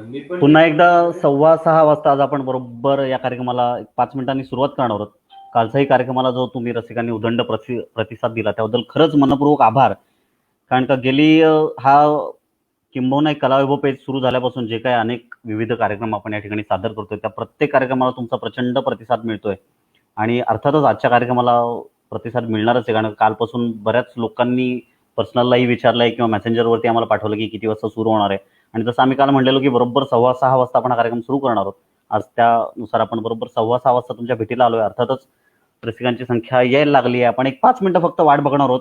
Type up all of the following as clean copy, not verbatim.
पुन्हा एकदा 5:15 वाजता आज आपण बरोबर या कार्यक्रमाला 5 मिनिटांनी सुरुवात करणार आहोत. कालचाही कार्यक्रमाला जो तुम्ही रसिकांनी उदंड प्रतिसाद दिला त्याबद्दल खरंच मनपूर्वक आभार. कारण का गेली हा किंबहुना एक कलावैभव पेज सुरू झाल्यापासून जे काही अनेक विविध कार्यक्रम आपण या ठिकाणी सादर करतोय त्या प्रत्येक कार्यक्रमाला तुमचा प्रचंड प्रतिसाद मिळतोय आणि अर्थातच आजच्या कार्यक्रमाला प्रतिसाद मिळणारच आहे. कारण कालपासून बऱ्याच लोकांनी पर्सनललाही विचारलंय किंवा मेसेंजरवरती आम्हाला पाठवलं की किती वाजता सुरू होणार आहे. आणि जसं आम्ही काल म्हणलेलो की बरोबर 5:15 वाजता आपण हा कार्यक्रम सुरू करणार आहोत. आज त्यानुसार आपण बरोबर 6:15 वाजता तुमच्या भेटीला आलोय. अर्थातच रसिकांची संख्या यायला लागली आहे. आपण एक 5 मिनिटं फक्त वाट बघणार आहोत.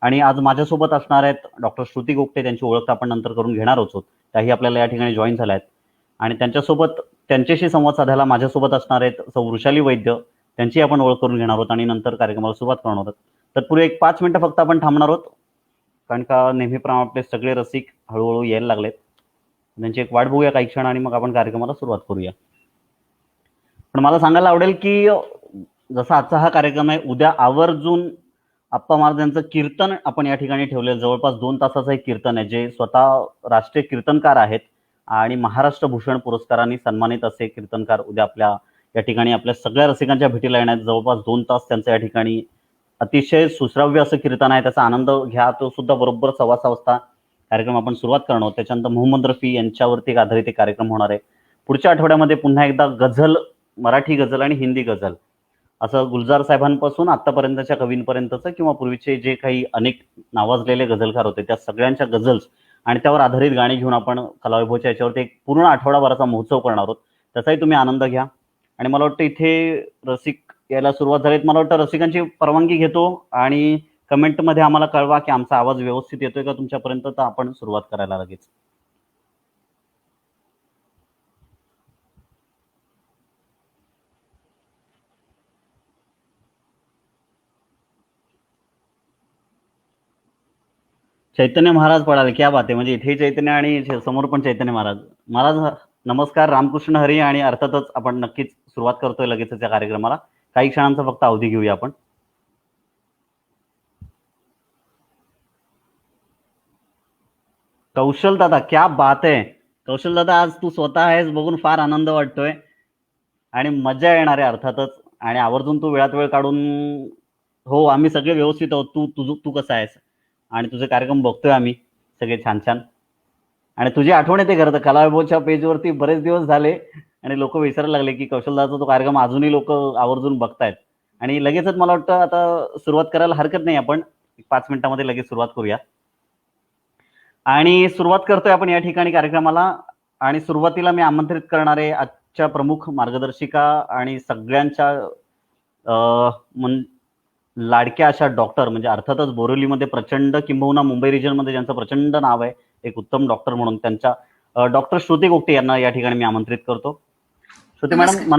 आणि आज माझ्यासोबत असणार आहेत डॉक्टर श्रुती गोगटे. त्यांची ओळख आपण नंतर करून घेणार आहोत. त्याही आपल्याला या ठिकाणी जॉईन झाल्या आहेत. आणि त्यांच्याशी संवाद साधायला माझ्यासोबत असणार आहेत सौ वृषाली वैद्य. त्यांची आपण ओळख करून घेणार आहोत आणि नंतर कार्यक्रमाला सुरुवात करणार आहोत. तत्पूर्वी एक 5 मिनिटं फक्त आपण थांबणार आहोत. कारण का नेहमीप्रमाणे आपले सगळे रसिक हळूहळू यायला लागलेत. त्यांची एक वाट बघूया काही क्षण आणि मग आपण कार्यक्रमाला सुरुवात करूया. पण मला सांगायला आवडेल की जसा आजचा हा कार्यक्रम आहे, उद्या आवर्जून आप्पा महाराजांचं कीर्तन आपण या ठिकाणी ठेवलेलं. जवळपास 2 तासाचं एक कीर्तन आहे जे स्वतः राष्ट्रीय कीर्तनकार आहेत आणि महाराष्ट्र भूषण पुरस्कारांनी सन्मानित असे कीर्तनकार उद्या आपल्या या ठिकाणी आपल्या सगळ्या रसिकांच्या भेटीला येण्यात. जवळपास 2 तास त्यांचं या ठिकाणी अतिशय सुश्राव्य असं कीर्तन आहे. त्याचा आनंद घ्या. तो सुद्धा बरोबर 6:15 वाजता कार्यक्रम आपण सुरुवात करणार आहोत. त्याच्यानंतर मोहम्मद रफी यांच्यावरती एक आधारित एक कार्यक्रम होणार आहे. पुढच्या आठवड्यामध्ये पुन्हा एकदा गझल, मराठी गझल आणि हिंदी गझल असं गुलजार साहेबांपासून आतापर्यंतच्या कवींपर्यंतचं किंवा पूर्वीचे जे काही अनेक नावाजलेले गझलकार होते त्या सगळ्यांच्या गझल्स आणि त्यावर आधारित गाणी घेऊन आपण कलावैभवच्या याच्यावरती एक पूर्ण आठवडाभराचा महोत्सव करणार आहोत. त्याचाही तुम्ही आनंद घ्या. आणि मला वाटतं इथे रसिक यायला सुरुवात झालीत. मला वाटतं रसिकांची परवानगी घेतो आणि कमेंटमध्ये आम्हाला कळवा की आमचा आवाज व्यवस्थित येतोय का तुमच्यापर्यंत. तर आपण सुरुवात करायला लगेच. चैतन्य महाराज पडाले, क्या बात आहे. म्हणजे इथेही चैतन्य आणि समोर पण चैतन्य महाराज. महाराज नमस्कार, रामकृष्ण हरी. आणि अर्थातच आपण नक्कीच सुरुवात करतोय लगेचच या कार्यक्रमाला. काही क्षणांचा फक्त अवधी घेऊया आपण. कौशल दादा, क्या बात आहे. कौशल दादा, आज तू स्वतः आहेस बघून फार आनंद वाटतोय आणि मजा येणार आहे अर्थातच. आणि आवर्जून तू वेळात वेळ काढून. हो, आम्ही सगळे व्यवस्थित आहोत. तू कसा आहेस? आणि तुझे कार्यक्रम बघतोय आम्ही सगळे छान छान. आणि तुझी आठवण येते खरं तर कलावैभवच्या पेजवरती बरेच दिवस झाले आणि लोक विसरायला लागले की कौशलदाचा तो कार्यक्रम अजूनही लोक आवर्जून बघतायत. आणि लगेचच मला वाटतं आता सुरुवात करायला हरकत नाही. आपण 5 मिनिटांमध्ये लगेच सुरुवात करूया. आणि सुरुवात करतोय आपण या ठिकाणी कार्यक्रमाला. आणि सुरुवातीला मी आमंत्रित करणारे आजच्या प्रमुख मार्गदर्शिका आणि सगळ्यांच्या लाडक्या अशा डॉक्टर, म्हणजे अर्थातच बोरिवलीमध्ये प्रचंड किंबहुना मुंबई रिजनमध्ये ज्यांचं प्रचंड नाव आहे एक उत्तम डॉक्टर म्हणून, त्यांच्या डॉक्टर श्रुती गोगटे यांना या ठिकाणी मी आमंत्रित करतो. श्रुती मॅडम,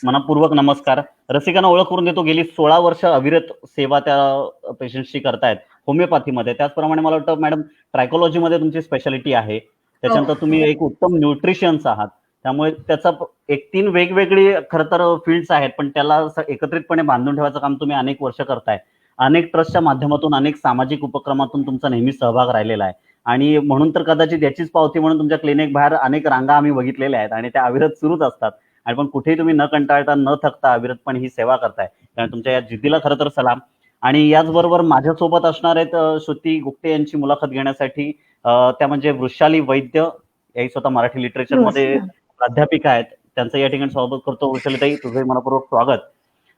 मनपूर्वक नमस्कार. रसिकांना ओळख करून देतो. गेली 16 वर्ष अविरत सेवा त्या पेशंटशी करतायत होमिओपॅथीमध्ये. त्याचप्रमाणे मला वाटतं मॅडम ट्रायकोलॉजीमध्ये तुमची स्पेशालिटी आहे. त्याच्यानंतर तुम्ही एक उत्तम न्यूट्रिशन्स आहात. त्यामुळे त्याचा एक 3 वेगवेगळी खरं तर फील्ड्स आहेत, पण त्याला एकत्रितपणे बांधून ठेवायचं काम तुम्ही अनेक वर्ष करताय. अनेक ट्रस्टच्या माध्यमातून अनेक सामाजिक उपक्रमातून तुमचा नेहमी सहभाग राहिलेला आहे. आणि म्हणून तर कदाचित याचीच पावती म्हणून तुमच्या क्लिनिक बाहेर अनेक रांगा आम्ही बघितलेल्या आहेत आणि त्या अविरत सुरूच असतात. आणि पण कुठेही तुम्ही न कंटाळता न थकता अविरतपणे ही सेवा करताय. त्यामुळे तुमच्या या जिद्दीला खरं तर सलाम. आणि याचबरोबर माझ्यासोबत असणार आहेत श्रुती गोगटे यांची मुलाखत घेण्यासाठी त्या म्हणजे वृषाली वैद्य. याही स्वतः मराठी लिटरेचरमध्ये प्राध्यापिका आहेत. त्यांचं या ठिकाणी स्वागत करतो. वृषालीताई, तुझे मनपूर्वक स्वागत.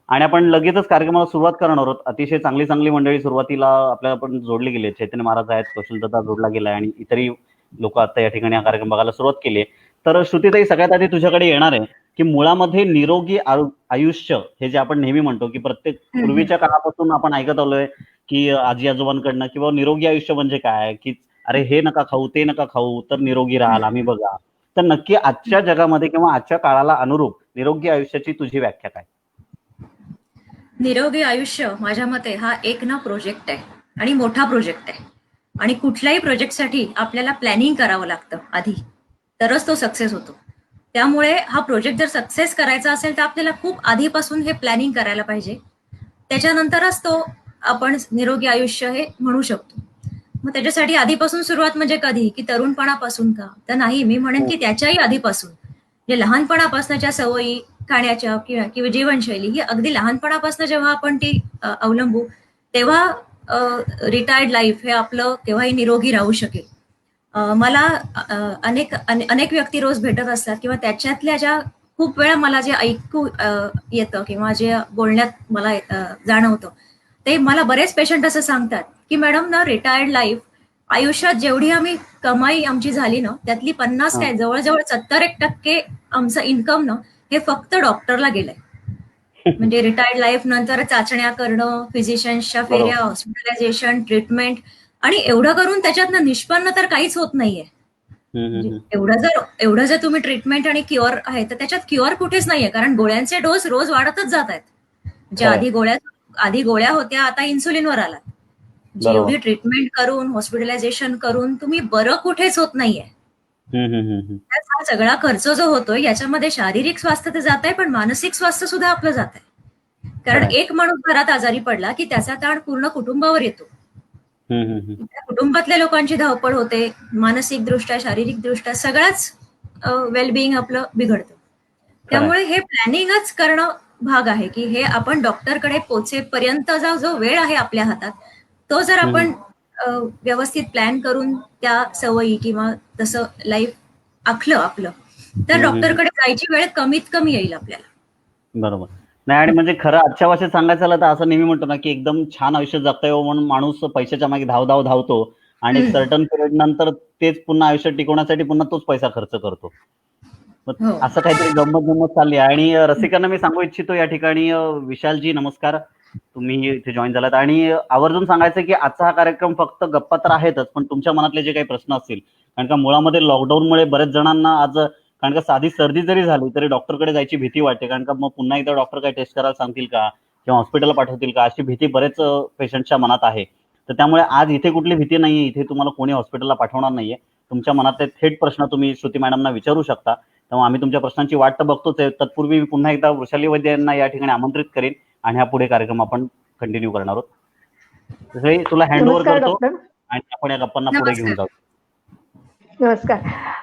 आणि आपण लगेचच कार्यक्रमाला सुरुवात करणार आहोत. अतिशय चांगली चांगली मंडळी सुरुवातीला आपल्याला पण जोडली गेली. चैतन्य महाराज आहेत, कौशलदादा जोडला गेलाय आणि इतरही लोक आता या ठिकाणी हा कार्यक्रम बघायला सुरुवात केली. तर श्रुतीताई, सगळ्यात आधी तुझ्याकडे येणार आहे की मुळामध्ये निरोगी आयुष्य हे जे आपण नेहमी म्हणतो की प्रत्येक पूर्वीच्या काळापासून आपण ऐकत आलोय की आजी आजोबांकडनं किंवा निरोगी आयुष्य म्हणजे काय, की अरे हे नका खाऊ ते नका खाऊ तर निरोगी राहाल, आम्ही बघा. तर नक्की आजच्या जगामध्ये किंवा आजच्या काळाला अनुरूप निरोगी आयुष्याची तुझी व्याख्या काय? निरोगी आयुष्य माझ्या मते हा एक ना प्रोजेक्ट आहे आणि मोठा प्रोजेक्ट आहे. आणि कुठल्याही प्रोजेक्टसाठी आपल्याला प्लॅनिंग करावं लागतं आधी, तरच तो सक्सेस होतो. त्यामुळे हा प्रोजेक्ट जर सक्सेस करायचा असेल तर आपल्याला खूप आधीपासून हे प्लॅनिंग करायला पाहिजे. त्याच्यानंतरच तो आपण निरोगी आयुष्य हे म्हणू शकतो. मग त्याच्यासाठी आधीपासून सुरुवात म्हणजे कधी, की तरुणपणापासून का? तर नाही, मी म्हणेन की त्याच्याही आधीपासून. म्हणजे लहानपणापासूनच्या सवयी खाण्याच्या किंवा किंवा जीवनशैली ही अगदी लहानपणापासून जेव्हा आपण ती अवलंबू, तेव्हा रिटायर्ड लाईफ हे आपलं केव्हाही निरोगी राहू शकेल. मला अनेक व्यक्ती रोज भेटत असतात किंवा त्याच्यातल्या ज्या खूप वेळा मला जे ऐकू येतं किंवा जे बोलण्यात मला जाणवतं, ते मला बरेच पेशंट असं सांगतात, की मॅडम ना रिटायर्ड लाईफ आयुष्यात जेवढी आम्ही कमाई आमची झाली ना, त्यातली 50 हा. काय जवळ-जवळ 70% आमचं इन्कम ना, हे फक्त डॉक्टरला गेलंय. म्हणजे रिटायर्ड लाईफ नंतर चाचण्या करणं, फिजिशियन्सच्या फेऱ्या, बरोबर. हॉस्पिटलायझेशन, ट्रीटमेंट आणि एवढं करून त्याच्यातनं निष्पन्न तर काहीच होत नाहीये. म्हणजे एवढं जर तुम्ही ट्रीटमेंट आणि क्युअर आहे, तर त्याच्यात क्युअर कुठेच नाहीये. कारण गोळ्यांचे डोस रोज वाढतच जात आहेत. ज्या खरंय. आधी गोळ्या होत्या, आता इन्सुलिनवर आलात. जी बरोबर. एवढी ट्रीटमेंट करून, हॉस्पिटलायझेशन करून तुम्ही बरं कुठेच होत नाहीये. त्याचा हा सगळा खर्च जो होतोय, याच्यामध्ये शारीरिक स्वास्थ्य तर जात आहे, पण मानसिक स्वास्थ्य सुद्धा आपलं जात आहे. कारण खरंय. एक माणूस घरात आजारी पडला, की त्याचा ताण पूर्ण कुटुंबावर येतो. त्या कुटुंबातल्या लोकांची धावपळ होते, मानसिकदृष्ट्या, शारीरिकदृष्ट्या सगळ्याच वेलबिईंग आपलं बिघडतं. खरंय. त्यामुळे हे प्लॅनिंगच करणं भाग आहे, की हे आपण डॉक्टरकडे पोहोचेपर्यंतचा जो वेळ आहे आपल्या हातात, तो जर आपण व्यवस्थित प्लॅन करून त्या सवयी किंवा तसं लाईफ आखलं आपलं, तर डॉक्टरकडे जायची वेळ कमीत कमी येईल आपल्याला. बरोबर. नाही, आणि म्हणजे खरं आजच्या भाषेत सांगायचं झालं तर असं नेहमी म्हणतो ना, की एकदम छान आयुष्य जगता यावं म्हणून माणूस पैशाच्या मागे धावतो आणि एक हम्म. सर्टन पिरियड नंतर तेच पुन्हा आयुष्य टिकवण्यासाठी पुन्हा तोच पैसा खर्च करतो. मग हो. असं काहीतरी गंमत चालली आहे. आणि रसिकांना मी सांगू इच्छितो या ठिकाणी, विशालजी नमस्कार. तुम्ही इथे जॉईन झालात आणि आवर्जून सांगायचं की आजचा हा कार्यक्रम फक्त गप्पा तर आहेतच, पण तुमच्या मनातले जे काही प्रश्न असतील, कारण का मुळामध्ये लॉकडाऊनमुळे बरेच जणांना आज, कारण का साधी सर्दी जरी झाली तरी डॉक्टरकडे जायची भीती वाटते, कारण का मग पुन्हा एकदा डॉक्टर काही टेस्ट करायला सांगतील का किंवा हॉस्पिटलला पाठवतील का, अशी भीती बरेच पेशंटच्या मनात आहे. तर त्यामुळे आज इथे कुठली भीती नाहीये, इथे तुम्हाला कोणी हॉस्पिटलला पाठवणार नाहीये. तुमच्या मनातले थेट प्रश्न तुम्ही श्रुती मॅडमना विचारू शकता. तेव्हा आम्ही तुमच्या प्रश्नांची वाट तर बघतोच आहे. तत्पूर्वी मी पुन्हा एकदा वृषाली वैद्य यांना या ठिकाणी आमंत्रित करेन आणि हा पुढे कार्यक्रम आपण कंटिन्यू करणार आहोत. तसंही तुला हँड ओव्हर नमस्कार करतो डॉक्टर. आणि आपण या गप्पांना पुढे घेऊन नमस्कार. जाऊ. नमस्कार.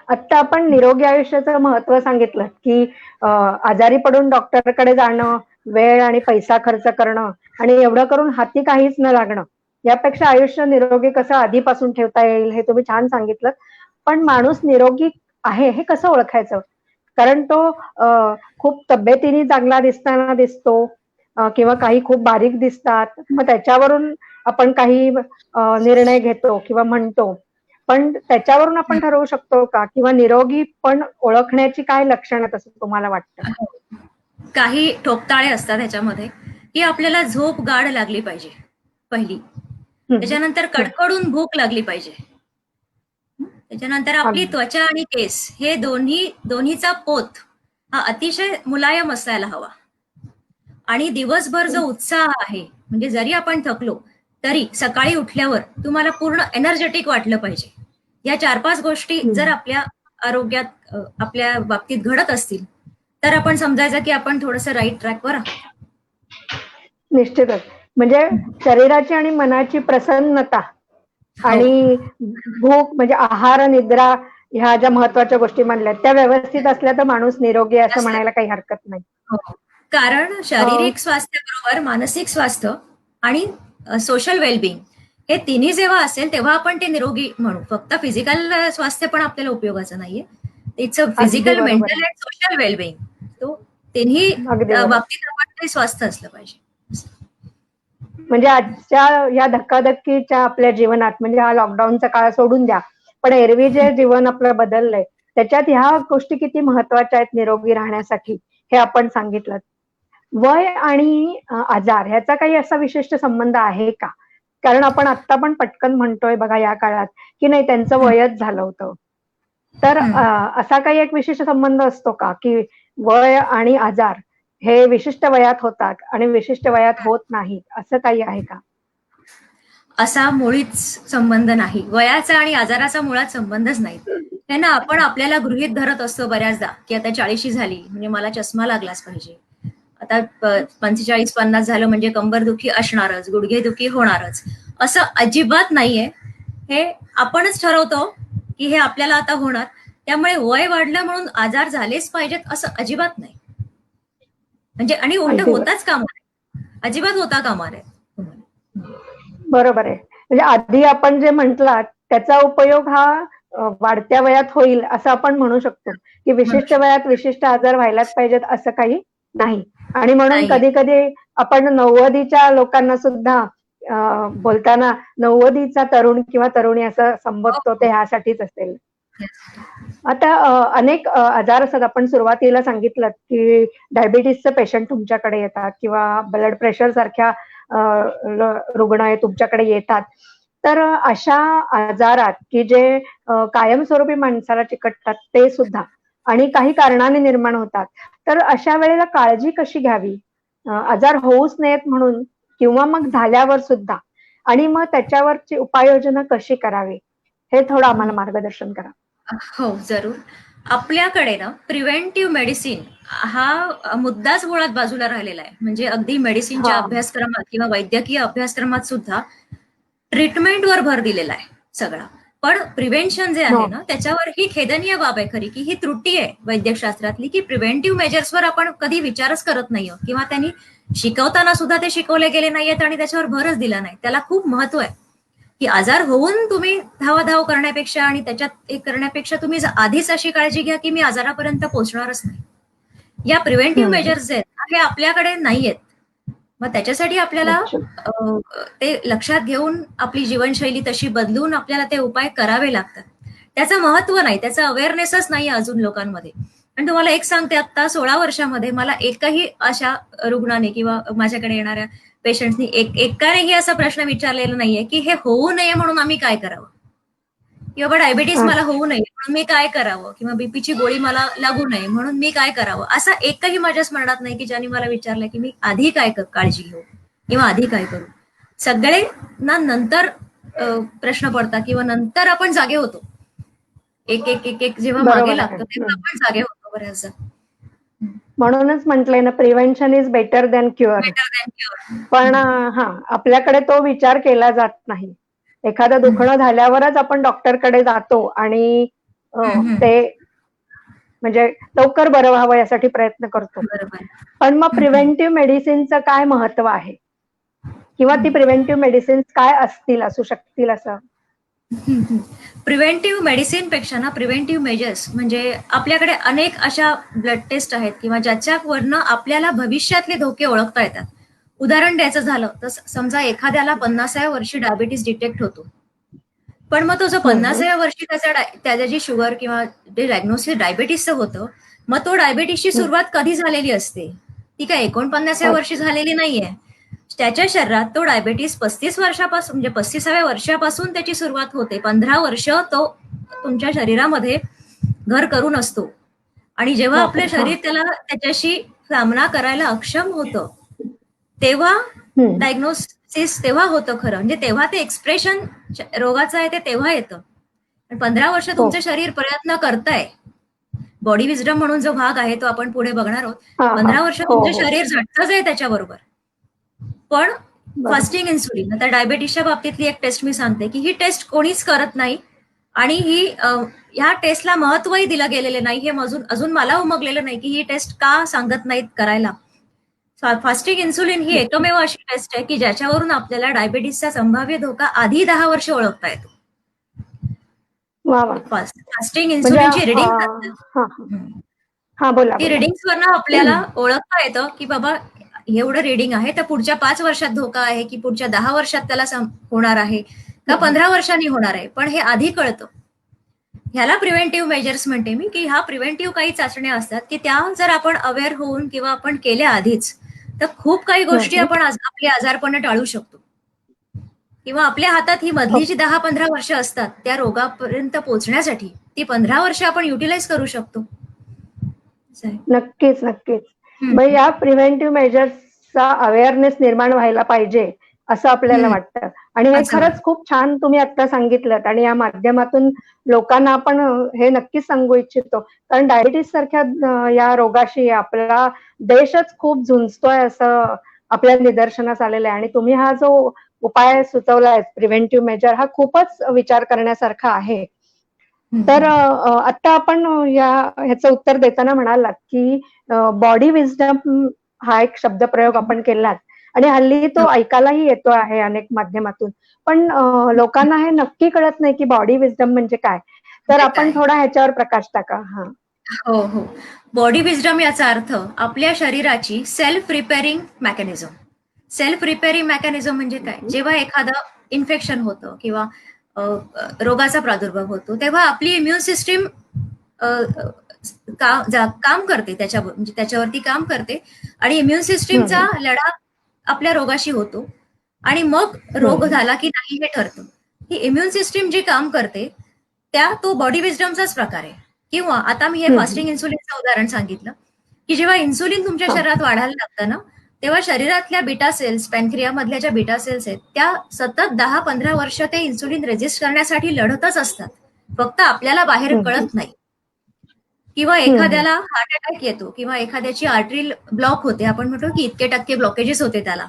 आता आपण निरोगी आयुष्याचं महत्व सांगितलं, की आजारी पडून डॉक्टरकडे जाणं, वेळ आणि पैसा खर्च करणं आणि एवढं करून हाती काहीच न लागणं. यापेक्षा आयुष्य निरोगी कसं आधीपासून ठेवता येईल हे तुम्ही छान सांगितलं. पण माणूस निरोगी आहे हे कसं ओळखायचं? कारण तो खूप तब्येतीने चांगला दिसताना दिसतो किंवा काही खूप बारीक दिसतात. मग त्याच्यावरून आपण काही निर्णय घेतो किंवा म्हणतो. पण त्याच्यावरून आपण ठरवू शकतो का? किंवा निरोगी पण ओळखण्याची काय लक्षणं आहेत असं तुम्हाला वाटतं? काही ठोकताळे असतात ह्याच्यामध्ये, की आपल्याला झोप गाढ लागली पाहिजे पहिली. हं, त्याच्यानंतर हं. कडकडून भूक लागली पाहिजे. त्याच्यानंतर आपली अगदी. त्वचा आणि केस हे दोन्हीचा पोत हा अतिशय मुलायम असायला हवा. आणि दिवसभर जो उत्साह आहे, म्हणजे जरी आपण थकलो तरी सकाळी उठल्यावर तुम्हाला पूर्ण एनर्जेटिक वाटलं पाहिजे. या 4-5 गोष्टी हं. जर आपल्या आरोग्यात आपल्या बाबतीत घडत असतील, तर आपण समजायचं की आपण थोडंसं राईट ट्रॅकवर आहोत. निश्चितच. म्हणजे शरीराची आणि मनाची प्रसन्नता हो. आणि भूक म्हणजे आहार, निद्रा ह्या ज्या महत्वाच्या गोष्टी मानल्यात, त्या व्यवस्थित असल्या तर माणूस निरोगी आहे असं असं. म्हणायला काही हरकत नाही. हो. कारण अ, शारीरिक स्वास्थ्याबरोबर मानसिक स्वास्थ्य आणि सोशल वेलबिंग हे तिन्ही जेव्हा असेल तेव्हा आपण ते निरोगी म्हणू. फक्त फिजिकल स्वास्थ्य पण आपल्याला उपयोगाचं नाहीये. इट्स अ अगदी फिजिकल, बरोबर मेंटल आहे. And social wellbeing. तो तिन्ही अगदी बरोबर. बाबतीत आपण ते स्वस्थ असलं पाहिजे. म्हणजे आजच्या या धक्काधक्कीच्या आपल्या जीवनात म्हणजे हा लॉकडाऊनचा काळ सोडून द्या. पण एरवी जे जीवन आपलं बदललंय, त्याच्यात ह्या गोष्टी किती महत्वाच्या आहेत निरोगी राहण्यासाठी, हे आपण सांगितलं. वय आणि आजार ह्याचा काही असा विशिष्ट संबंध आहे का? कारण आपण आत्ता पण पटकन म्हणतोय बघा या काळात, की नाही त्यांचं हं, वयच झालं होतं. तर हं. असा काही एक विशिष्ट संबंध असतो का, की वय आणि आजार हे विशिष्ट वयात होतात आणि विशिष्ट वयात होत नाहीत, असं काही आहे का? असा मुळीच संबंध नाही. वयाचा आणि आजाराचा मुळात संबंधच नाही. हे ना आपण आपल्याला गृहीत धरत असतो बऱ्याचदा, की आता 40शी झाली म्हणजे मला चष्मा लागलाच पाहिजे. आता 45-50 झालं म्हणजे कंबरदुखी असणारच, गुडघेदुखी होणारच. असं अजिबात नाहीये. हे आपणच ठरवतो की हे आपल्याला आता होणार. त्यामुळे वय वाढलं म्हणून आजार झालेच पाहिजेत असं अजिबात नाही. म्हणजे आणि उलट अगदी होताच कामा नये, अजिबात होता कामा नये. बरोबर आहे. म्हणजे आधी आपण जे म्हटलात त्याचा उपयोग हा वाढत्या वयात होईल असं आपण म्हणू शकतो, की म्हणू विशिष्ट शकतो. वयात विशिष्ट आजार व्हायलाच पाहिजेत असं काही नाही. आणि म्हणून नाहीये. कधी-कधी आपण 90च्या लोकांना सुद्धा बोलताना 90चा तरुण किंवा तरुणी असं हो, संबोधतो ते हो. ह्यासाठीच असेल. आता अनेक आजार असतात. आपण सुरुवातीला सांगितलं, की डायबिटीजचे पेशंट तुमच्याकडे येतात किंवा ब्लड प्रेशर सारख्या रुग्ण तुमच्याकडे येतात. तर अशा आजारात, की जे कायमस्वरूपी माणसाला चिकटतात ते सुद्धा आणि काही कारणाने निर्माण होतात. तर अशा वेळेला काळजी कशी घ्यावी? आजार होऊच नयेत म्हणून किंवा मग झाल्यावर सुद्धा आणि मग त्याच्यावरची उपाययोजना कशी करावी? हे थोडं आम्हाला मार्गदर्शन करा. हो, जरूर. आपल्याकडे ना प्रिव्हेंटिव्ह मेडिसिन हा मुद्दाच मुळात बाजूला राहिलेला आहे. म्हणजे अगदी मेडिसिनच्या हां. अभ्यासक्रमात किंवा वैद्यकीय अभ्यासक्रमात सुद्धा ट्रीटमेंटवर भर दिलेला आहे सगळा. पण प्रिव्हेन्शन जे हो. आहे ना त्याच्यावर ही खेदनीय बाब आहे खरी, की ही त्रुटी आहे वैद्यकशास्त्रातली, की प्रिव्हेंटिव्ह मेजर्सवर आपण कधी विचारच करत नाही आहोत किंवा त्यांनी शिकवताना सुद्धा ते शिकवले गेले नाहीयेत आणि त्याच्यावर भरच दिला नाही. त्याला खूप महत्व आहे, की आजार होऊन तुम्ही धावाधाव करण्यापेक्षा आणि त्याच्यात हे करण्यापेक्षा तुम्ही आधीच अशी काळजी घ्या, की मी आजारापर्यंत पोहोचणारच नाही. या प्रिव्हेंटिव्ह हं, हं. मेजर्स आहेत हे आपल्याकडे नाहीयेत. मग त्याच्यासाठी आपल्याला अच्छा. ते लक्षात घेऊन आपली जीवनशैली तशी बदलून आपल्याला ते उपाय करावे लागतात. त्याचं महत्व नाही, त्याचं अवेअरनेसच नाही अजून लोकांमध्ये. आणि तुम्हाला एक सांगते, आता 16 वर्षामध्ये मला एकही अशा रुग्णाने किंवा माझ्याकडे येणाऱ्या पेशंट्सनी एकानेही असा प्रश्न विचारलेला नाहीये, की हे होऊ नये म्हणून आम्ही काय करावं? किंवा डायबिटीस मला अच्छा. होऊ नये म्हणून मी काय करावं? किंवा बीपीची गोळी मला लागू नये म्हणून मी काय करावं? असा एकही माझ्या स्मरणात नाही, की ज्यांनी मला विचारलं, की मी आधी काय काळजी घेऊ किंवा आधी काय करू? सगळे ना नंतर प्रश्न पडतात किंवा नंतर आपण जागे होतो. एक एक एक एक जेव्हा मागे बरोबर आहे. लागतो तेव्हा हं. आपण जागे होतो बऱ्याचदा. म्हणूनच म्हटलंय ना, prevention is better than cure. Better than cure. पण हां, आपल्याकडे तो विचार केला जात नाही. एखादं दुखणं झाल्यावरच आपण डॉक्टरकडे जातो आणि ते म्हणजे लवकर बरं व्हावं यासाठी प्रयत्न करतो. बरोबर. पण मग प्रिव्हेंटिव्ह मेडिसिनचं काय महत्व आहे? किंवा ती प्रिव्हेंटिव्ह मेडिसिन्स काय असू शकतील असं? प्रिव्हेंटिव्ह मेडिसिन पेक्षा ना प्रिव्हेंटिव्ह मेजर्स म्हणजे आपल्याकडे अनेक अशा ब्लड टेस्ट आहेत किंवा ज्याच्यावरनं आपल्याला भविष्यातले धोके ओळखता येतात. उदाहरण द्यायचं झालं तर समजा एखाद्याला 50व्या वर्षी डायबिटीस डिटेक्ट होतो. पण मग तो जो हं, हं. 50व्या वर्षी त्याची शुगर किंवा ते डायग्नोसिस डायबिटीसचं होतं, मग तो डायबिटीसची हं. सुरुवात कधी झालेली असते? ती काय 49व्या वर्षी अच्छा. झालेली नाहीये. त्याच्या शरीरात तो डायबिटीस 35 वर्षापासून म्हणजे 35व्या वर्षापासून त्याची सुरुवात होते. 15 वर्ष तो तुमच्या शरीरामध्ये घर करून असतो. आणि जेव्हा आपलं बापरे! हां. शरीर त्याच्याशी सामना करायला अक्षम होतं, तेव्हा हं. डायग्नोसिस तेव्हा होतं खरं. म्हणजे तेव्हा ते एक्सप्रेशन रोगाचं आहे ते तेव्हा येतं. 15 वर्ष हो. तुमचं शरीर प्रयत्न करतंय. बॉडी विजडम म्हणून जो भाग आहे तो आपण पुढे बघणार आहोत. हां, हां. 15 वर्ष हो, तुमचं हो. शरीर झटतच आहे त्याच्याबरोबर. पण बरोबर. फास्टिंग इन्सुलिन आता डायबिटीसच्या बाबतीतली एक टेस्ट मी सांगते, की ही टेस्ट कोणीच करत नाही आणि ह्या टेस्टला महत्वही दिलं गेलेलं नाही. हे अजून मला उमगलेलं नाही, की ही टेस्ट का सांगत नाहीत करायला. फास्टिंग इन्सुलिन ही एकमेव अशी टेस्ट आहे, की ज्याच्यावरून आपल्याला डायबिटीसचा संभाव्य धोका आधी 10 वर्ष ओळखता येतो. वाह! वाह! फास्टिंग म्हणजे इन्सुलिनची रिडिंग हां, हां. हां, बोला, ती बोला. रिडिंग्सवरनं आपल्याला ओळखता येतं, की बाबा एवढं रिडिंग आहे तर पुढच्या 5 वर्षात धोका आहे, की पुढच्या 10 वर्षात त्याला होणार आहे, का हं, हं. 15 वर्षांनी होणार आहे. पण हे आधी कळतं. ह्याला प्रिव्हेंटिव्ह मेजर्स म्हणते मी, की ह्या प्रिव्हेंटिव्ह काही चाचण्या असतात, की त्या जर आपण अवेअर होऊन किंवा आपण केल्या आधीच, तर खूप काही हं, गोष्टी हं. आपण आपली आजारपणं टाळू शकतो. किंवा आपल्या हातात ही हो. मधली जी 10-15 वर्ष असतात, त्या रोगापर्यंत पोहोचण्यासाठी ती 15 वर्ष आपण युटिलाइज करू शकतो. असं आहे. नक्कीच, नक्कीच. मग हम्म. या प्रिव्हेंटिव्ह मेजर्सचा अवेअरनेस निर्माण व्हायला पाहिजे, असं आपल्याला हम्म. वाटतं. आणि हे असं खरंच वाटतं. खूप छान तुम्ही आता सांगितलंत आणि या माध्यमातून लोकांना आपण हे नक्कीच सांगू इच्छितो. कारण डायबिटीज सारख्या या रोगाशी आपला देशच खूप झुंजतोय असं आपल्या निदर्शनास आलेलं आहे आणि तुम्ही हा जो उपाय सुचवलाय प्रिव्हेंटिव्ह मेजर हा खूपच विचार करण्यासारखा आहे. तर आता आपण ह्याचं उत्तर देताना म्हणालात की बॉडी विजडम हा एक शब्दप्रयोग आपण केलात आणि हल्ली तो ऐकायलाही येतो आहे अनेक माध्यमातून. पण लोकांना हे नक्की कळत नाही की बॉडी विजडम म्हणजे काय. तर म्हणजे आपण काय? थोडा ह्याच्यावर प्रकाश टाका. हा. हो हो. बॉडी विजडम याचा अर्थ आपल्या शरीराची self repairing mechanism. Self repairing mechanism म्हणजे काय? जेव्हा एखादं इन्फेक्शन होतं किंवा रोगाचा प्रादुर्भाव होतो तेव्हा आपली इम्युन सिस्टीम काम करते म्हणजे त्याच्यावरती काम करते आणि इम्युन सिस्टीमचा लढा आपल्या रोगाशी होतो आणि मग रोग झाला की नाही हे ठरतं. ही इम्युन सिस्टीम जी काम करते तो बॉडी विजडमचाच प्रकार आहे. किंवा आता मी हे फास्टिंग इन्सुलिनचं उदाहरण सांगितलं की जेव्हा इन्सुलिन तुमच्या शरीरात वाढायला लागतं ना तेव्हा शरीरातल्या बीटा सेल्स, पॅनक्रियामधल्या ज्या बीटा सेल्स आहेत त्या सतत 10-15 वर्ष ते इन्सुलिन रेजिस्ट करण्यासाठी लढतच असतात. फक्त आपल्याला बाहेर कळत नाही. किंवा एखाद्याला हार्ट अटॅक येतो किंवा एखाद्याची आर्टरी ब्लॉक होते. आपण म्हणतो की इतके टक्के ब्लॉकेजेस होते त्याला.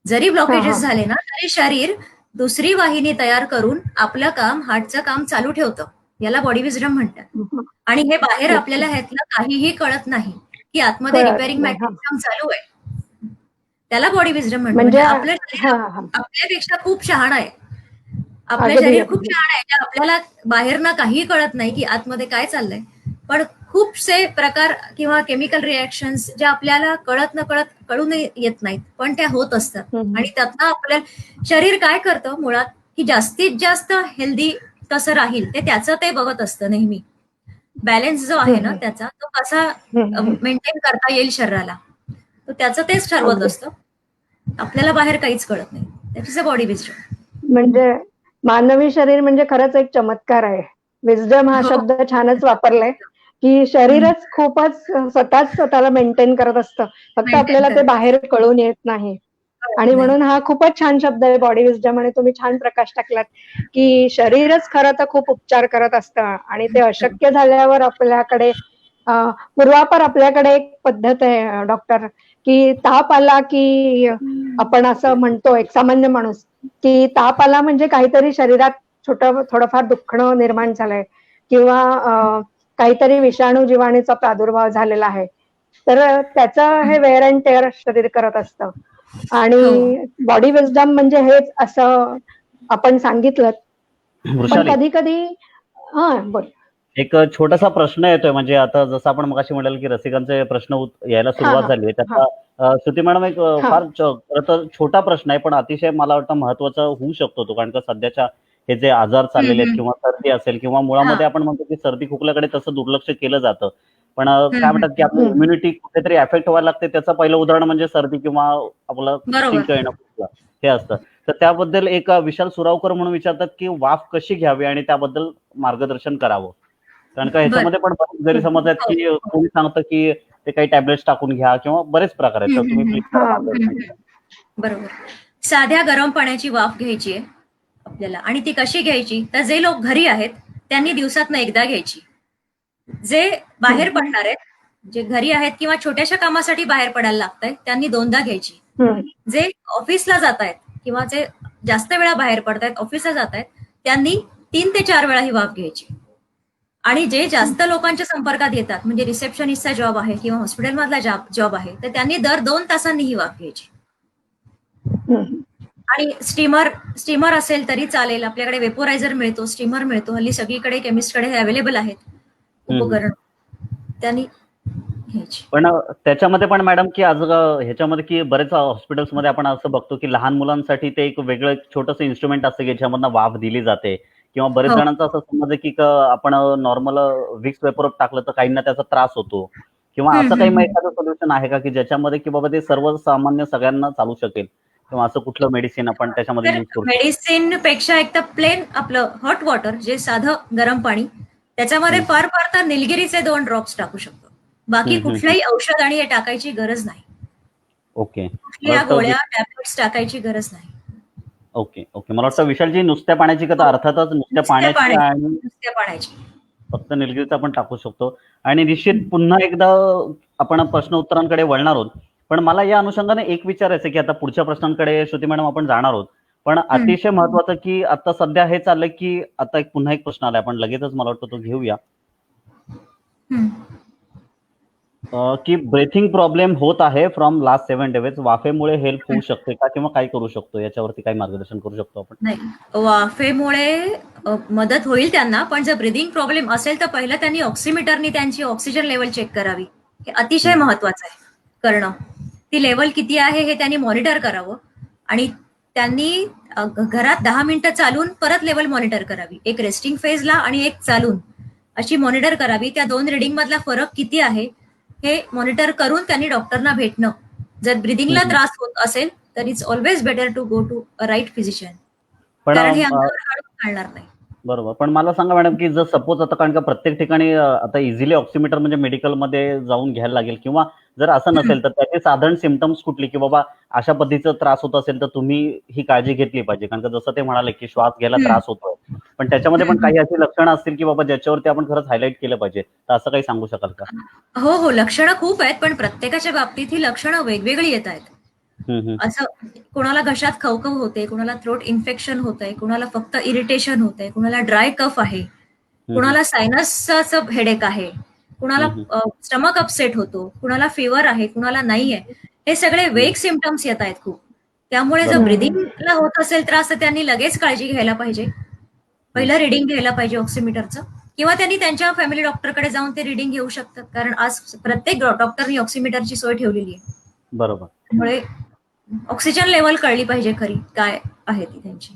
जरी ब्लॉकेजेस झाले ना तरी शरीर दुसरी वाहिनी तयार करून आपलं काम, हार्टचं काम चालू ठेवतं. याला बॉडी विजडम म्हणतात. आणि हे बाहेर आपल्याला ह्यातलं काहीही कळत नाही की आतमध्ये रिपेअरिंग मेकॅनिझम चालू आहे. त्याला बॉडी विजडम म्हणतात. म्हणजे आपलं शरीर आपल्यापेक्षा खूप शहाणं आहे. आपलं शरीर खूप शहाणं आहे. जे आपल्याला बाहेरनं काहीही कळत नाही की आतमध्ये काय चाललंय. पण खूपसे प्रकार किंवा केमिकल रिएक्शन्स ज्या आपल्याला कळून येत नाहीत पण त्या होत असतात. आणि त्यातनं आपल्याला शरीर काय करतं मुळात की जास्तीत जास्त हेल्दी कसं राहील त्याचं ते बघत असतं नेहमी. बॅलन्स जो आहे ना त्याचा तो कसा मेंटेन करता येईल शरीराला तर त्याचं तेच ठरवत असतं. आपल्याला बाहेर काहीच कळत नाही. That is a body wisdom. म्हणजे मानवी शरीर म्हणजे खरंच एक चमत्कार आहे. विजडम हा शब्द छानच वापरलाय की शरीरच खूपच स्वतःला मेंटेन करत असतं. फक्त आपल्याला ते बाहेर कळून येत नाही. आणि म्हणून हा खूपच छान शब्द आहे बॉडी विजडम आणि तुम्ही छान प्रकाश टाकलात की शरीरच खरं तर खूप उपचार करत असतं आणि ते अशक्य झाल्यावर आपल्याकडे पूर्वापार आपल्याकडे एक पद्धत आहे डॉक्टर की ताप आला की आपण असं म्हणतो एक सामान्य माणूस की ताप आला म्हणजे काहीतरी शरीरात थोडंफार दुखणं निर्माण झालंय किंवा काहीतरी विषाणू जीवाणूचा प्रादुर्भाव झालेला आहे. तर त्याचं हे वेअर अँड टेअर शरीर करत असतं. आणि बॉडी विजडम म्हणजे हेच असं आपण सांगितलं. पण कधी कधी बोल. एक छोटासा प्रश्न येतोय म्हणजे आता जसं आपण मगाशी म्हणाल की रसिकांचे प्रश्न यायला सुरुवात झाली आहे त्याचा श्रुती मॅडम एक फार खरं तर छोटा प्रश्न आहे पण अतिशय मला वाटतं महत्वाचा होऊ शकतो तो. कारण का सध्याच्या हे जे आजार चाललेले आहेत किंवा सर्दी असेल किंवा मुळामध्ये आपण म्हणतो की सर्दी खोकल्याकडे तसं दुर्लक्ष केलं जातं. पण काय म्हणतात की आपली इम्युनिटी कुठेतरी अफेक्ट व्हायला लागते त्याचं पहिलं उदाहरण म्हणजे सर्दी किंवा आपलं शिंक येणं हे असतं. तर त्याबद्दल एक विशाल सुरावकर म्हणून विचारतात की वाफ कशी घ्यावी आणि त्याबद्दल मार्गदर्शन करावं. कारण का ह्याच्यामध्ये पण जरी समज आहेत की कोणी सांगतं की ते काही टॅबलेट्स टाकून घ्या किंवा बरेच प्रकार आहेत. तर तुम्ही प्लीज. बरोबर. साध्या गरम पाण्याची वाफ घ्यायची आहे आपल्याला आणि ती कशी घ्यायची तर जे लोक घरी आहेत त्यांनी दिवसातनं एकदा घ्यायची. जे बाहेर पडणार आहेत जे घरी आहेत किंवा छोट्याशा कामासाठी बाहेर पडायला लागतंय त्यांनी 2दा घ्यायची. जे ऑफिसला जात आहेत किंवा जे जास्त वेळा बाहेर पडतायत ऑफिसला जात आहेत त्यांनी 3 ते 4 वेळा ही वाफ घ्यायची. आणि जे जास्त लोकांच्या संपर्कात येतात म्हणजे रिसेप्शनिस्टचा जॉब आहे किंवा हॉस्पिटलमधला जॉब आहे तर त्यांनी दर 2 तासांनी ही वाफ घ्यायची. आणि स्टीमर असेल तरी चालेल. आपल्याकडे वेपोरायझर मिळतो, स्टीमर मिळतो. हल्ली सगळीकडे केमिस्टकडे हे अवेलेबल आहेत उपकरण त्यांनी घ्यायची. पण त्याच्यामध्ये पण मॅडम की आज ह्याच्यामध्ये की बरेच हॉस्पिटल्समध्ये आपण असं बघतो की लहान मुलांसाठी ते एक वेगळं छोटंसं इन्स्ट्रुमेंट असतं की ज्याच्यामधनं वाफ दिली जाते किंवा बरेच जणांचं असं समज आहे की आपण नॉर्मल विक्स वेपर टाकलं तर काहींना त्याचा त्रास होतो किंवा असं काही एखादं सोल्युशन आहे का की ज्याच्यामध्ये की बाबा ते सर्वसामान्य सगळ्यांना चालू शकेल किंवा असं कुठलं मेडिसिन आपण त्याच्यामध्ये यूज करू? मेडिसिन पेक्षा एक तर प्लेन आपलं हॉट वॉटर जे साधं गरम पाणी त्याच्यामध्ये फार तर निलगिरीचे 2 ड्रॉप्स टाकू शकतो. बाकी कुठलंही औषध आणि हे टाकायची गरज नाही. ओके. कुठल्या गोळ्या टॅब्लेट्स टाकायची गरज नाही. ओके. मला वाटतं विशालजी नुसत्या पाण्याची कथा अर्थातच नुसत्या पाण्याची आणि फक्त निलगिरीचा आपण टाकू शकतो. आणि निश्चित पुन्हा एकदा आपण प्रश्न उत्तरांकडे वळणार आहोत. पण मला या अनुषंगाने एक विचारायचं की आता पुढच्या प्रश्नांकडे श्रुती मॅडम आपण जाणार आहोत, पण अतिशय महत्वाचं की आता सध्या हे चाललंय की आता पुन्हा एक प्रश्न आलाय, आपण लगेचच मला वाटतं तो घेऊया. की ब्रेथिंग प्रॉब्लेम होत आहे फ्रॉम लास्ट 7 डेज, वाफेमुळे हेल्प होऊ शकते का किंवा काय करू शकतो, याच्यावरती काय मार्गदर्शन करू शकतो आपण? नाही, वाफेमुळे मदत होईल त्यांना, पण जर ब्रिदिंग प्रॉब्लेम असेल तर पहिलं त्यांनी ऑक्सिमीटरनी त्यांची ऑक्सिजन लेवल चेक करावी. हे अतिशय महत्वाचं आहे करणं. ती लेवल किती आहे हे त्यांनी मॉनिटर करावं आणि त्यांनी घरात 10 मिनिटं चालून परत लेवल मॉनिटर करावी. एक रेस्टिंग फेजला आणि एक चालून अशी मॉनिटर करावी. त्या 2 रिडिंग मधला फरक किती आहे हे मॉनिटर करून त्यांनी डॉक्टरना भेटणं. जर ब्रिदिंगला त्रास होत असेल तर it's always better to go to a right physician, पण कारण हे अंगावर काढून चालणार नाही. बरोबर, पण मला सांगा मॅडम की जर सपोज आता, कारण का प्रत्येक ठिकाणी आता इझिली ऑक्सिमीटर म्हणजे मेडिकलमध्ये जाऊन घ्यायला लागेल, किंवा जर असं नसेल तर त्याचे साधारण सिम्पटम्स कुठली, की बाबा अशा पद्धतीचा त्रास होत असेल तर तुम्ही ही काळजी घेतली पाहिजे, कारण का जसं ते म्हणाले की श्वास घ्यायला त्रास होतोय, पण त्याच्यामध्ये पण काही अशी लक्षणं असतील की बाबा ज्याच्यावरती आपण खरंच हायलाईट केलं पाहिजे, तर असं काही सांगू शकाल का? हो, लक्षणं खूप आहेत, पण प्रत्येकाच्या बाबतीत ही लक्षणं वेगवेगळी येत आहेत. असं कोणाला घशात खवखव होते, कोणाला थ्रोट इन्फेक्शन होतंय, कोणाला फक्त इरिटेशन होतंय, कोणाला ड्राय कफ आहे, कोणाला सायनसचं हेडेक आहे, कुणाला स्टमक अपसेट होतो, कुणाला फिवर आहे, कुणाला नाहीये. हे सगळे वेग सिम्पटम्स येत आहेत खूप. त्यामुळे जर ब्रिदिंगला होत असेल त्रास तर त्यांनी लगेच काळजी घ्यायला पाहिजे. पहिलं रिडिंग घ्यायला पाहिजे ऑक्सिमीटरचं, किंवा त्यांनी त्यांच्या फॅमिली डॉक्टरकडे जाऊन ते रिडिंग घेऊ शकतात, कारण आज प्रत्येक डॉक्टरनी ऑक्सिमीटरची सोय ठेवलेली आहे. बरोबर. त्यामुळे ऑक्सिजन लेवल कळली पाहिजे खरी काय आहे ती त्यांची.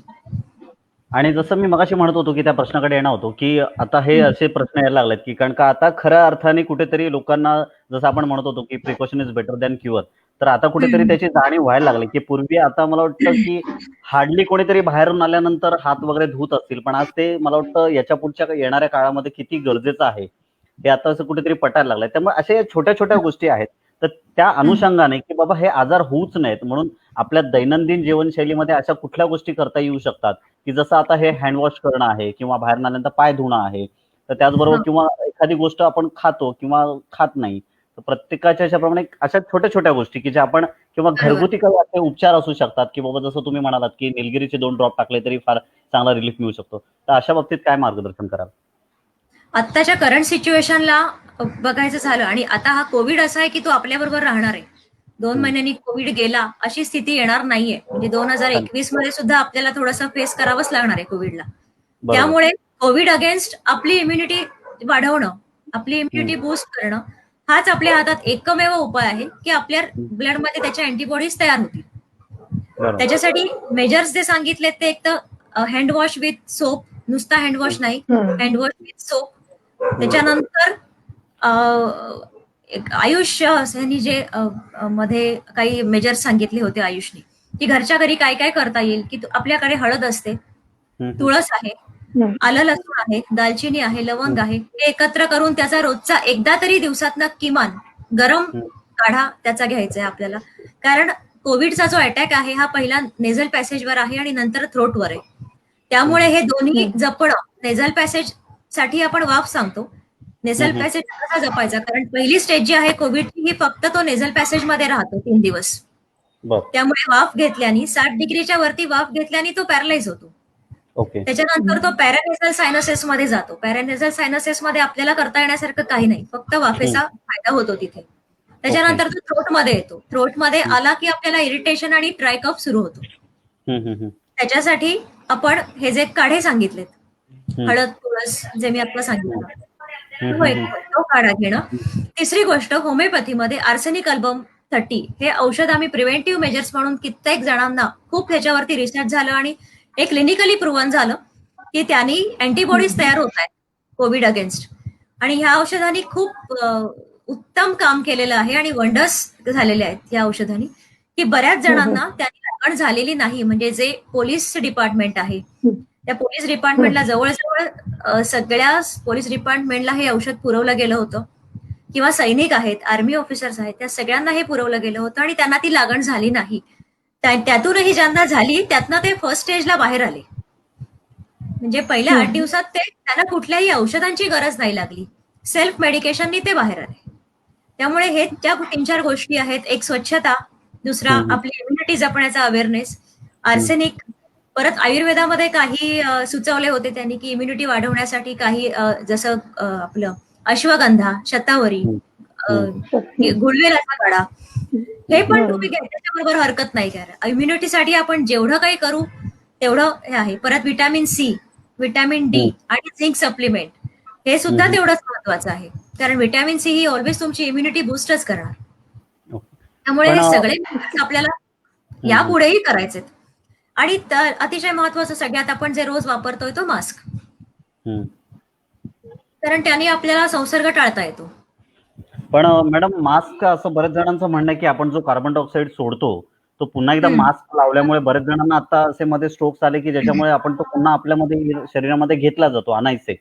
आणि जसं मी मगाशी म्हणत होतो की त्या प्रश्नाकडे येणार होतो की आता हे असे प्रश्न यायला लागलेत की कारण का आता खऱ्या अर्थाने कुठेतरी लोकांना, जसं आपण म्हणत होतो की precaution is better than cure, तर आता कुठेतरी त्याची जाणीव व्हायला लागली की पूर्वी आता मला वाटतं की हार्डली कोणीतरी बाहेरून आल्यानंतर हात वगैरे धुत असतील, पण आज ते मला वाटतं याच्या पुढच्या येणाऱ्या काळामध्ये किती गरजेचं आहे हे आता असं कुठेतरी पटायला लागलंय. त्यामुळे अशा छोट्या छोट्या गोष्टी आहेत, तर त्या अनुषंगाने की बाबा हे आजार होऊच नयेत म्हणून आपल्या दैनंदिन जीवनशैलीमध्ये अशा कुठल्या गोष्टी करता येऊ शकतात, की जसं आता हे हँडवॉश करणं आहे किंवा बाहेर आल्यानंतर पाय धुणं आहे, तर त्याचबरोबर किंवा एखादी गोष्ट आपण खातो किंवा खात नाही, तर प्रत्येकाच्या ह्याच्याप्रमाणे अशा छोट्या छोट्या गोष्टी की ज्या आपण, किंवा घरगुती काही असे उपचार असू शकतात की बाबा जसं तुम्ही म्हणालात की निलगिरीचे 2 ड्रॉप टाकले तरी फार चांगला रिलीफ मिळू शकतो, तर अशा बाबतीत काय मार्गदर्शन कराल? आत्ताच्या करंट सिच्युएशनला बघायचं झालं, आणि आता हा कोविड असा आहे की तो आपल्याबरोबर राहणार आहे. 2 महिन्यांनी कोविड गेला अशी स्थिती येणार नाहीये. म्हणजे 2021 मध्ये सुद्धा आपल्याला थोडंसं फेस करावंच लागणार आहे कोविडला. त्यामुळे कोविड अगेन्स्ट आपली इम्युनिटी वाढवणं, आपली इम्युनिटी बूस्ट करणं हाच आपल्या हातात एकमेव उपाय आहे की आपल्या ब्लडमध्ये त्याच्या अँटीबॉडीज तयार होतील. त्याच्यासाठी मेजर्स जे सांगितलेत ते एक तर हँडवॉश विथ सोप, नुसता हँडवॉश नाही, हँडवॉश विथ सोप. त्याच्यानंतर आयुष यांनी जे मध्ये काही मेजर्स सांगितले होते आयुषनी, की घरच्या घरी काय काय करता येईल, की आपल्याकडे हळद असते, तुळस आहे, आलं लसूण आहे, दालचिनी आहे, लवंग आहे, हे एकत्र करून त्याचा रोजचा एकदा तरी दिवसातनं किमान गरम काढा त्याचा घ्यायचा आहे आपल्याला. कारण कोविडचा जो अटॅक आहे हा पहिला नेझल पॅसेजवर आहे आणि नंतर थ्रोटवर आहे. त्यामुळे हे दोन्ही जपणं, नेझल पॅसेज साठी आपण वाफ सांगतो, नेझल पॅसेज कसा जपायचा, कारण पहिली स्टेज जी आहे कोविडची ही फक्त तो नेझल पॅसेज मध्ये राहतो 3 दिवस. त्यामुळे वाफ घेतल्याने 60 डिग्रीच्या वरती वाफ घेतल्याने तो पॅरालाइज होतो. त्याच्यानंतर तो पॅरानेझल सायनसेस मध्ये जातो. पॅरानेझल सायनसेस मध्ये आपल्याला करता येण्यासारखं काही नाही, फक्त वाफेचा फायदा होतो तिथे. त्याच्यानंतर तो थ्रोट मध्ये येतो. थ्रोट मध्ये आला की आपल्याला इरिटेशन आणि ड्राय कफ सुरू होतो. त्याच्यासाठी आपण हे जे काढे सांगितलेत, हळद, तुळस, जे मी आपलं सांगितलं, तो काढा घेणं. तिसरी गोष्ट, होमिओपॅथीमध्ये आर्सेनिक अल्बम 30 हे औषध आम्ही प्रिव्हेंटिव्ह मेजर्स म्हणून कित्येक जणांना खूप ह्याच्यावरती रिसर्च झालं आणि हे क्लिनिकली प्रूव्हन झालं की त्यांनी अँटीबॉडीज तयार होत आहेत कोविड अगेन्स्ट. आणि ह्या औषधांनी खूप उत्तम काम केलेलं आहे आणि वंडर्स झालेले आहेत या औषधांनी, की बऱ्याच जणांना त्याची लागण झालेली नाही. म्हणजे जे पोलीस डिपार्टमेंट आहे, त्या पोलीस डिपार्टमेंटला जवळजवळ सगळ्या पोलीस डिपार्टमेंटला हे औषध पुरवलं गेलं होतं, किंवा सैनिक आहेत, आर्मी ऑफिसर्स आहेत, त्या सगळ्यांना हे पुरवलं गेलं होतं आणि त्यांना ती लागण झाली नाही. त्यातूनही ज्यांना झाली त्यातनं ते फर्स्ट स्टेजला बाहेर आले. म्हणजे पहिल्या 8 दिवसात त्यांना कुठल्याही औषधांची गरज नाही लागली, सेल्फ मेडिकेशननी ते बाहेर आले. त्यामुळे हे त्या 3-4 गोष्टी आहेत. एक स्वच्छता, दुसरा आपली इम्युनिटी जपण्याचा अवेअरनेस, आर्सेनिक, परत आयुर्वेदामध्ये काही सुचवले होते त्यांनी की इम्युनिटी वाढवण्यासाठी काही जसं आपलं अश्वगंधा, शतावरी, गुळवेलाचा काढा, हे पण तुम्ही त्याच्याबरोबर हरकत नाही. कारण इम्युनिटीसाठी आपण जेवढं काही करू तेवढं हे आहे. परत व्हिटॅमिन सी, व्हिटॅमिन डी आणि झिंक सप्लिमेंट हे सुद्धा तेवढंच महत्वाचं आहे. कारण व्हिटॅमिन सी ही ऑलवेज तुमची इम्युनिटी बूस्टच करणार. त्यामुळे हे सगळे आपल्याला यापुढेही करायचे. आणि अतिशय महत्वाचं सगळ्यात आपण जे रोज वापरतोय तो मास्क, कारण त्याने आपल्याला संसर्ग टाळता येतो. पण मॅडम मास्क असं बऱ्याच जणांचं म्हणणं आहे की आपण जो कार्बन डायऑक्साईड सोडतो तो पुन्हा एकदा मास्क लावल्यामुळे बरेच जणांना आता असे मध्ये स्ट्रोक्स आले की ज्याच्यामुळे आपण तो पुन्हा आपल्यामध्ये शरीरामध्ये घेतला जातो आणायचे.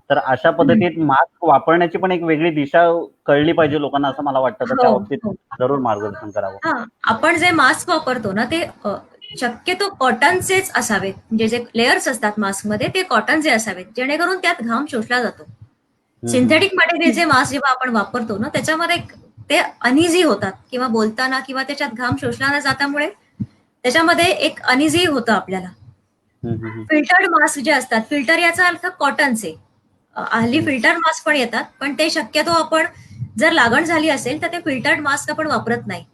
तर अशा पद्धतीत मास्क वापरण्याची पण एक वेगळी दिशा कळली पाहिजे लोकांना असं मला वाटतं. तर त्या बाबतीत जरूर मार्गदर्शन करावं. आपण जे मास्क वापरतो ना ते शक्यतो कॉटनचेच असावेत. म्हणजे जे लेयर्स असतात मास्कमध्ये ते कॉटनचे असावेत, जेणेकरून त्यात घाम शोषला जातो. सिंथेटिक मटेरियलचे मास्क जेव्हा आपण वापरतो ना त्याच्यामध्ये ते अनइझी होतात किंवा बोलताना किंवा त्याच्यात घाम शोषला न जातामुळे त्याच्यामध्ये एक अनइझी होतं आपल्याला. फिल्टर्ड मास्क जे असतात, फिल्टर याचा अर्थ कॉटनचे, हल्ली फिल्टर मास्क पण येतात, पण ते शक्यतो आपण जर लागण झाली असेल तर ते फिल्टर्ड मास्क आपण वापरत नाही.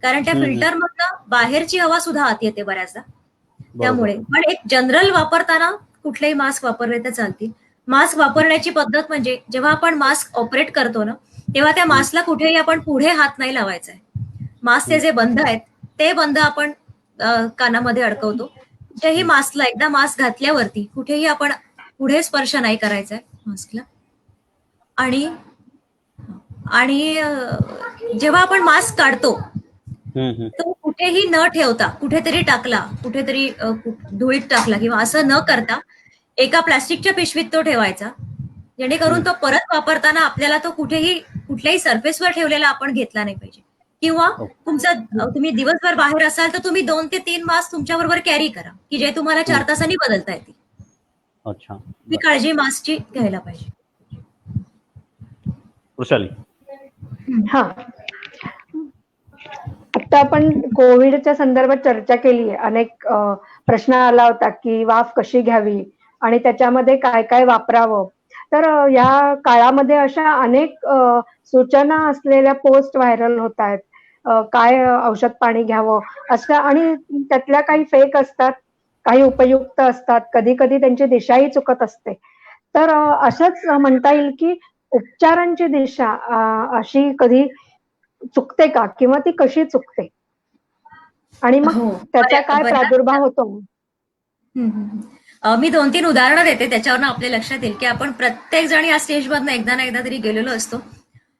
कारण त्या फिल्टर मधनं बाहेरची हवा सुद्धा आत येते बऱ्याचदा. त्यामुळे पण एक जनरल वापरताना कुठलेही मास्क वापरले तर चालतील. मास्क वापरण्याची पद्धत म्हणजे जेव्हा आपण मास्क ऑपरेट करतो ना तेव्हा त्या मास्कला कुठेही आपण पुढे हात नाही लावायचा आहे. मास्कचे जे बंद आहेत ते बंद आपण कानामध्ये अडकवतो. कुठेही मास्कला एकदा मास्क घातल्यावरती कुठेही आपण पुढे स्पर्श नाही करायचा आहे मास्कला. आणि जेव्हा आपण मास्क काढतो तो कुठेही न ठेवता कुठेतरी टाकला, कुठेतरी धुळीत टाकला किंवा असं न करता एका प्लास्टिकच्या पिशवीत तो ठेवायचा, जेणेकरून तो परत वापरताना आपल्याला तो कुठल्याही सरफेसवर ठेवलेला आपण घेतला नाही पाहिजे. किंवा तुम्ही दिवसभर बाहेर असाल तर तुम्ही 2 ते 3 मास्क तुमच्या बरोबर कॅरी करा की जे तुम्हाला 4 तासांनी बदलता येतील. अच्छा, ही काळजी मास्कची घ्यायला पाहिजे. वृषाली. हा, आता आपण कोविडच्या संदर्भात चर्चा केली. अनेक प्रश्न आला होता की वाफ कशी घ्यावी आणि त्याच्यामध्ये काय काय वापरावं. तर या काळामध्ये अशा अनेक सूचना असलेल्या पोस्ट व्हायरल होत आहेत. काय औषध पाणी घ्यावं असं, आणि त्यातल्या काही फेक असतात, काही उपयुक्त असतात, कधी कधी त्यांची दिशाही चुकत असते. तर असंच म्हणता येईल की उपचारांची दिशा अशी कधी चुकते का, किंवा ती कशी चुकते आणि मग त्याचा काय प्रादुर्भाव होतो? मी 2-3 उदाहरणं देते, त्याच्यावरून आपल्या लक्षात येईल की आपण प्रत्येक जण या स्टेजमधनं एकदा ना एकदा तरी गेलेलो असतो.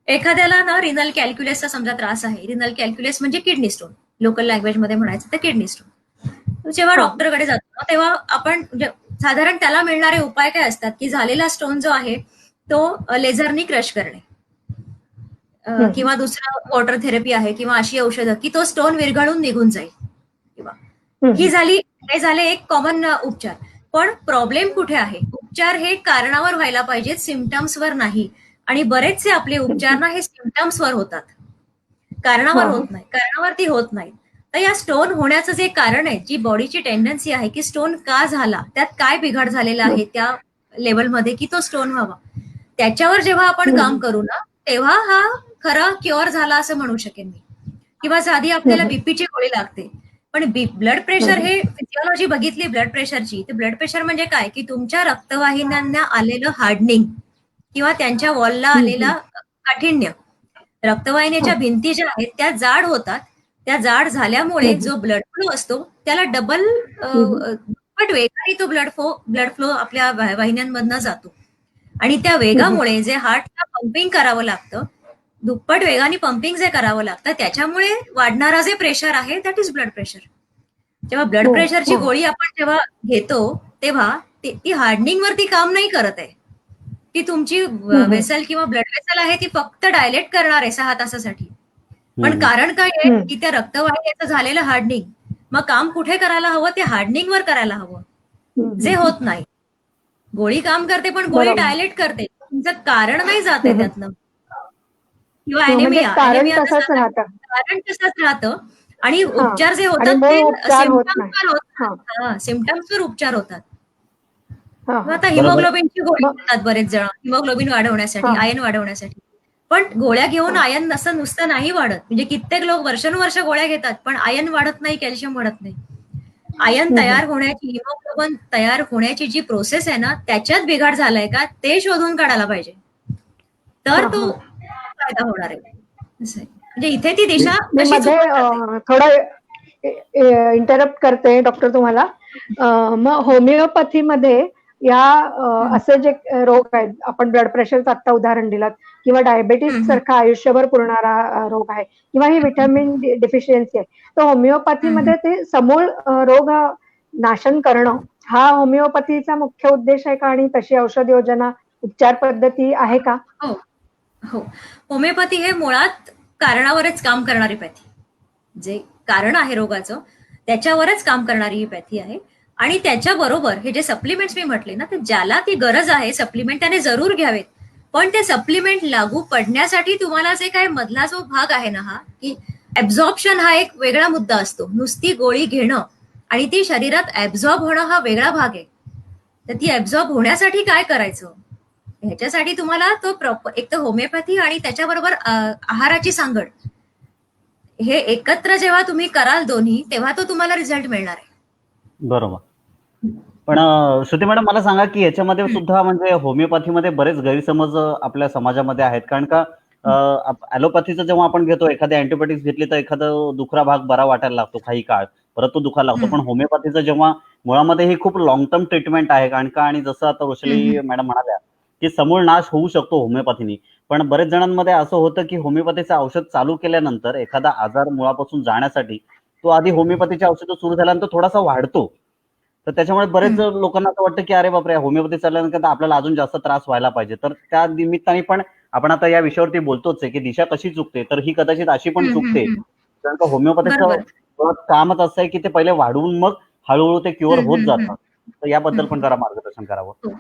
एखाद्याला ना रिनल कॅल्क्युलसचा समजा त्रास आहे. रिनल कॅल्क्युलस म्हणजे किडनी स्टोन, लोकल लँग्वेज मध्ये म्हणायचं तर किडनी स्टोन. जेव्हा डॉक्टरकडे जातो तेव्हा आपण साधारण त्याला मिळणारे उपाय काय असतात की झालेला स्टोन जो आहे तो लेझरनी क्रश करणे किंवा दुसरा वॉटर थेरपी आहे किंवा अशी औषधं की तो स्टोन विरघळून निघून जाईल. किंवा हे झाले एक कॉमन उपचार. पण प्रॉब्लेम कुठे आहे? उपचार हे कारणावर व्हायला पाहिजेत, सिम्पटम्सवर नाही. आणि बरेचसे आपले उपचार ना हे सिम्पटम्सवर होतात, कारणावर होत नाही, कारणावरती होत नाही. तर या स्टोन होण्याचं जे कारण आहे, जी बॉडीची टेंडन्सी आहे की स्टोन का झाला, त्यात काय बिघाड झालेला आहे त्या लेवलमध्ये की तो स्टोन व्हावा, त्याच्यावर जेव्हा आपण काम करू ना तेव्हा हा खरा क्युअर झाला असं म्हणू शकेन मी. किंवा साधी आपल्याला बीपीची गोळी लागते, पण ब्लड प्रेशर हे फिजिओलॉजी बघितली ब्लड प्रेशरची, तर ब्लड प्रेशर म्हणजे काय की तुमच्या रक्तवाहिन्यांना आलेलं हार्डनिंग किंवा त्यांच्या वॉलला आलेला काठिण्य. रक्तवाहिन्याच्या भिंती ज्या आहेत त्या जाड होतात. त्या जाड झाल्यामुळे जो ब्लड फ्लो असतो त्याला डबल वेगाने तो ब्लड फ्लो आपल्या वाहिन्यांमधनं जातो. आणि त्या वेगामुळे जे हार्टला पंपिंग करावं लागतं, दुप्पट वेगाने पंपिंग जे करावं लागतं, त्याच्यामुळे वाढणारा जे प्रेशर आहे दॅट इज ब्लड प्रेशर. जेव्हा ब्लड प्रेशरची गोळी आपण जेव्हा घेतो तेव्हा ती हार्डनिंग वरती काम नाही करत आहे. ती तुमची वेसल किंवा ब्लड वेसल आहे ती फक्त डायलेट करणार आहे 6 तासासाठी. पण कारण काय आहे की त्या रक्तवाहिन्याचं झालेलं हार्डनिंग मग काम कुठे करायला हवं, ते हार्डनिंग वर करायला हवं, जे होत नाही. गोळी काम करते पण गोळी डायलेट करते, तुमचं कारण नाही जाते त्यातनं. किंवा म्हणजे अॅनेमिया कारण अॅनेमिया तसंच राहतं. कारण तसंच राहतं आणि हा. उपचार जे आणि होतात मूळ ते उपचार होत नाही. सिम्पटम्सवर हा होतात. सिम्पटम्सवर उपचार होतात. हा मग हा. आता बरोबर. हिमोग्लोबिनची गोळी मग घेतात बरेच जण, हिमोग्लोबिन वाढवण्यासाठी, हा आयन वाढवण्यासाठी. पण गोळ्या घेऊन हा आयन असं नुसतं नाही वाढत. म्हणजे कित्येक लोक वर्षानुवर्ष गोळ्या घेतात, पण आयन वाढत नाही, कॅल्शियम वाढत नाही. आयन हम्म. तयार होण्याची, हिमोग्लोबिन तयार होण्याची जी प्रोसेस आहे ना, त्याच्यात बिघाड झालाय का ते शोधून काढायला पाहिजे. तर हा तो हा. फायदा होणार आहे. असं आहे. म्हणजे इथे ती दिशा मी तशी मध्ये चुकून जाते. थोडं इंटरप्ट करते डॉक्टर तुम्हाला. मग होमिओपॅथीमध्ये या हम्म. असे जे रोग आहेत, आपण ब्लड प्रेशरचं आता उदाहरण दिलं किंवा डायबेटीस हम्म. सारखा आयुष्यभर पुरणारा रोग आहे किंवा ही व्हिटॅमिन डिफिशियन्सी आहे, तर हम्म. होमिओपॅथीमध्ये ते समूळ रोग नाशन करणं हा होमिओपॅथीचा मुख्य उद्देश आहे का? आणि तशी औषध योजना, उपचार पद्धती आहे का? हो हो. होमिओपॅथी हे मुळात कारणावरच काम करणारी पॅथी. जे कारण आहे रोगाचं त्याच्यावरच काम करणारी ही पॅथी आहे. आणि त्याच्याबरोबर हे जे सप्लिमेंट्स मी म्हटले ना, तर ज्याला ती गरज आहे सप्लिमेंट त्याने जरूर घ्यावेत. पण ते सप्लिमेंट लागू पडण्यासाठी तुम्हाला जे काय मधला जो भाग आहे ना, हा की ऍब्झॉर्प्शन हा एक वेगळा मुद्दा असतो. नुसती गोळी घेणं आणि ती शरीरात ऍब्झॉर्ब होणं हा वेगळा भाग आहे. तर ती ऍब्झॉर्ब होण्यासाठी काय करायचं, ह्याच्यासाठी तुम्हाला तो प्रॉपर एक तर होमिओपॅथी आणि त्याच्याबरोबर आहाराची सांगड हे एकत्र जेव्हा तुम्ही कराल दोन्ही, तेव्हा तो तुम्हाला रिझल्ट मिळणार आहे. बरोबर. पण श्रुती मॅडम मला सांगा की याच्यामध्ये सुद्धा म्हणजे होमिओपॅथीमध्ये बरेच गैरसमज आपल्या समाजामध्ये आहेत. कारण का ॲलोपॅथीचं जेव्हा आपण घेतो, एखादी अँटीबायोटिक्स घेतली तर एखादा दुखरा भाग बरा वाटायला लागतो काही काळ, परत तो दुखायला लागतो. पण होमिओपॅथीचं जेव्हा मुळामध्ये ही खूप लॉंग टर्म ट्रीटमेंट आहे. कारण का आणि जसं आता वैशाली मॅडम म्हणाल्या की समूळ नाश होऊ शकतो होमिओपॅथीने. पण बरेच जणांमध्ये असं होतं की होमिओपॅथीचं औषध चालू केल्यानंतर एखादा आजार मुळापासून जाण्यासाठी तो आधी होमिओपॅथीचे औषधं सुरू झाल्यानंतर थोडासा वाढतो. तर त्याच्यामुळे बरेच लोकांना असं वाटतं की अरे बापरे, होमिओपॅथी चालल्यानंतर आपल्याला अजून जास्त त्रास व्हायला पाहिजे. तर त्या निमित्ताने पण आपण आता या विषयावरती बोलतोच आहे की दिशा कशी चुकते, तर ही कदाचित अशी पण चुकते. कारण का होमिओपॅथीचं बरोबर. कामच असं आहे की ते पहिले वाढवून मग हळूहळू ते क्युअर होत जातं. तर याबद्दल पण जरा मार्गदर्शन करावं. हो.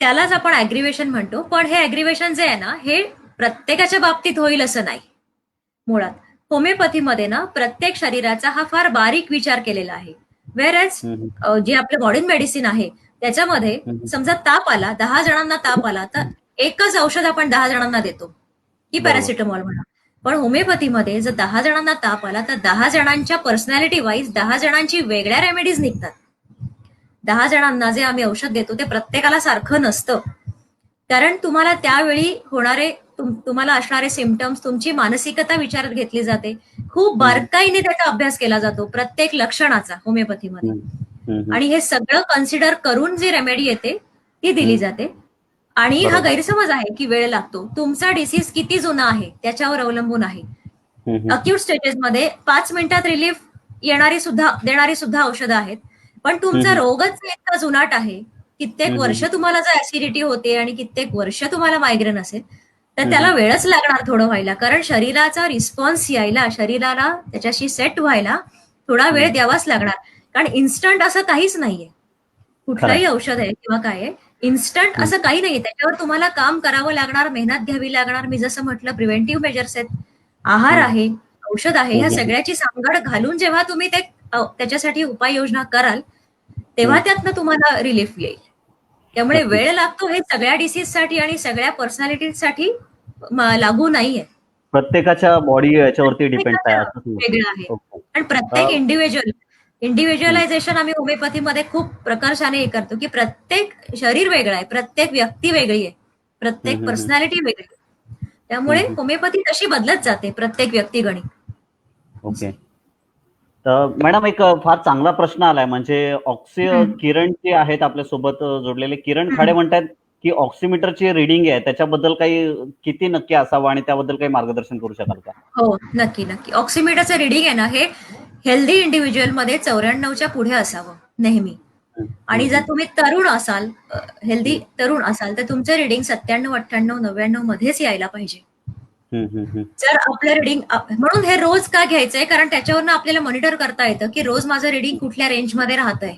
त्यालाच आपण ॲग्रिवेशन म्हणतो. पण हे ॲग्रिवेशन जे आहे ना, हे प्रत्येकाच्या बाबतीत होईल असं नाही. मुळात होमिओपॅथीमध्ये ना प्रत्येक शरीराचा हा फार बारीक विचार केलेला आहे. वेअरएज जे आपलं मॉडर्न मेडिसिन आहे त्याच्यामध्ये समजा ताप आला, 10 जणांना ताप आला, तर एकच औषध आपण 10 जणांना देतो की बरोबर. पॅरासिटामॉल म्हणा. पण होमिओपॅथीमध्ये जर 10 जणांना ताप आला, तर 10 जणांच्या पर्सनॅलिटी वाईज 10 जणांची वेगळ्या रेमेडीज निघतात. 10 जणांना जे आम्ही औषध देतो ते प्रत्येकाला सारखं नसतं. कारण तुम्हाला त्यावेळी होणारे तुम्हाला असणारे सिम्पटम्स, तुमची मानसिकता विचारात घेतली जाते. खूप बारकाईने त्याचा अभ्यास केला जातो प्रत्येक लक्षणाचा होमिओपॅथीमध्ये. आणि हे सगळं कन्सिडर करून जी रेमेडी येते ती दिली जाते. आणि हा बरोबर. गैरसमज आहे की वेळ लागतो. तुमचा डिसीज किती जुना आहे त्याच्यावर अवलंबून आहे. अक्यूट स्टेजेसमध्ये 5 मिनिटात रिलीफ देणारी सुद्धा औषधं आहेत. पण तुमचा रोगच इतका जुनाट आहे, कित्येक वर्ष तुम्हाला जर ऍसिडिटी होते आणि कित्येक वर्ष तुम्हाला मायग्रेन असेल, तर त्याला वेळच लागणार थोडं व्हायला. कारण शरीराचा रिस्पॉन्स यायला, शरीराला त्याच्याशी सेट व्हायला थोडा वेळ द्यावाच लागणार. कारण इन्स्टंट असं काहीच नाहीये. कुठलंही औषध आहे किंवा काय आहे, इन्स्टंट असं काही नाहीये. त्याच्यावर तुम्हाला काम करावं लागणार, मेहनत घ्यावी लागणार. मी जसं म्हटलं प्रिव्हेंटिव्ह मेजर्स आहेत, आहार आहे, औषध आहे, ह्या सगळ्याची सांगड घालून जेव्हा तुम्ही त्याच्यासाठी उपाययोजना कराल, तेव्हा त्यातनं तुम्हाला रिलीफ येईल. त्यामुळे वेळ लागतो हे सगळ्या डिसीजसाठी आणि सगळ्या पर्सनॅलिटीसाठी लागू नाहीये. प्रत्येकाच्या बॉडी याच्यावरती डिपेंड आहे असं वेगळं आहे. ओके. पण प्रत्येक इंडिव्हिज्युअलायझेशन आम्ही होमिओपॅथीमध्ये खूप प्रकर्षाने हे करतो की प्रत्येक शरीर वेगळं आहे, प्रत्येक व्यक्ती वेगळी आहे, प्रत्येक पर्सनॅलिटी वेगळी आहे. त्यामुळे होमिओपॅथी तशी बदलत जाते प्रत्येक व्यक्तिगणी. ओके. तर मॅडम एक फार चांगला प्रश्न आलाय. म्हणजे किरण जे आहेत आपल्यासोबत जोडलेले, किरण खाडे म्हणतात की ऑक्सिमीटरची रिडिंग आहे त्याच्याबद्दल काही किती नक्की असावं आणि त्याबद्दल काही मार्गदर्शन करू शकाल का? हो, नक्की नक्की. ऑक्सिमीटरचं रिडिंग आहे ना, हे हेल्दी इंडिव्हिज्युअलमध्ये 94च्या पुढे असावं नेहमी. आणि जर तुम्ही तरुण असाल, हेल्दी तरुण असाल, तर तुमचं रिडिंग 97, 98, 99 मध्येच यायला पाहिजे. जर आपलं रिडिंग म्हणून हे रोज का घ्यायचंय, कारण त्याच्यावरनं आपल्याला मॉनिटर करता येतं की रोज माझं रिडिंग कुठल्या रेंजमध्ये राहतंय.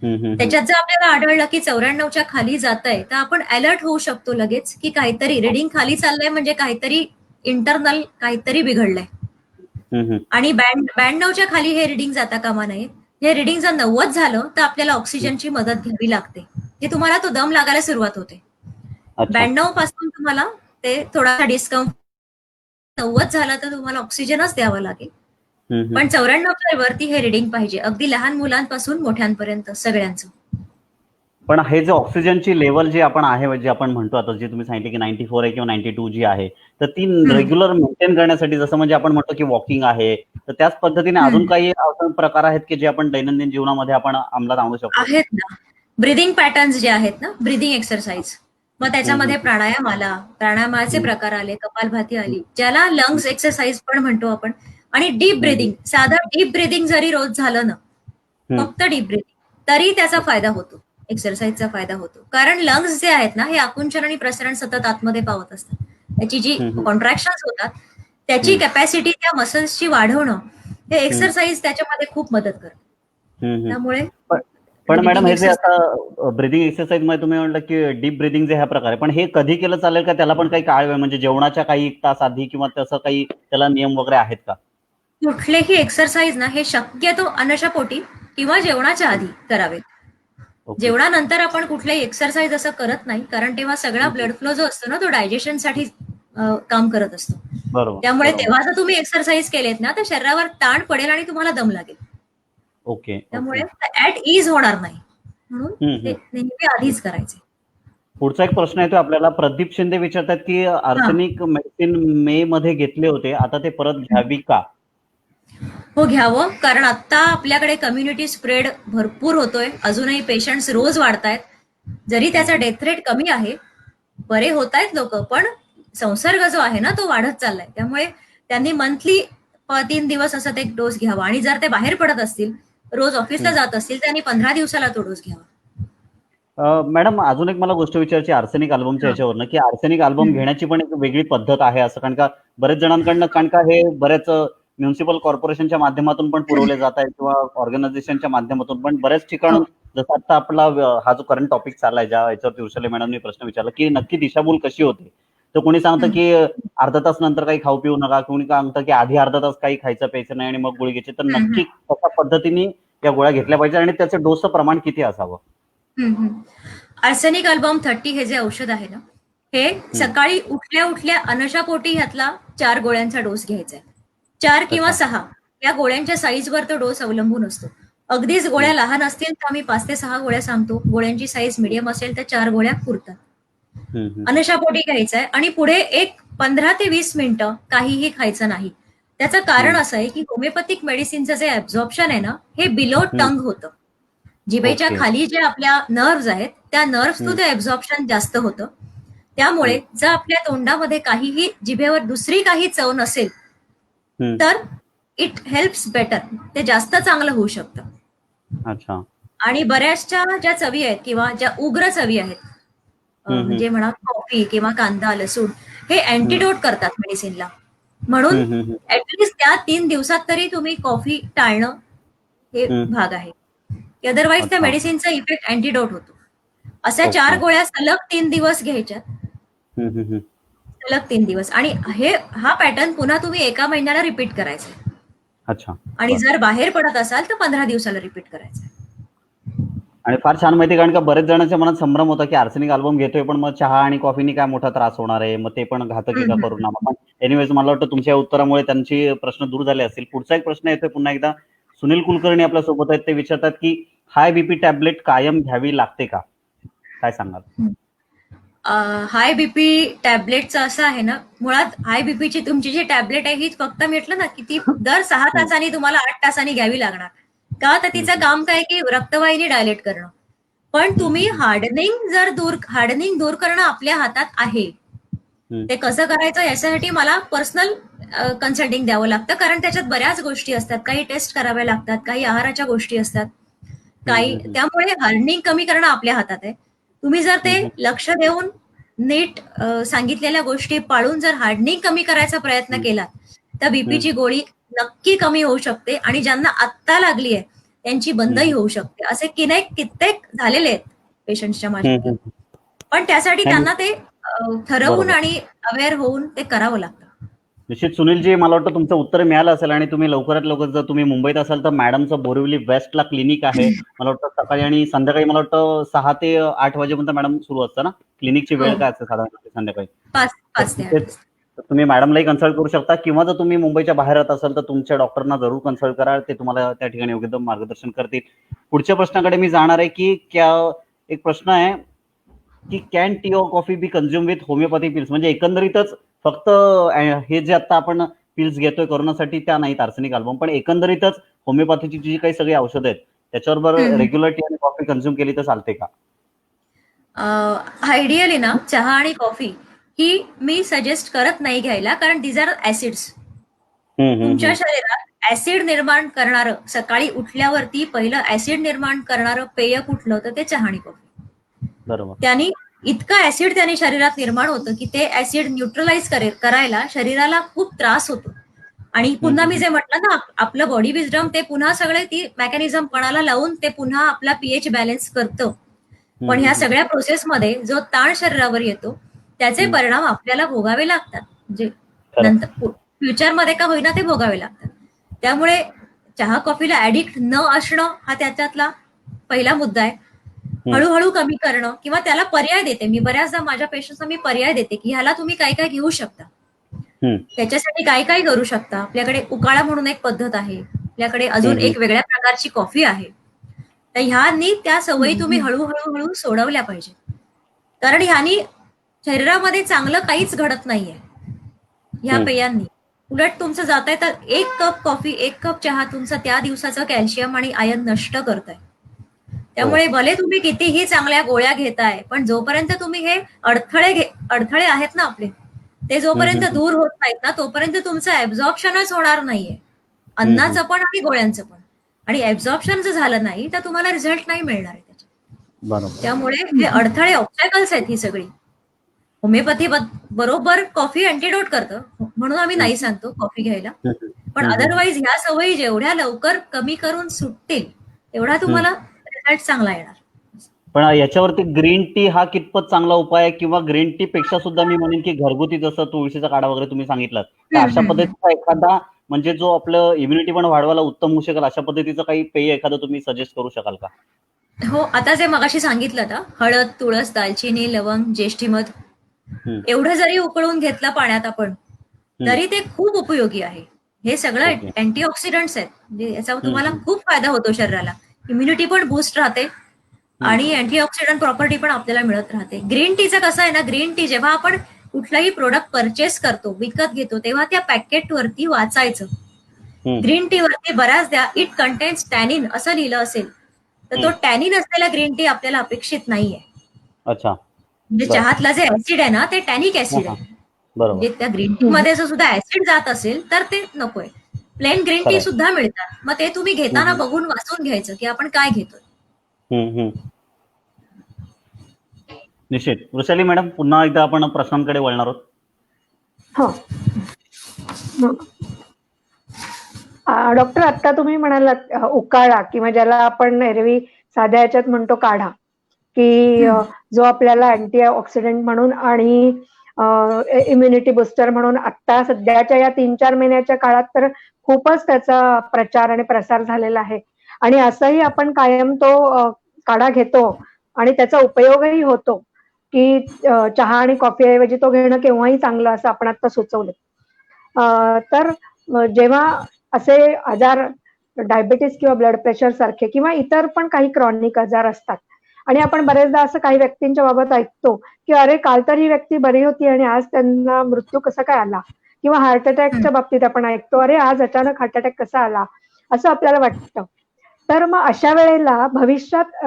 त्याच्यात जर आपल्याला आढळलं की 94च्या खाली जातंय, तर आपण अलर्ट होऊ शकतो लगेच की काहीतरी रिडिंग खाली चाललंय म्हणजे काहीतरी इंटरनल काहीतरी बिघडलंय. आणि 92च्या खाली हे रिडिंग जाता कामा नये. हे रिडिंग जर 90 झालं तर आपल्याला ऑक्सिजनची मदत घ्यावी लागते. हे तुम्हाला तो दम लागायला सुरुवात होते. 92 पासून तुम्हाला ते थोडासा डिस्कम्फर्ट, 90 झाला तर तुम्हाला ऑक्सिजनच द्यावा लागेल. पण 94च्या वरती हे रिडिंग पाहिजे, अगदी लहान मुलांपासून मोठ्यांपर्यंत सगळ्यांचं. पण हे जे ऑक्सिजनची लेवल जी आपण आहे, जे आपण म्हणतो आता, जे तुम्ही सांगितले की 94 आहे किंवा 92 जी आहे, तर ती रेग्युलर मेंटेन करण्यासाठी जसं म्हणजे आपण म्हणतो की वॉकिंग आहे, तर त्याच पद्धतीने अजून काही प्रकार आहेत की जे आपण दैनंदिन जीवनामध्ये आपण अंमलात आणू शकतो? आहेत ना, ब्रिदिंग पॅटर्न्स जे आहेत ना, ब्रिदिंग एक्सरसाइज. मग त्याच्यामध्ये प्राणायाम आला, प्राणायामाचे प्रकार आले, कपालभाती आली, ज्याला लंग्स एक्सरसाइज पण म्हणतो आपण. आणि डीप ब्रिदिंग, साधं डीप ब्रिदिंग जरी रोज झालं ना, फक्त डीप ब्रिदिंग, तरी त्याचा फायदा होतो, एक्सरसाइजचा फायदा होतो. कारण लंग्स जे आहेत ना, हे आकुंचन आणि प्रसरण सतत आतमध्ये पावत असतात. त्याची जी कॉन्ट्रॅक्शन्स होतात त्याची कॅपॅसिटी त्या मसल्सची वाढवणं, हे एक्सरसाइज त्याच्यामध्ये खूप मदत करते. त्यामुळे पण मॅडम, हे जे आता ब्रिदिंग एक्सरसाइज मध्ये तुम्ही म्हटलं की डीप ब्रिदिंग जे ह्या प्रकारे, पण हे कधी केलं चालेल का? त्याला पण काही काळ वेळ, म्हणजे जेवणाच्या काही 1 तास आधी किंवा तसं काही त्याला नियम वगैरे आहेत का? कुठलेही एक्सरसाइज ना, हे शक्यतो अनशापोटी किंवा जेवणाच्या आधी करावेत. जेवणानंतर आपण कुठलाही एक्सरसाइज असं करत नाही, कारण तेव्हा सगळा ब्लड फ्लो जो असतो ना, तो डायजेशनसाठी काम करत असतो. बरोबर. त्यामुळे तेव्हा जर तुम्ही एक्सरसाइज केलेत ना, तर शरीरावर ताण पडेल आणि तुम्हाला दम लागेल. ओके. त्यामुळे ऍट इज होणार नाही, म्हणून ते नेहमी आधीच करायचे. पुढचा एक प्रश्न येतो आपल्याला. प्रदीप शिंदे विचारतात की आर्सेनिक मेडिसिन मे मध्ये घेतले होते, आता ते परत घ्यावी का? हो, घ्यावं. कारण आता आपल्याकडे कम्युनिटी स्प्रेड भरपूर होतोय, अजूनही पेशंट्स रोज वाढतायत. जरी त्याचा डेथ रेट कमी आहे, बरे होत आहेत लोक, पण संसर्ग जो आहे ना, तो वाढत चाललाय. त्यामुळे त्यांनी मंथली 3 दिवस असा एक डोस घ्यावा. आणि जर ते बाहेर पडत असतील, रोज ऑफिसला जात असतील, त्यांनी 15 दिवसाला तो डोस घ्यावा. मॅडम, अजून एक मला गोष्ट विचारायची आर्सेनिक अल्बमच्या ह्याच्यावरनं, की आर्सेनिक अल्बम घेण्याची पण एक वेगळी पद्धत आहे असं, कारण का बरेच जणांकडनं, कारण का हे बऱ्याच म्युन्सिपल कॉर्पोरेशनच्या माध्यमातून पण पुरवले जात आहे किंवा ऑर्गनायझेशनच्या माध्यमातून पण बऱ्याच ठिकाणून, जसं आता आपला हा जो करंट टॉपिक चाललाय, ज्या याच्यावरती उषले मॅडमनी प्रश्न विचारला की नक्की दिशाभूल कशी होते, तर कोणी सांगतं की अर्धा तास नंतर काही खाऊ पिऊ नका, कोणी सांगतं की आधी अर्धा तास काही खायचं प्यायचं नाही आणि मग गोळी घ्यायची. तर नक्की कशा पद्धतीने या गोळ्या घेतल्या पाहिजे आणि त्याचं डोसचं प्रमाण किती असावं? आर्सेनिक अल्बम 30 हे जे औषध आहे ना, हे सकाळी उठल्या उठल्या अनशापोटी ह्यातला 4 गोळ्यांचा डोस घ्यायचा आहे. 4 किंवा 6 या गोळ्यांच्या साईजवर तो डोस अवलंबून असतो. अगदीच गोळ्या लहान असतील तर आम्ही 5 ते 6 गोळ्या सांगतो. गोळ्यांची साईज मिडियम असेल तर 4 गोळ्या पुरतात. अनशापोटी घ्यायचा आहे आणि पुढे एक 15 ते 20 मिनिटं काहीही खायचं नाही. त्याचं कारण असं आहे की होमिओपॅथिक मेडिसिनचं जे ऍब्झॉर्प्शन आहे ना, हे बिलो टंग होतं. जिभेच्या खाली जे आपल्या नर्व्स आहेत, त्या नर्व्स थ्रू ते ऍब्झॉर्प्शन जास्त होतं. त्यामुळे जर आपल्या तोंडामध्ये काहीही, जिभेवर दुसरी काही चव नसेल, तर इट हेल्प्स बेटर, ते जास्त चांगलं होऊ शकतं. अच्छा. आणि बऱ्याचशा ज्या चवी आहेत किंवा ज्या उग्र चवी आहेत, म्हणजे म्हणा कॉफी किंवा कांदा लसूण, हे अँटीडोट करतात मेडिसिनला. म्हणून ऍटलिस्ट त्या 3 दिवसात तरी तुम्ही कॉफी टाळणं हे भाग आहे. अदरवाईज त्या मेडिसिनचा इफेक्ट अँटीडोट होतो. अशा 4 गोळ्या सलग 3 दिवस घ्यायच्या, सलग 3 दिवस. आणि हा पॅटर्न पुन्हा तुम्ही 1 महिन्याला रिपीट करायचा. अच्छा. आणि जर बाहेर पडत असाल तर 15 दिवसाला रिपीट करायचं. आणि फार छान माहिती, कारण का बरेच जणांच्या मनात संभ्रम होता की आर्सेनिक अल्बम घेतोय, पण मग चहा आणि कॉफीनी काय मोठा त्रास होणार आहे, मग ते पण घातक आहे का परिणाम. पण एनिवेज, मला वाटतं तुमच्या उत्तरामुळे त्यांची प्रश्न दूर झाले असतील. पुढचा एक प्रश्न येतोय पुन्हा एकदा. सुनील कुलकर्णी आपल्या सोबत आहेत. ते विचारतात की हाय बीपी टॅबलेट कायम घ्यावी लागते का? काय सांगाल? हाय बीपी टॅबलेटचं असं आहे ना, मुळात हाय बीपीची तुमची जी टॅबलेट आहे ही फक्त म्हटलं ना की ती दर 6 तासांनी तुम्हाला 8 तासांनी घ्यावी लागणार का, तर तिचं काम काय की रक्तवाहिनी डायलेट करणं. पण तुम्ही हार्डनिंग दूर करणं आपल्या हातात आहे. ते कसं करायचं याच्यासाठी मला पर्सनल कन्सल्टिंग द्यावं लागतं, कारण त्याच्यात बऱ्याच गोष्टी असतात, काही टेस्ट कराव्या लागतात, काही आहाराच्या गोष्टी असतात, काही. त्यामुळे हार्डनिंग कमी करणं आपल्या हातात आहे. तुम्ही जर ते लक्ष देऊन नीट सांगितलेल्या गोष्टी पाळून जर हार्डनिंग कमी करायचा प्रयत्न केला, तर बीपीची गोळी नक्की कमी होऊ शकते. आणि ज्यांना आत्ता लागली आहे त्यांची बंदही होऊ शकते. असे कित्येक झालेले आहेत पेशंट्सच्या माझ्या. पण त्यासाठी त्यांना ते ठरवून आणि अवेअर होऊन ते करावं लागतं. निश्चित सुनीलजी, मला वाटतं तुमचं उत्तर मिळालं असेल आणि तुम्ही लवकरात लवकर, जर तुम्ही मुंबईत असाल तर मॅडमचं बोरिवली वेस्टला क्लिनिक आहे. मला वाटतं सकाळी आणि संध्याकाळी मला वाटतं 6 ते 8 वाजेपर्यंत मॅडम सुरू असतं ना. क्लिनिकची वेळ हो. काय असते साधारण संध्याकाळी? 5 ते 8 तेच. तर तुम्ही मॅडमलाही कन्सल्ट करू शकता किंवा जर तुम्ही मुंबईच्या बाहेर राहत असाल तर तुमच्या डॉक्टरना जरूर कन्सल्ट करा. ते तुम्हाला त्या ठिकाणी योग्य मार्गदर्शन करतील. पुढच्या प्रश्नाकडे मी जाणार आहे की एक प्रश्न आहे की can tea or coffee be consume with homeopathy pills? म्हणजे एकंदरीतच फक्त हे जे आता आपण पिल्स घेतोय कोरोनासाठी त्या नाहीत, आर्सेनिक अल्बम, पण एकंदरीतच होमिओपॅथीची जी काही सगळी औषधं आहेत त्याच्याबरोबर रेग्युलर टी आणि कॉफी कन्झ्युम केली तर चालते का? आयडियली ना चहा आणि कॉफी ही मी सजेस्ट करत नाही घ्यायला, कारण दिज आर ऍसिड्स. तुमच्या शरीरात ऍसिड निर्माण करणारं, सकाळी उठल्यावरती पहिलं ऍसिड निर्माण करणारं पेय कुठलं, तर ते चहा आणि कॉफी. बरोबर. त्यांनी इतकं ऍसिड त्याने शरीरात निर्माण होतं की ते ऍसिड न्यूट्रलाइज करायला शरीराला खूप त्रास होतो. आणि पुन्हा मी जे म्हटलं ना, आपलं बॉडी विजडम ते पुन्हा सगळे ती मेकॅनिझम पणाला लावून ते पुन्हा आपला पीएच बॅलन्स करतं. पण ह्या सगळ्या प्रोसेसमध्ये जो ताण शरीरावर येतो त्याचे परिणाम आपल्याला भोगावे लागतात. म्हणजे नंतर फ्युचरमध्ये का होईना ते भोगावे लागतात. त्यामुळे चहा कॉफीला ऍडिक्ट न असणं हा त्याच्यातला पहिला मुद्दा आहे. हळूहळू कमी करणं किंवा त्याला पर्याय देते मी. बऱ्याचदा माझ्या पेशंट्सना मी पर्याय देते की ह्याला तुम्ही काय काय घेऊ शकता, त्याच्यासाठी काय काय करू शकता. आपल्याकडे उकाळा म्हणून एक पद्धत आहे, आपल्याकडे अजून एक वेगळ्या प्रकारची कॉफी आहे. तर ह्यांनी त्या सवयी तुम्ही हळूहळू सोडवल्या पाहिजे, कारण ह्यांनी शरीरामध्ये चांगलं काहीच घडत नाहीये ह्या पेयांनी. उलट तुमचं जात आहे तर 1 कप कॉफी 1 कप चहा तुमचं त्या दिवसाचं कॅल्शियम आणि आयर्न नष्ट करताय. त्यामुळे भले तुम्ही कितीही चांगल्या गोळ्या घेताय, पण जोपर्यंत तुम्ही हे अडथळे आहेत ना आपले, ते जोपर्यंत दूर होत नाहीत ना, तोपर्यंत तुमचं ऍब्झॉर्प्शनच होणार नाहीये, अन्नाचं पण आणि गोळ्यांचं पण. आणि ऍब्झॉर्प्शन जर झालं नाही तर तुम्हाला रिझल्ट नाही मिळणार आहे त्याच्यात. बरोबर. त्यामुळे हे अडथळे, ऑब्स्टॅकल्स आहेत ही सगळी. होमिओपॅथी बरोबर कॉफी अँटीडोट करतं, म्हणून आम्ही नाही सांगतो कॉफी घ्यायला. पण अदरवाईज ह्या सवयी जेवढ्या लवकर कमी करून सुटतील तेवढा तुम्हाला रिझल्ट चांगला येणार. पण याच्यावरती ग्रीन टी हा कितपत चांगला उपाय आहे, किंवा ग्रीन टी पेक्षा सुद्धा मी म्हणेन की घरगुती जसं तुळशीचा काढा वगैरे तुम्ही सांगितलं, तर अशा पद्धतीचा एखादा, म्हणजे जो आपलं इम्युनिटी पण वाढवायला उत्तम होऊ शकेल अशा पद्धतीचं काही पेय एखादं तुम्ही सजेस्ट करू शकाल का? हो, आता जे मगाशी सांगितलं ना, हळद, तुळस, दालचिनी, लवंग, ज्येष्ठी मध, एवढं जरी उकळून घेतलं पाण्यात आपण तरी ते खूप उपयोगी आहे. हे सगळं अँटीऑक्सिडंट्स आहेत, म्हणजे याचा तुम्हाला खूप फायदा होतो शरीराला. इम्युनिटी पण बूस्ट राहते आणि अँटीऑक्सिडंट प्रॉपर्टी पण आपल्याला मिळत राहते. ग्रीन टीचं कसं आहे ना, ग्रीन टी जेव्हा आपण कुठलाही प्रोडक्ट परचेस करतो, विकत घेतो, तेव्हा त्या पॅकेटवरती वाचायचं. ग्रीन टी वरती बऱ्याचदा इट कंटेन्स टॅनिन असं लिहिलं असेल, तर तो टॅनिन असलेला ग्रीन टी आपल्याला अपेक्षित नाहीये. अच्छा. म्हणजे चहातला जे ऍसिड आहे ना, ते टॅनिक ऍसिड आहे. म्हणजे त्या ग्रीन टी मध्ये जर सुद्धा ऍसिड जात असेल तर ते नकोय. प्लेन ग्रीन टी सुद्धा मिळतात, मग ते तुम्ही घेताना बघून वाचून घ्यायचं की आपण काय घेतोय. निश्चित. वृषाली मॅडम, पुन्हा एकदा आपण प्रश्नांकडे वळणार आहोत. हो डॉक्टर, आता तुम्ही म्हणालात उकाळा, किंवा ज्याला आपण एरवी साध्या ह्याच्यात म्हणतो काढा, की जो आपल्याला अँटीऑक्सिडंट म्हणून आणि इम्युनिटी बुस्टर म्हणून आता सध्याच्या या 3-4 महिन्याच्या काळात तर खूपच त्याचा प्रचार आणि प्रसार झालेला आहे. आणि असंही आपण कायम तो काढा घेतो आणि त्याचा उपयोगही होतो, की चहा आणि कॉफी ऐवजी तो घेणं केव्हाही चांगलं असं आपण आता सुचवलं. तर जेव्हा असे आजार, डायबिटीस किंवा ब्लड प्रेशर सारखे किंवा इतर पण काही क्रॉनिक आजार असतात, आणि आपण बरेचदा असं काही व्यक्तींच्या बाबत ऐकतो की अरे, काल तर ही व्यक्ती बरी होती आणि आज त्यांना मृत्यू कसा काय आला, किंवा हार्ट अटॅकच्या बाबतीत आपण ऐकतो, अरे आज अचानक हार्ट अटॅक कसा आला, असं आपल्याला वाटतं. तर मग अशा वेळेला भविष्यात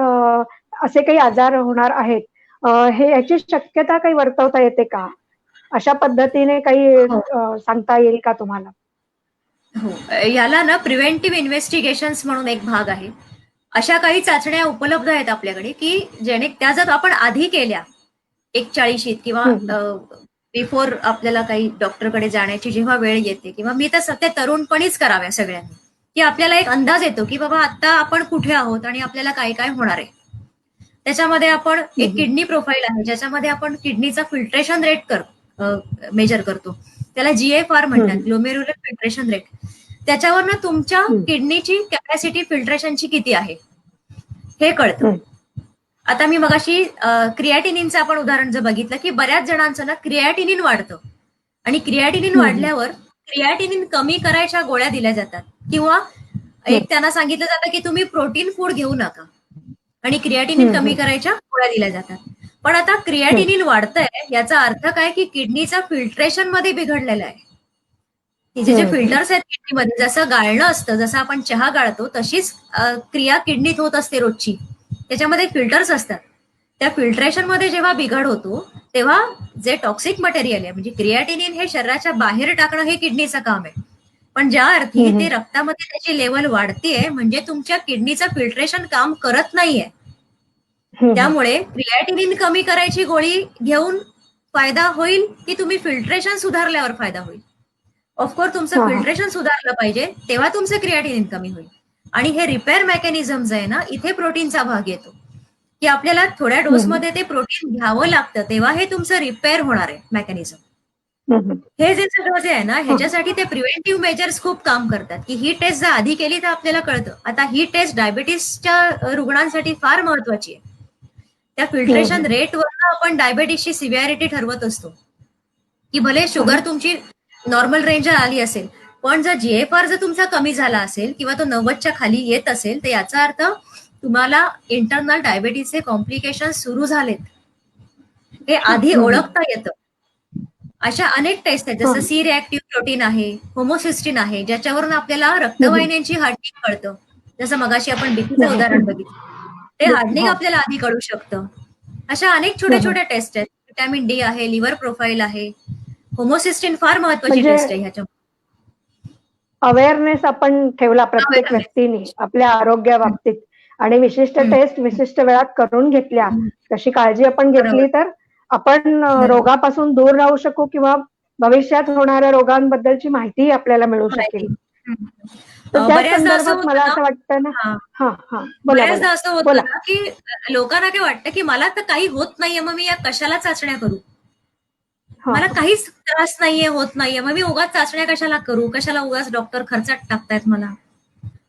असे काही आजार होणार आहेत, हे याची शक्यता काही वर्तवता येते का? अशा पद्धतीने काही सांगता येईल का तुम्हाला? हो, याला ना प्रिव्हेंटिव्ह इन्व्हेस्टिगेशन्स म्हणून एक भाग आहे. अशा काही चाचण्या उपलब्ध आहेत आपल्याकडे की त्या जर आपण आधी केल्या 1:40 किंवा बिफोर आपल्याला काही डॉक्टरकडे जाण्याची जेव्हा वेळ येते, किंवा मी तर सध्या तरुणपणीच कराव्या सगळ्यांनी, की आपल्याला एक अंदाज येतो की बाबा आता आपण कुठे आहोत आणि आपल्याला काय काय होणार आहे. त्याच्यामध्ये आपण एक किडनी प्रोफाईल आहे, ज्याच्यामध्ये आपण किडनीचा फिल्ट्रेशन रेट मेजर करतो. त्याला GFR म्हणतात, ग्लोमेरुलर फिल्ट्रेशन रेट. त्याच्यावरनं तुमच्या हम्म. किडनीची कॅपॅसिटी फिल्ट्रेशनची किती आहे हे कळतं. आता मी मगाशी क्रिएटिनिनचं आपण उदाहरण जर बघितलं की बऱ्याच जणांचं ना क्रिएटिनिन वाढतं आणि क्रिएटिनिन वाढल्यावर क्रिएटिनिन कमी करायच्या गोळ्या दिल्या जातात किंवा एक त्यांना सांगितलं जातं की तुम्ही प्रोटीन फूड घेऊ नका आणि क्रिएटिनिन कमी करायच्या गोळ्या दिल्या जातात. पण आता क्रिएटिनिन वाढतंय याचा अर्थ काय की किडनीचं फिल्ट्रेशन मध्ये बिघडलेलं आहे. तिचे जे फिल्टर्स आहेत किडनीमध्ये, जसं गाळणं असतं, जसं आपण चहा गाळतो तशीच क्रिया किडनीत होत असते रोजची. त्याच्यामध्ये फिल्टर्स असतात. त्या फिल्ट्रेशन मध्ये जेव्हा बिघड होतो तेव्हा जे टॉक्सिक मटेरियल आहे म्हणजे क्रिएटिनिन हे शरीराच्या बाहेर टाकणं हे किडनीचं काम आहे. पण ज्या अर्थी ते रक्तामध्ये त्याची लेवल वाढतेय म्हणजे तुमच्या किडनीचं फिल्ट्रेशन काम करत नाहीये. त्यामुळे क्रिएटिनिन कमी करायची गोळी घेऊन फायदा होईल की तुम्ही फिल्ट्रेशन सुधारल्यावर फायदा होईल? ऑफकोर्स तुमचं फिल्ट्रेशन सुधारलं पाहिजे तेव्हा तुमचं क्रिएटिनिन कमी होईल. आणि हे रिपेअर मेकॅनिझम जे आहे ना, इथे प्रोटीनचा भाग येतो की आपल्याला थोड्या डोसमध्ये ते प्रोटीन घ्यावं लागतं तेव्हा हे तुमचं रिपेअर होणार आहे मेकॅनिझम. हे जे सगळं जे आहे ना ह्याच्यासाठी ते प्रिव्हेंटिव्ह मेजर्स खूप काम करतात की ही टेस्ट जर आधी केली तर आपल्याला कळतं. आता ही टेस्ट डायबिटीसच्या रुग्णांसाठी फार महत्वाची आहे. त्या फिल्ट्रेशन रेटवर आपण डायबिटीसची सिव्हिअरिटी ठरवत असतो की भले शुगर तुमची नॉर्मल रेंज आली असेल पण जर GFR जर तुमचा कमी झाला असेल किंवा तो 90च्या खाली येत असेल तर याचा अर्थ तुम्हाला इंटरनल डायबिटीसचे कॉम्प्लिकेशन सुरू झालेत हे आधी ओळखता येतं. अशा अनेक टेस्ट आहेत जसं C रिएक्टिव्ह प्रोटीन आहे, होमोसिस्टिन आहे, ज्याच्यावरून आपल्याला रक्तवाहिन्यांची हार्डनिंग कळतं. जसं मगाशी आपण बीपीचं उदाहरण बघितलं ते हार्डनिंग आपल्याला आधी कळू शकतं. अशा अनेक छोट्या छोट्या टेस्ट आहेत. व्हिटॅमिन D आहे, लिव्हर प्रोफाईल आहे, होमोसिस्टिन फार महत्वाची टेस्ट आहे ह्याच्या. अवेअरनेस आपण ठेवला प्रत्येक व्यक्तीने आपल्या आरोग्या बाबतीत आणि विशिष्ट टेस्ट विशिष्ट वेळात करून घेतल्या, तशी काळजी आपण घेतली तर आपण रोगापासून दूर राहू शकू किंवा भविष्यात होणाऱ्या रोगांबद्दलची माहिती आपल्याला मिळू शकेल. तर त्या संदर्भात मला असं वाटतं ना, बऱ्याचदा असं होतं ना की लोकांना काय वाटतं की मला तर काही होत नाहीये मग मी या कशाला चाचण्या करू, मला काहीच त्रास नाहीये, होत नाहीये, मग मी उगाच चाचण्या कशाला करू, कशाला उगाच डॉक्टर खर्चात टाकतायत मला,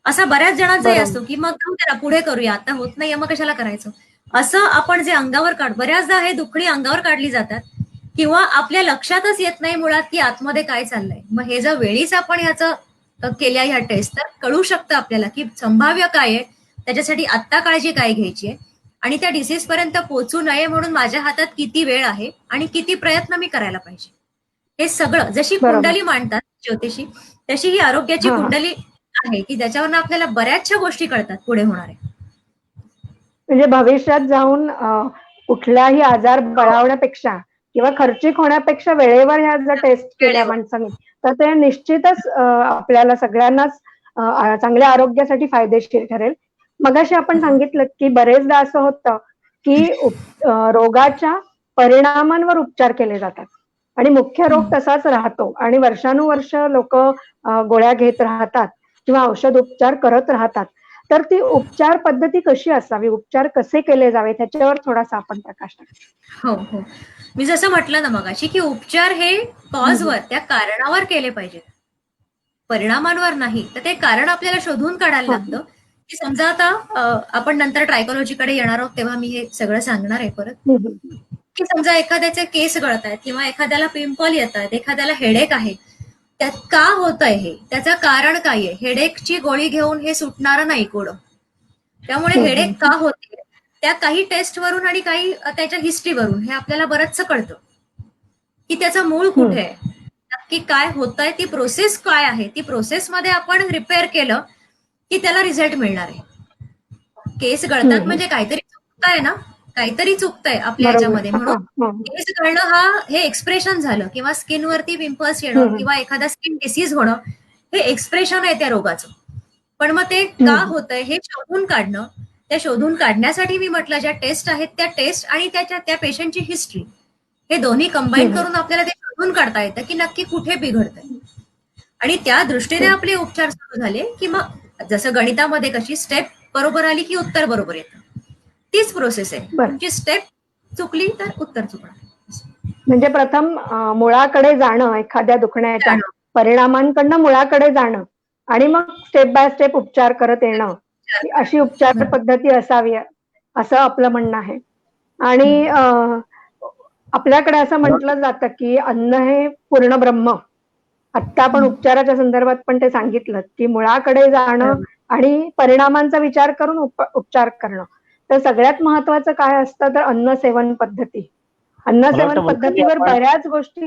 असा बऱ्याच जणांचाही असतो की मग त्याला पुढे करूया, आता होत नाहीये मग कशाला करायचं. असं आपण जे अंगावर बऱ्याचदा हे दुखणी अंगावर काढली जातात किंवा आपल्या लक्षातच येत नाही मुळात की आतमध्ये काय चाललंय. मग हे जर वेळीच आपण ह्याचं केल्या ह्या टेस्ट तर कळू शकतं आपल्याला की संभाव्य काय आहे, त्याच्यासाठी आत्ता काळजी काय घ्यायची आहे आणि त्या डिसीज पर्यंत पोहोचू नये म्हणून माझ्या हातात किती वेळ आहे आणि किती प्रयत्न मी करायला पाहिजे. हे सगळं जशी कुंडली मांडतात ज्योतिषी तशी ही आरोग्याची कुंडली आहे की ज्याच्यावर आपल्याला बऱ्याचशा गोष्टी कळतात पुढे होणारे. म्हणजे भविष्यात जाऊन कुठलाही आजार बळावण्यापेक्षा किंवा खर्चिक होण्यापेक्षा वेळेवर ह्या जर टेस्ट केल्या माणसांनी तर ते निश्चितच आपल्याला सगळ्यांनाच चांगल्या आरोग्यासाठी फायदेशीर ठरेल. मगाशी आपण सांगितलं की बरेचदा असं होतं की रोगाच्या परिणामांवर उपचार केले जातात आणि मुख्य रोग तसाच राहतो आणि वर्षानुवर्ष लोक गोळ्या घेत राहतात किंवा औषध उपचार करत राहतात. तर ती उपचार पद्धती कशी असावी, उपचार कसे केले जावे त्याच्यावर थोडासा आपण प्रकाश टाकू. हो, मी जसं म्हटलं ना मगाशी की उपचार हे कॉजवर त्या कारणावर केले पाहिजेत, परिणामांवर नाही. तर ते कारण आपल्याला शोधून काढायला लागतं की समजा आता आपण नंतर ट्रायकोलॉजीकडे येणार आहोत तेव्हा मी हे सगळं सांगणार आहे परत की समजा एखाद्याचे केस गळत आहेत किंवा एखाद्याला पिंपल येत आहेत, एखाद्याला हेडेक आहे, त्यात का होत आहे हे, त्याचं कारण काय आहे. हेडेकची गोळी घेऊन हे सुटणारं नाही कोण. त्यामुळे हेडेक का होते त्या काही टेस्टवरून आणि काही त्याच्या हिस्ट्रीवरून हे आपल्याला बरंचसं कळतं की त्याचं मूळ कुठे आहे, नक्की काय होत आहे, ती प्रोसेस काय आहे. ती प्रोसेसमध्ये आपण रिपेअर केलं की त्याला रिझल्ट मिळणार आहे. केस गळतात म्हणजे काहीतरी चुकतंय ना, काहीतरी चुकतंय आपल्या ह्याच्यामध्ये. म्हणून केस गळणं हे एक्सप्रेशन झालं किंवा स्किनवरती पिंपल्स येणं किंवा एखादा स्किन डिसीज होणं हे एक्सप्रेशन आहे त्या रोगाचं. पण मग ते का होतंय हे शोधून काढणं, त्या शोधून काढण्यासाठी मी म्हटलं ज्या टेस्ट आहेत त्या टेस्ट आणि त्या पेशंटची हिस्ट्री हे दोन्ही कंबाईन करून आपल्याला ते शोधून काढता येतं की नक्की कुठे बिघडतंय आणि त्या दृष्टीने आपले उपचार सुरू झाले की मग जसं गणितामध्ये कशी स्टेप बरोबर आली की उत्तर बरोबर येतं, तीच प्रोसेस आहे. तुमची स्टेप चुकली तर उत्तर चुकणार. म्हणजे प्रथम मुळाकडे जाणं एखाद्या दुखण्याच्या परिणामांकडनं मुळाकडे जाणं आणि मग स्टेप बाय स्टेप उपचार करत येणं, अशी उपचार पद्धती असावी असं आपलं म्हणणं आहे. आणि आपल्याकडे असं म्हटलं जातं की अन्न हे पूर्ण ब्रह्म. आत्ता आपण उपचाराच्या संदर्भात पण ते सांगितलं की मुळाकडे जाणं आणि परिणामांचा विचार करून उपचार करणं. तर सगळ्यात महत्वाचं काय असतं तर अन्न सेवन पद्धती. अन्न मला सेवन वाटतं वैशाली पद्धतीवर आपण बऱ्याच गोष्टी.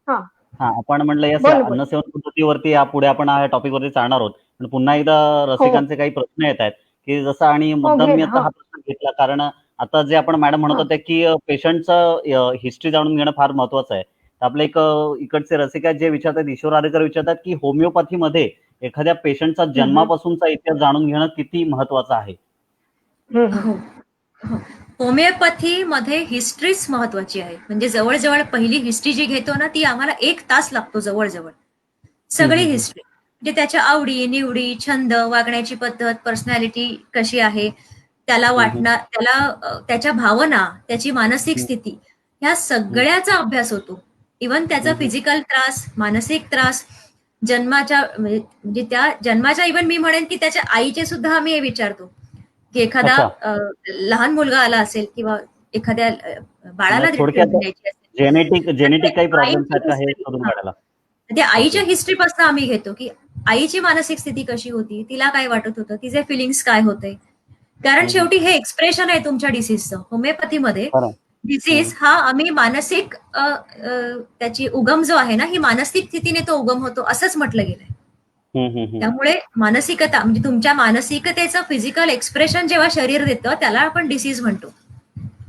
हा, आपण म्हणलं या बोल बोल. अन्नसेवन पद्धतीवरती यापुढे आपण या टॉपिकवरती चालणार आहोत. पण पुन्हा एकदा हो रसिकांचे काही प्रश्न येत आहेत की जसं आणि हो, मुद्दाम घे मी ना. आता हा प्रश्न घेतला कारण आता जे आपण मॅडम म्हणत होत्या की पेशंटचं हिस्ट्री जाणून घेणं फार महत्वाचं आहे. तर आपले एक इकडचे रसिक आहेत जे विचारतात, ईश्वर आरेकर विचारतात की होमिओपॅथीमध्ये एखाद्या पेशंटचा जन्मापासूनचा इतिहास जाणून घेणं किती महत्वाचं आहे. हो हो. होमिओपॅथीमध्ये हिस्ट्रीच महत्वाची आहे. म्हणजे जवळजवळ पहिली हिस्ट्री जी घेतो ना ती आम्हाला 1 तास लागतो जवळजवळ. सगळी हिस्ट्री म्हणजे त्याच्या आवडी निवडी, छंद, वागण्याची पद्धत, पर्सनॅलिटी कशी आहे, त्याला त्याच्या भावना, त्याची मानसिक स्थिती, ह्या सगळ्याचा अभ्यास होतो. इव्हन त्याचा फिजिकल त्रास, मानसिक त्रास, जन्माच्या म्हणजे त्या जन्माच्या इव्हन मी म्हणेन की त्याच्या आईचे सुद्धा आम्ही हे विचारतो की एखादा लहान मुलगा आला असेल किंवा एखाद्या बाळाला थोडक्यात ट्रीटमेंट द्यायची असेल जेनेटिक काही प्रॉब्लेम्स आहेत का हे शोधून काढायला. ते आईच्या हिस्ट्रीपासून आम्ही घेतो की आईची मानसिक स्थिती कशी होती, तिला काय वाटत होतं, तिचे फिलिंग्स काय होते. कारण शेवटी हे एक्सप्रेशन आहे तुमच्या डिसीजचं. होमिओपॅथीमध्ये डिसीज हा आम्ही मानसिक त्याची उगम जो आहे ना ही मानसिक स्थितीने तो उगम होतो असंच म्हटलं गेलंय. त्यामुळे मानसिकता म्हणजे तुमच्या मानसिकतेचं फिजिकल एक्सप्रेशन जेव्हा शरीर देतं त्याला आपण डिसीज म्हणतो.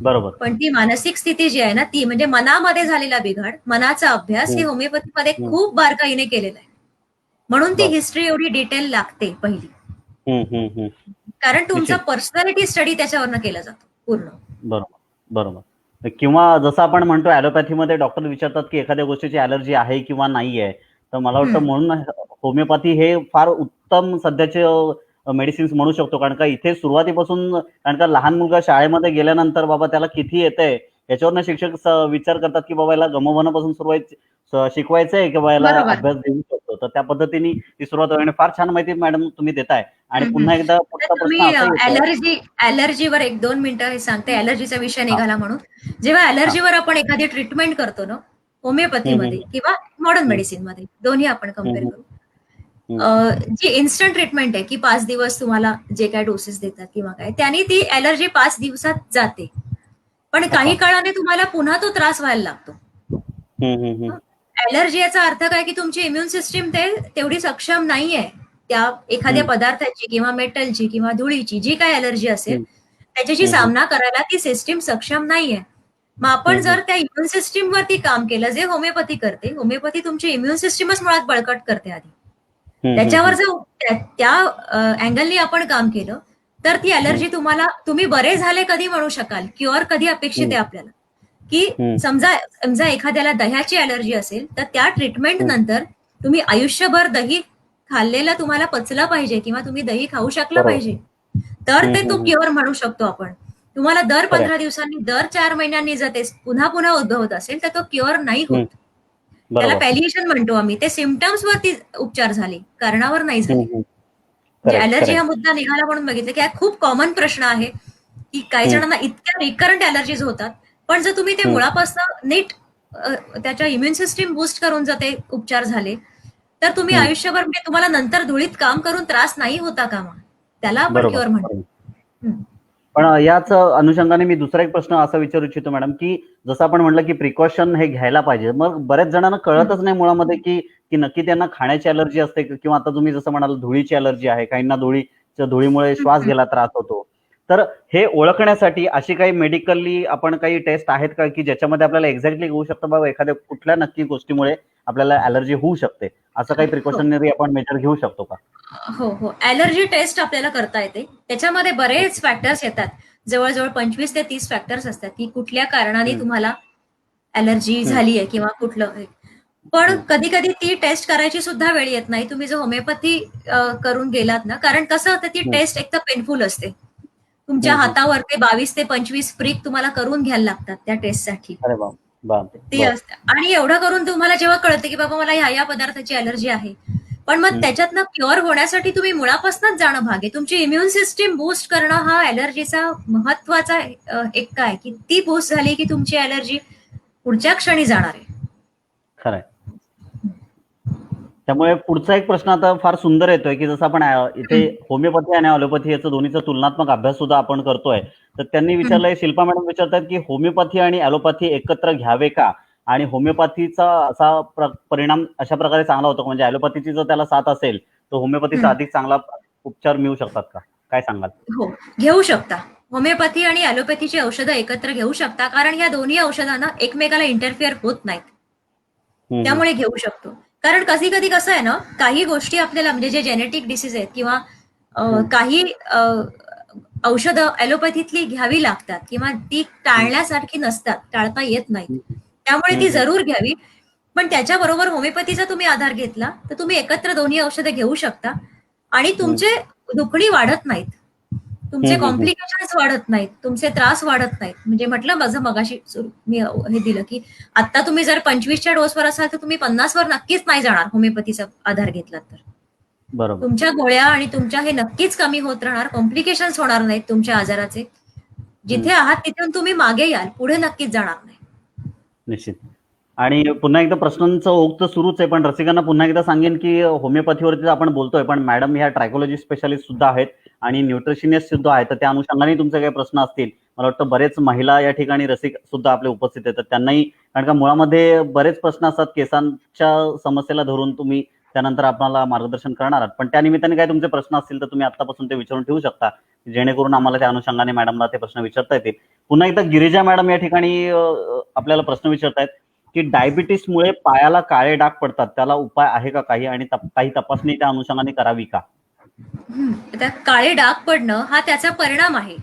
बरोबर. पण ती मानसिक स्थिती जी आहे ना ती म्हणजे मनामध्ये झालेला बिघाड, मनाचा अभ्यास हे होमिओपॅथीमध्ये खूप बारकाईने केलेला आहे. म्हणून ती हिस्ट्री एवढी डिटेल लागते पहिली. कारण तुमचा पर्सनॅलिटी स्टडी त्याच्यावरनं केला जातो पूर्ण. बरोबर. किंवा जसं आपण म्हणतो ॲलोपॅथीमध्ये डॉक्टर विचारतात की एखाद्या गोष्टीची ॲलर्जी आहे किंवा नाही आहे. तर मला वाटतं म्हणून होमिओपॅथी हे फार उत्तम सध्याचे मेडिसिन्स म्हणू शकतो. कारण का इथे सुरुवातीपासून कारण का लहान मुलगा शाळेमध्ये गेल्यानंतर बाबा त्याला किती येतंय याच्यावरनं शिक्षक विचार करतात की बाबा याला गमवण्यापासून शिकवायचंय किंवा याला अभ्यास देऊ शकतो. तर त्या पद्धतीने ती सुरुवात होईल. फार छान माहिती मॅडम तुम्ही देताय. आणि पुन्हा एकदा पुढचा प्रश्न असा ॲलर्जीवर 1-2 मिनिटं हे सांगते. ॲलर्जीचा विषय निघाला म्हणून जेव्हा ॲलर्जीवर आपण एखादी ट्रीटमेंट करतो ना होमिओपॅथीमध्ये किंवा मॉडर्न मेडिसिनमध्ये दोन्ही आपण कम्पेअर करू. जी इन्स्टंट ट्रीटमेंट आहे की 5 दिवस तुम्हाला जे काय डोसेस देतात किंवा काय त्याने ती ॲलर्जी 5 दिवसात जाते. पण काही काळाने तुम्हाला पुन्हा तो त्रास व्हायला लागतो. ॲलर्जी याचा अर्थ काय की तुमची इम्युन सिस्टीम तेवढी सक्षम नाहीये त्या एखाद्या पदार्थाची किंवा मेटलची किंवा धुळीची जी काय ॲलर्जी असेल त्याच्याशी सामना करायला ती सिस्टीम सक्षम नाहीये. मग आपण जर त्या इम्युन सिस्टीम वरती काम केलं जे होमिओपॅथी करते. होमिओपॅथी तुमची इम्युन सिस्टीमच मुळात बळकट करते आधी. त्याच्यावर जर त्या अँगलनी आपण काम केलं तर ती ॲलर्जी तुम्ही बरे झाले कधी म्हणू शकाल, क्युअर कधी अपेक्षित आहे आपल्याला की समजा एखाद्याला दह्याची ॲलर्जी असेल तर त्या ट्रीटमेंट नंतर तुम्ही आयुष्यभर दही खाल्लेलं तुम्हाला पचलं पाहिजे किंवा तुम्ही दही खाऊ शकलं पाहिजे तर ते तो क्युअर म्हणू शकतो आपण. तुम्हाला दर 15 दिवसांनी दर 4 महिन्यांनी जर ते पुन्हा उद्भवत असेल तर तो क्युअर नाही होत. त्याला पॅलिएशन म्हणतो आम्ही. ते सिम्पटम्स वरती उपचार झाले, कारणावर नाही झाले. म्हणजे ॲलर्जी हा मुद्दा निघाला म्हणून बघितलं की हा खूप कॉमन प्रश्न आहे की काही जणांना इतक्या रिकरंट ॲलर्जीज होतात. पण जर तुम्ही ते मुळापासून नीट त्याच्या इम्युन सिस्टीम बूस्ट करून जर ते उपचार झाले तर तुम्ही आयुष्यभर म्हणजे तुम्हाला नंतर धुळीत काम करून त्रास नाही होता कामा. त्याला आपण क्युअर म्हणतो. पण याच अनुषंगाने मी दुसरा एक प्रश्न असा विचारू इच्छितो मॅडम की जसं आपण म्हटलं की प्रिकॉशन हे घ्यायला पाहिजे. मग बऱ्याच जणांना कळतच नाही मुळामध्ये की नक्की त्यांना खाण्याची ॲलर्जी असते किंवा आता तुम्ही जसं म्हणाल धुळीची ॲलर्जी आहे. काहींना धुळीमुळे श्वास घ्यायला त्रास होतो. तर हे ओळखण्यासाठी अशी काही मेडिकली आपण काही टेस्ट आहेत का की ज्याच्यामध्ये आपल्याला एक्झॅक्टली होऊ शकतं बाबा एखाद्या कुठल्या नक्की गोष्टीमुळे आपल्याला ॲलर्जी होऊ शकते. असं काही प्रिकॉशनरी आपण मेजर घेऊ शकतो का? हो. ॲलर्जी टेस्ट आपल्याला करता येते. त्याच्यामध्ये बरेच फॅक्टर्स येतात. जवळजवळ 25 ते 30 फॅक्टर्स असतात की कुठल्या कारणाने तुम्हाला ॲलर्जी झाली आहे किंवा कुठलं. पण कधी कधी ती टेस्ट करायची सुद्धा वेळ येत नाही. तुम्ही जर होमिओपॅथी करून गेलात ना कारण कसं होतं ती टेस्ट एक तर पेनफुल असते. तुमच्या हातावर ते 22 ते 25 प्रिक तुम्हाला करून घ्यायला लागतात त्या टेस्टसाठी. ती असते. आणि एवढं करून तुम्हाला जेव्हा कळतं की बाबा मला ह्या पदार्थाची अलर्जी आहे, पण मग त्याच्यातनं क्युअर होण्यासाठी तुम्ही मुळापासूनच जाणं भाग आहे. तुमची इम्युन सिस्टीम बूस्ट करणं हा अलर्जीचा महत्वाचा एक काय की ती बूस्ट झाली की तुमची अलर्जी पुढच्या क्षणी जाणार आहे. खरंय. त्यामुळे पुढचा एक प्रश्न आता फार सुंदर येतोय की जसं आपण इथे होमिओपॅथी आणि ॲलोपॅथी याचा दोन्हीचा तुलनात्मक अभ्यास सुद्धा आपण करतोय. तर त्यांनी विचारलंय, शिल्पा मॅडम विचारतात की होमिओपॅथी आणि ॲलोपॅथी एकत्र घ्यावे का, आणि होमिओपॅथीचा असा परिणाम अशा प्रकारे चांगला होतो, म्हणजे ॲलोपॅथीची जर त्याला साथ असेल तर होमिओपॅथीचा अधिक चांगला उपचार मिळू शकतात का, काय सांगाल? हो, घेऊ शकता. होमिओपॅथी आणि ॲलोपॅथीची औषधं एकत्र घेऊ शकता, कारण या दोन्ही औषधांना एकमेकाला इंटरफिअर होत नाहीत, त्यामुळे घेऊ शकतो. कारण कधी कधी कसं आहे ना, काही गोष्टी आपल्याला म्हणजे जे जेनेटिक डिसीज आहेत किंवा काही औषधं ॲलोपॅथीतली घ्यावी लागतात किंवा ती टाळण्यासारखी नसतात, टाळता येत नाहीत, त्यामुळे ती जरूर घ्यावी. पण त्याच्याबरोबर होमिओपॅथीचा तुम्ही आधार घेतला तर तुम्ही एकत्र दोन्ही औषधं घेऊ शकता आणि तुमचे दुखणी वाढत नाहीत, तुमचे कॉम्प्लिकेशन्स वाढत नाहीत, तुमचे त्रास वाढत नाहीत. म्हणजे म्हटलं माझं मगाशी मी हे दिलं की आता तुम्ही जर 25च्या डोसवर असाल तर तुम्ही 50वर नक्कीच नाही जाणार होमिओपॅथीचा आधार घेतला तर. बरोबर. तुमच्या गोळ्या आणि तुमच्या हे नक्कीच कमी होत राहणार, कॉम्प्लिकेशन्स होणार नाहीत तुमच्या आजाराचे. जिथे आहात तिथून तुम्ही मागे याल, पुढे नक्कीच जाणार नाही. निश्चित. आणि पुन्हा एकदा प्रश्नांचं ओघ तर सुरूच आहे, पण रसिकांना पुन्हा एकदा सांगेन की होमिओपॅथीवरती आपण बोलतोय, पण मॅडम ह्या ट्रायकोलॉजी स्पेशालिस्ट सुद्धा आहेत आणि न्यूट्रिशनिस्ट सुद्धा आहेत. तर त्या अनुषंगाने तुमचे काही प्रश्न असतील, मला वाटतं बरेच महिला या ठिकाणी रसिक सुद्धा आपले उपस्थित आहेत, तर त्यांनाही, कारण का मुळामध्ये बरेच प्रश्न असतात केसांच्या समस्येला धरून, तुम्ही त्यानंतर आपल्याला मार्गदर्शन करणार आहात, पण त्या निमित्ताने काय तुमचे प्रश्न असतील तर तुम्ही आतापासून ते विचारून ठेवू शकता, जेणेकरून आम्हाला त्या अनुषंगाने मॅडमला ते प्रश्न विचारता येतील. पुन्हा एकदा गिरिजा मॅडम या ठिकाणी आपल्याला प्रश्न विचारतायत की डायबिटीसमुळे पायाला काळे डाग पडतात, त्याला उपाय आहे का काही, आणि काही तपासणी त्या अनुषंगाने करावी का? आता काळे डाग पडणं हा त्याचा परिणाम आहे.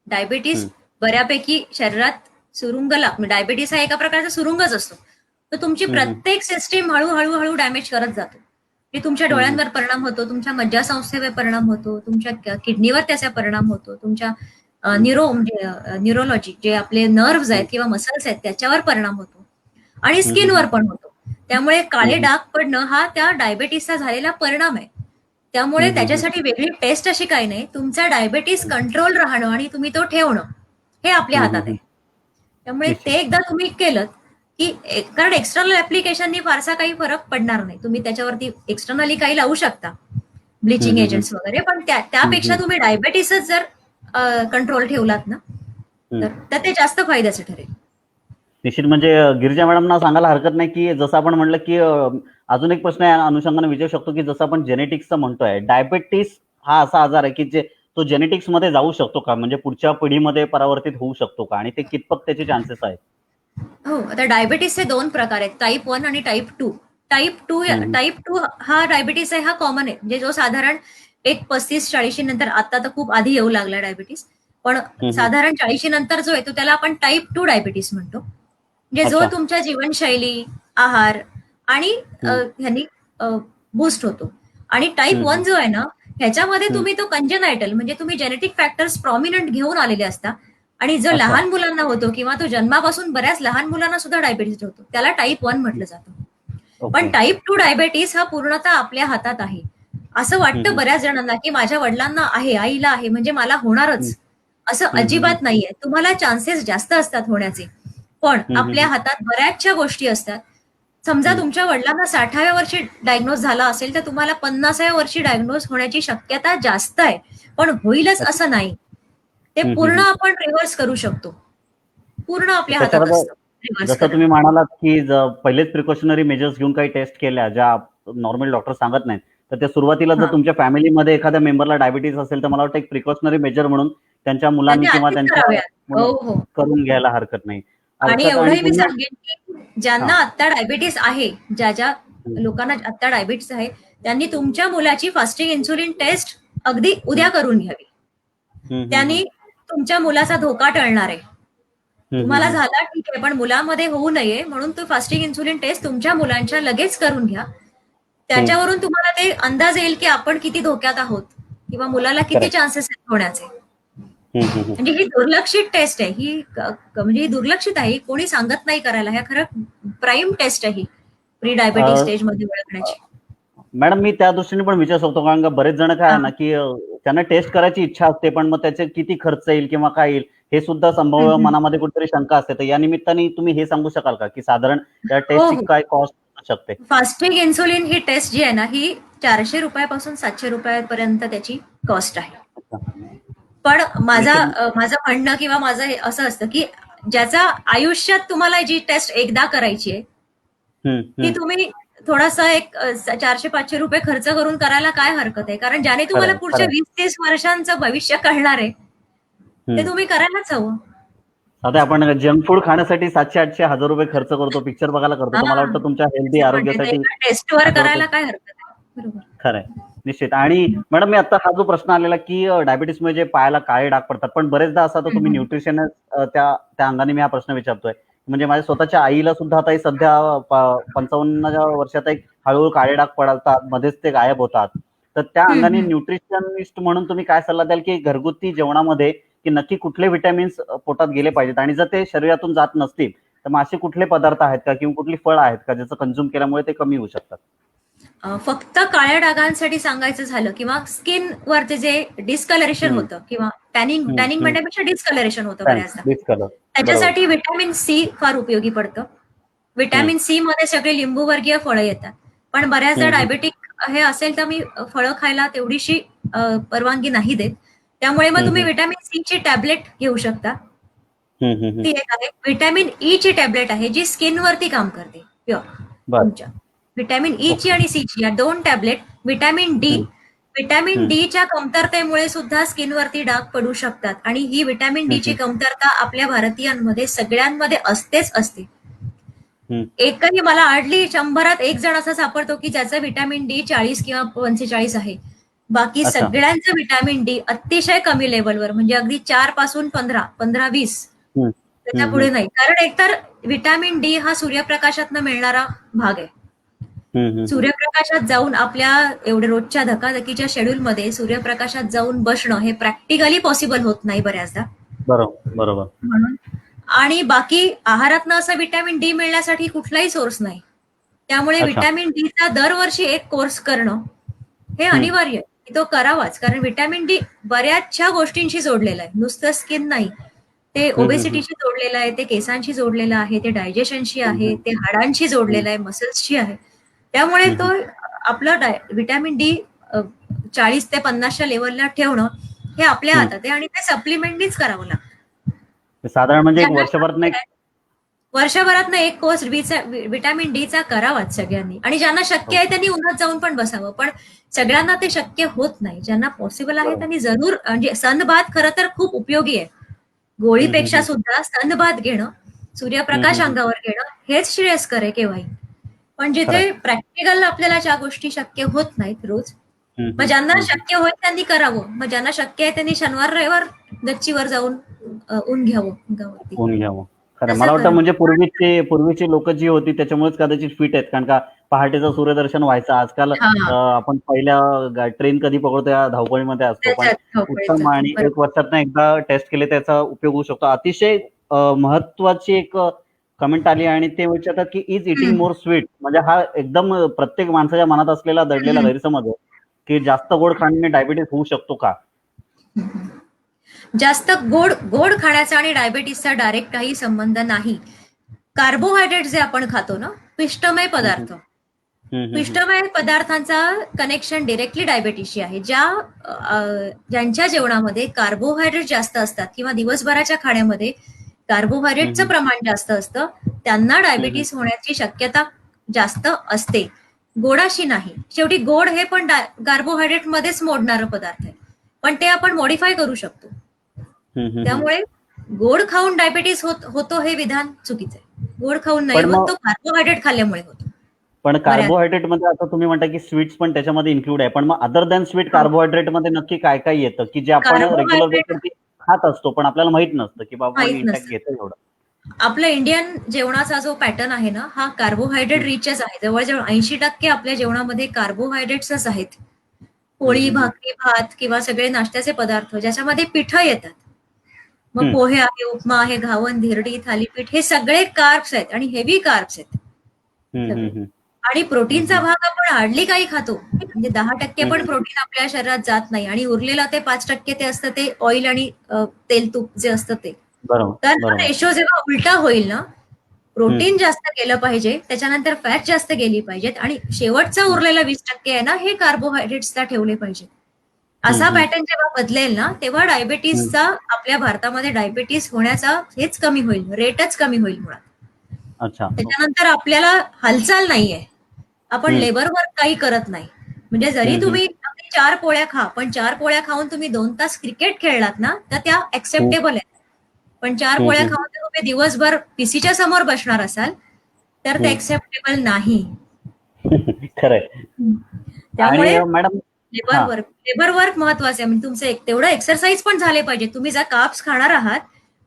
डायबिटीस बऱ्यापैकी शरीरात सुरुंगला, डायबिटीस हा एका प्रकारचा सुरुंगच असतो, तर तुमची प्रत्येक सिस्टीम हळूहळू डॅमेज करत जातो. की तुमच्या डोळ्यांवर परिणाम होतो, तुमच्या मज्जासंस्थेवर परिणाम होतो, तुमच्या किडनीवर त्याचा परिणाम होतो, तुमच्या न्यूरोलॉजी जे आपले नर्व्हज आहेत किंवा मसल्स आहेत त्याच्यावर परिणाम होतो आणि स्किनवर पण होतो. त्यामुळे काळे डाग पडणं हा त्या डायबिटीसचा झालेला परिणाम आहे. त्यामुळे त्याच्यासाठी वेगळी टेस्ट अशी काही नाही, तुमचा डायबिटीस कंट्रोल राहणं आणि तुम्ही तो ठेवणं हे आपल्या हातात आहे. त्यामुळे ते एकदा तुम्ही केलं की, कारण एक्सटर्नल ऍप्लिकेशननी फारसा काही फरक पडणार नाही, तुम्ही त्याच्यावरती एक्सटर्नली काही लावू शकता, ब्लिचिंग एजंट्स वगैरे, पण त्यापेक्षा तुम्ही डायबिटीसच जर कंट्रोल ठेवलात ना तर ते जास्त फायद्याचं ठरेल. निश्चित. म्हणजे गिरिजा मॅडमना सांगायला हरकत नाही की जसं आपण म्हणलं की अजून एक प्रश्न या अनुषंगाने विचारू शकतो की जसं आपण जेनेटिक्सचं म्हणतोय, डायबिटीस हा असा आजार आहे की जे तो जेनेटिक्स मध्ये जाऊ शकतो का, म्हणजे पुढच्या पिढीमध्ये परावर्तित होऊ शकतो का, आणि ते कितपत त्याचे चान्सेस आहेत? हो, आता डायबिटीसचे 2 प्रकार आहेत, टाईप 1 आणि टाईप 2. टाईप 2 हा डायबिटीस आहे, हा कॉमन आहे, म्हणजे जो साधारण एक 35-40 नंतर, आता तर खूप आधी येऊ लागला डायबिटीस, पण साधारण 40 नंतर जो येतो त्याला आपण टाईप 2 डायबिटीस म्हणतो. म्हणजे जो तुमच्या जीवनशैली, आहार आणि ह्यांनी बूस्ट होतो. आणि टाईप 1 जो आहे ना, ह्याच्यामध्ये तुम्ही तो कंजेनायटल म्हणजे तुम्ही जेनेटिक फॅक्टर्स प्रॉमिनंट घेऊन आलेले असता, आणि जो लहान मुलांना होतो किंवा तो जन्मापासून बऱ्याच लहान मुलांना सुद्धा डायबिटीस होतो, त्याला टाईप 1 म्हटलं जातं. पण टाईप 2 डायबिटीस हा पूर्णतः आपल्या हातात आहे. असं वाटतं बऱ्याच जणांना की माझ्या वडिलांना आहे, आईला आहे, म्हणजे मला होणारच, असं अजिबात नाहीये. तुम्हाला चान्सेस जास्त असतात होण्याचे, पण आपल्या हातात बऱ्याचशा गोष्टी असतात. समजा तुमच्या वडिलांना 60व्या वर्षी डायग्नोज झाला असेल तर तुम्हाला 50व्या वर्षी डायग्नोज होण्याची शक्यता जास्त आहे, पण होईलच असं नाही. ते पूर्ण आपण रिव्हर्स करू शकतो, पूर्ण आपल्या हातात असतं. जसं तुम्ही म्हणालात की पहिलेच प्रिकॉशनरी मेजर्स घेऊन काही टेस्ट केल्या ज्या नॉर्मल डॉक्टर सांगत नाहीत, तर त्या सुरुवातीला जर तुमच्या फॅमिलीमध्ये एखाद्या मेंबरला डायबिटीस असेल तर मला वाटतं एक प्रिकॉशनरी मेजर म्हणून त्यांच्या मुलांनी किंवा त्यांच्या करून घ्यायला हरकत नाही. आणि एवढंही मी सांगेन की ज्यांना आता डायबिटीस आहे, ज्या लोकांना आता डायबिटीस आहे, त्यांनी तुमच्या मुलाची फास्टिंग इन्सुलिन टेस्ट अगदी उद्या करून घ्यावी. त्यांनी तुमच्या मुलाचा धोका टळणार आहे. तुम्हाला झाला ठीक आहे, पण मुलामध्ये होऊ नये म्हणून तो फास्टिंग इन्सुलिन टेस्ट तुमच्या मुलांच्या लगेच करून घ्या. त्याच्यावरून तुम्हाला ते अंदाज येईल की आपण किती धोक्यात आहोत किंवा मुलाला किती चान्सेस आहेत होण्याचे. म्हणजे ही दुर्लक्षित टेस्ट आहे, ही म्हणजे ही दुर्लक्षित आहे, कोणी सांगत नाही करायला. ह्या खरं प्राईम टेस्ट आहे ही प्री डायबेटिस स्टेज मध्ये ओळखण्याची. मॅडम मी त्या दृष्टीने पण विचारू शकतो, कारण का बरेच जण काय आहे ना की त्यांना टेस्ट करायची इच्छा असते, पण मग त्याचे किती खर्च येईल किंवा काय येईल हे सुद्धा संभव मनामध्ये कुठेतरी शंका असते. तर या निमित्ताने तुम्ही हे सांगू शकाल का की साधारण या टेस्टची काय कॉस्ट असू शकते? फास्टिंग इन्सुलिन ही टेस्ट जी आहे ना, ही 400 रुपयापासून 700 रुपयापर्यंत त्याची कॉस्ट आहे. पण माझं म्हणणं किंवा माझं असं असतं की ज्याचा आयुष्यात तुम्हाला जी टेस्ट एकदा करायची आहे ती तुम्ही थोडासा एक 400-500 रुपये खर्च करून करायला काय हरकत आहे, कारण ज्याने तुम्हाला पुढच्या 20-30 वर्षांचं भविष्य कळणार आहे ते तुम्ही करायलाच हवं. आता आपण जंक फूड खाण्यासाठी 700-800-1000 रुपये खर्च करतो, पिक्चर बघायला करतो, तर मला वाटतं तुमच्या हेल्दी आरोग्यासाठी टेस्टवर करायला काय हरकत आहे. बरोबर, खरंय, निश्चित. आणि मॅडम मी आता हा जो प्रश्न आलेला की डायबिटीसमुळे जे पायाला काळे डाग पडतात, पण बरेचदा असं तर तुम्ही न्यूट्रिशन त्या अंगाने मी हा प्रश्न विचारतोय. म्हणजे माझ्या स्वतःच्या आईला सुद्धा आता सध्या 55 वर्षात एक हळूहळू काळे डाग पडतात, मध्येच ते गायब होतात. तर त्या अंगाने न्यूट्रिशनिस्ट म्हणून तुम्ही काय सल्ला द्याल की घरगुती जेवणामध्ये की नक्की कुठले व्हिटॅमिन्स पोटात गेले पाहिजेत, आणि जर ते शरीरातून जात नसतील तर मग असे कुठले पदार्थ आहेत का किंवा कुठली फळं आहेत का ज्याचं कंझ्युम केल्यामुळे ते कमी होऊ शकतात? फक्त काळ्या डागांसाठी सांगायचं झालं किंवा स्किन वरती जे डिस्कलरेशन होतं किंवा टॅनिंग म्हणण्यापेक्षा डिस्कलरेशन होतं बऱ्याचदा, त्याच्यासाठी व्हिटॅमिन सी फार उपयोगी पडतं. व्हिटॅमिन सी मध्ये सगळे लिंबूवर्गीय फळं येतात, पण बऱ्याचदा डायबेटिक हे असेल तर मी फळं खायला तेवढीशी परवानगी नाही देत. त्यामुळे मग तुम्ही व्हिटॅमिन सी ची टॅबलेट घेऊ शकता. ती एक आहे. व्हिटॅमिन ई ची टॅबलेट आहे जी स्किनवरती काम करते प्युअर तुमच्या. व्हिटॅमिन ई ची आणि सी ची या 2 टॅबलेट. व्हिटॅमिन डी च्या कमतरतेमुळे सुद्धा स्किनवरती डाग पडू शकतात, आणि ही व्हिटॅमिन डी ची कमतरता आपल्या भारतीयांमध्ये सगळ्यांमध्ये असतेच असते. एकही मला हार्डली 100त 1 जण असा सापडतो की ज्याचं व्हिटॅमिन डी 40 किंवा 45 आहे. बाकी सगळ्यांचं व्हिटॅमिन डी अतिशय कमी लेवलवर, म्हणजे अगदी 4 पासून 15-20 त्याच्या पुढे नाही. कारण एकतर व्हिटॅमिन डी हा सूर्यप्रकाशातनं मिळणारा भाग आहे. सूर्यप्रकाशात जाऊन आपल्या एवढ्या रोजच्या धकाधकीच्या शेड्यूल मध्ये सूर्यप्रकाशात जाऊन बसणं हे प्रॅक्टिकली पॉसिबल होत नाही बऱ्याचदा. बरोबर. म्हणून आणि बाकी आहारातनं असं व्हिटॅमिन डी मिळण्यासाठी कुठलाही सोर्स नाही. त्यामुळे व्हिटॅमिन डी चा दरवर्षी एक कोर्स करणं हे अनिवार्य आहे, तो करावाच. कारण व्हिटॅमिन डी बऱ्याचशा गोष्टींशी जोडलेलं आहे, नुसतं स्किन नाही. ते ओबेसिटीशी जोडलेलं आहे, ते केसांशी जोडलेलं आहे, ते डायजेशनशी आहे, ते हाडांशी जोडलेलं आहे, मसल्सशी आहे. त्यामुळे तो आपलं व्हिटॅमिन डी 40 ते 50च्या लेवलला ठेवणं हे आपल्या हातात आहे, आणि ते सप्लिमेंटनीच करावं लागतं. साधारण म्हणजे वर्षभरात एक कोर्स व्हिटॅमिन डी चा करावाच सगळ्यांनी, आणि ज्यांना शक्य आहे त्यांनी उन्हात जाऊन पण बसावं. पण सगळ्यांना ते शक्य होत नाही. ज्यांना पॉसिबल आहे त्यांनी जरूर, म्हणजे सनबाथ खरं तर खूप उपयोगी आहे. गोळीपेक्षा सुद्धा सनबाथ घेणं, सूर्यप्रकाश अंगावर घेणं हेच श्रेयस्कर आहे केव्हाही. पण जिथे प्रॅक्टिकल आपल्याला ज्या गोष्टी शक्य होत नाहीत रोज, मग ज्यांना शक्य होईल त्यांनी करावं. मग ज्यांना शक्य आहे त्यांनी शनिवार रविवार गच्चीवर जाऊन ऊन घ्यावं. खरं मला वाटतं म्हणजे पूर्वीची लोक जी होती त्याच्यामुळेच कदाचित फिट आहेत, कारण का पहाटेचं सूर्यदर्शन व्हायचं. आजकाल आपण पहिल्या ट्रेन कधी पकडतो या धावपळीमध्ये असतो, पण उत्तम आणि 1 वर्षात एकदा टेस्ट केले त्याचा उपयोग होऊ शकतो. अतिशय महत्वाची एक कमेंट आली आणि ते विचारतात की इज इटिंग मोर स्वीट, म्हणजे हा एकदम प्रत्येक माणसाच्या मनात असलेला दडलेला गैरसमज आहे की जास्त गोड खाण्याने डायबिटीस होऊ शकतो का? जास्त गोड खाण्याचा आणि डायबिटीसचा डायरेक्ट काही संबंध नाही. कार्बोहायड्रेट जे आपण खातो ना, पिष्टमय पदार्थ, पिष्टमय पदार्थांचा कनेक्शन डिरेक्टली डायबिटीसशी आहे. ज्यांच्या जेवणामध्ये कार्बोहायड्रेट जास्त असतात किंवा दिवसभराच्या खाण्यामध्ये कार्बोहायड्रेटचं प्रमाण जास्त असतं, त्यांना डायबिटीस होण्याची शक्यता जास्त असते, गोडाशी नाही. शेवटी गोड हे पण कार्बोहायड्रेट मध्येच मोडणारं पदार्थ आहे, पण ते आपण मॉडिफाय करू शकतो. त्यामुळे गोड खाऊन डायबिटीस होतो हे विधान चुकीचं आहे. गोड खाऊन नाही होत, तो कार्बोहायड्रेट खाल्ल्यामुळे होतो. पण कार्बोहायड्रेट मध्ये आता तुम्ही म्हणता की स्वीट्स पण त्याच्यामध्ये इन्क्लूड आहे, पण मग अदर दॅन स्वीट कार्बोहायड्रेट मध्ये नक्की काय काय येतं की जे आपण रेग्युलर खात असतो पण आपल्याला माहित नसतं की बाबा इंटॅक्ट घेतं एवढं? आपलं इंडियन जेवणाचा जो पॅटर्न आहे ना, हा कार्बोहायड्रेट रिचच आहे. जवळजवळ 80% आपल्या जेवणामध्ये कार्बोहायड्रेट्सच आहेत. पोळी, भाकरी, भात किंवा सगळे नाश्त्याचे पदार्थ ज्याच्यामध्ये पिठं येतात, मग पोहे आहे, उपमा आहे, घावन, धिरडी, थालीपीठ हे सगळे कार्ब्स आहेत आणि हेवी कार्ब्स आहेत सगळे. आणि प्रोटीनचा भाग आपण हार्डली काही खातो, म्हणजे 10% पण प्रोटीन आपल्या शरीरात जात नाही आणि उरलेलं ते 5% ते असतं ते ऑइल आणि तेल तूप जे असतं ते. तर हा रेशो जेव्हा उलटा होईल ना, प्रोटीन जास्त गेलं पाहिजे, त्याच्यानंतर फॅट जास्त गेली पाहिजेत आणि शेवटचा उरलेला 20% आहे ना, हे कार्बोहायड्रेट्सला ठेवले पाहिजे. असा पॅटर्न जेव्हा बदलेल ना, तेव्हा डायबिटीसचा आपल्या भारतामध्ये डायबिटीस होण्याचा हेच कमी होईल, रेटच कमी होईल मुळात. त्याच्यानंतर आपल्याला हालचाल नाहीये, आपण लेबर वर्क काही करत नाही. म्हणजे जरी तुम्ही 4 पोळ्या खा, पण 4 पोळ्या खाऊन तुम्ही 2 तास क्रिकेट खेळलात ना, तर त्या ऍक्सेप्टेबल आहेत. पण 4 पोळ्या खाऊन जर तुम्ही दिवसभर पीसीच्या समोर बसणार असाल तर ते ऍक्सेप्टेबल नाही. खरंय. त्यामुळे मॅडम लेबर वर्क महत्वाचं आहे. म्हणजे तुमचे तेवढं एक्सरसाइज पण झाले पाहिजे. तुम्ही जर कार्ब्स खाणार आहात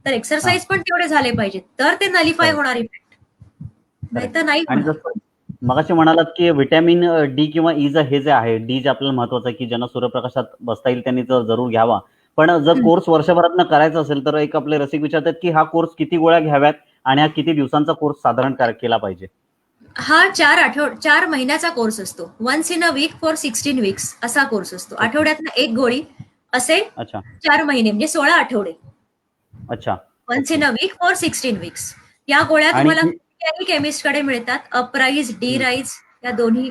तर एक्सरसाइज पण तेवढे झाले पाहिजेत, तर ते नलिफाय होणार इफेक्ट, नाही तर नाही होणार. मगाशी म्हणालात की व्हिटॅमिन डी किंवा ई हे जे आहे, डी जे आपल्याला महत्वाचं आहे की ज्यांना सूर्यप्रकाशात बसता येईल त्यांनी जरूर घ्यावा. पण जर कोर्स वर्षभरात करायचा असेल तर एक आपले रसिक विचारतात की हा कोर्स किती गोळ्या घ्याव्यात आणि हा किती दिवसांचा कोर्स साधारण केला पाहिजे? हा 4 महिन्याचा कोर्स असतो. Once in a week for 16 weeks असा कोर्स असतो. आठवड्यातनं 1 गोळी असे 4 महिने म्हणजे 16 आठवडे. Once in a week for 16 weeks. या गोळ्या तुम्हाला कुठल्याही केमिस्टकडे मिळतात. अपराईज, डी राईज या दोन्ही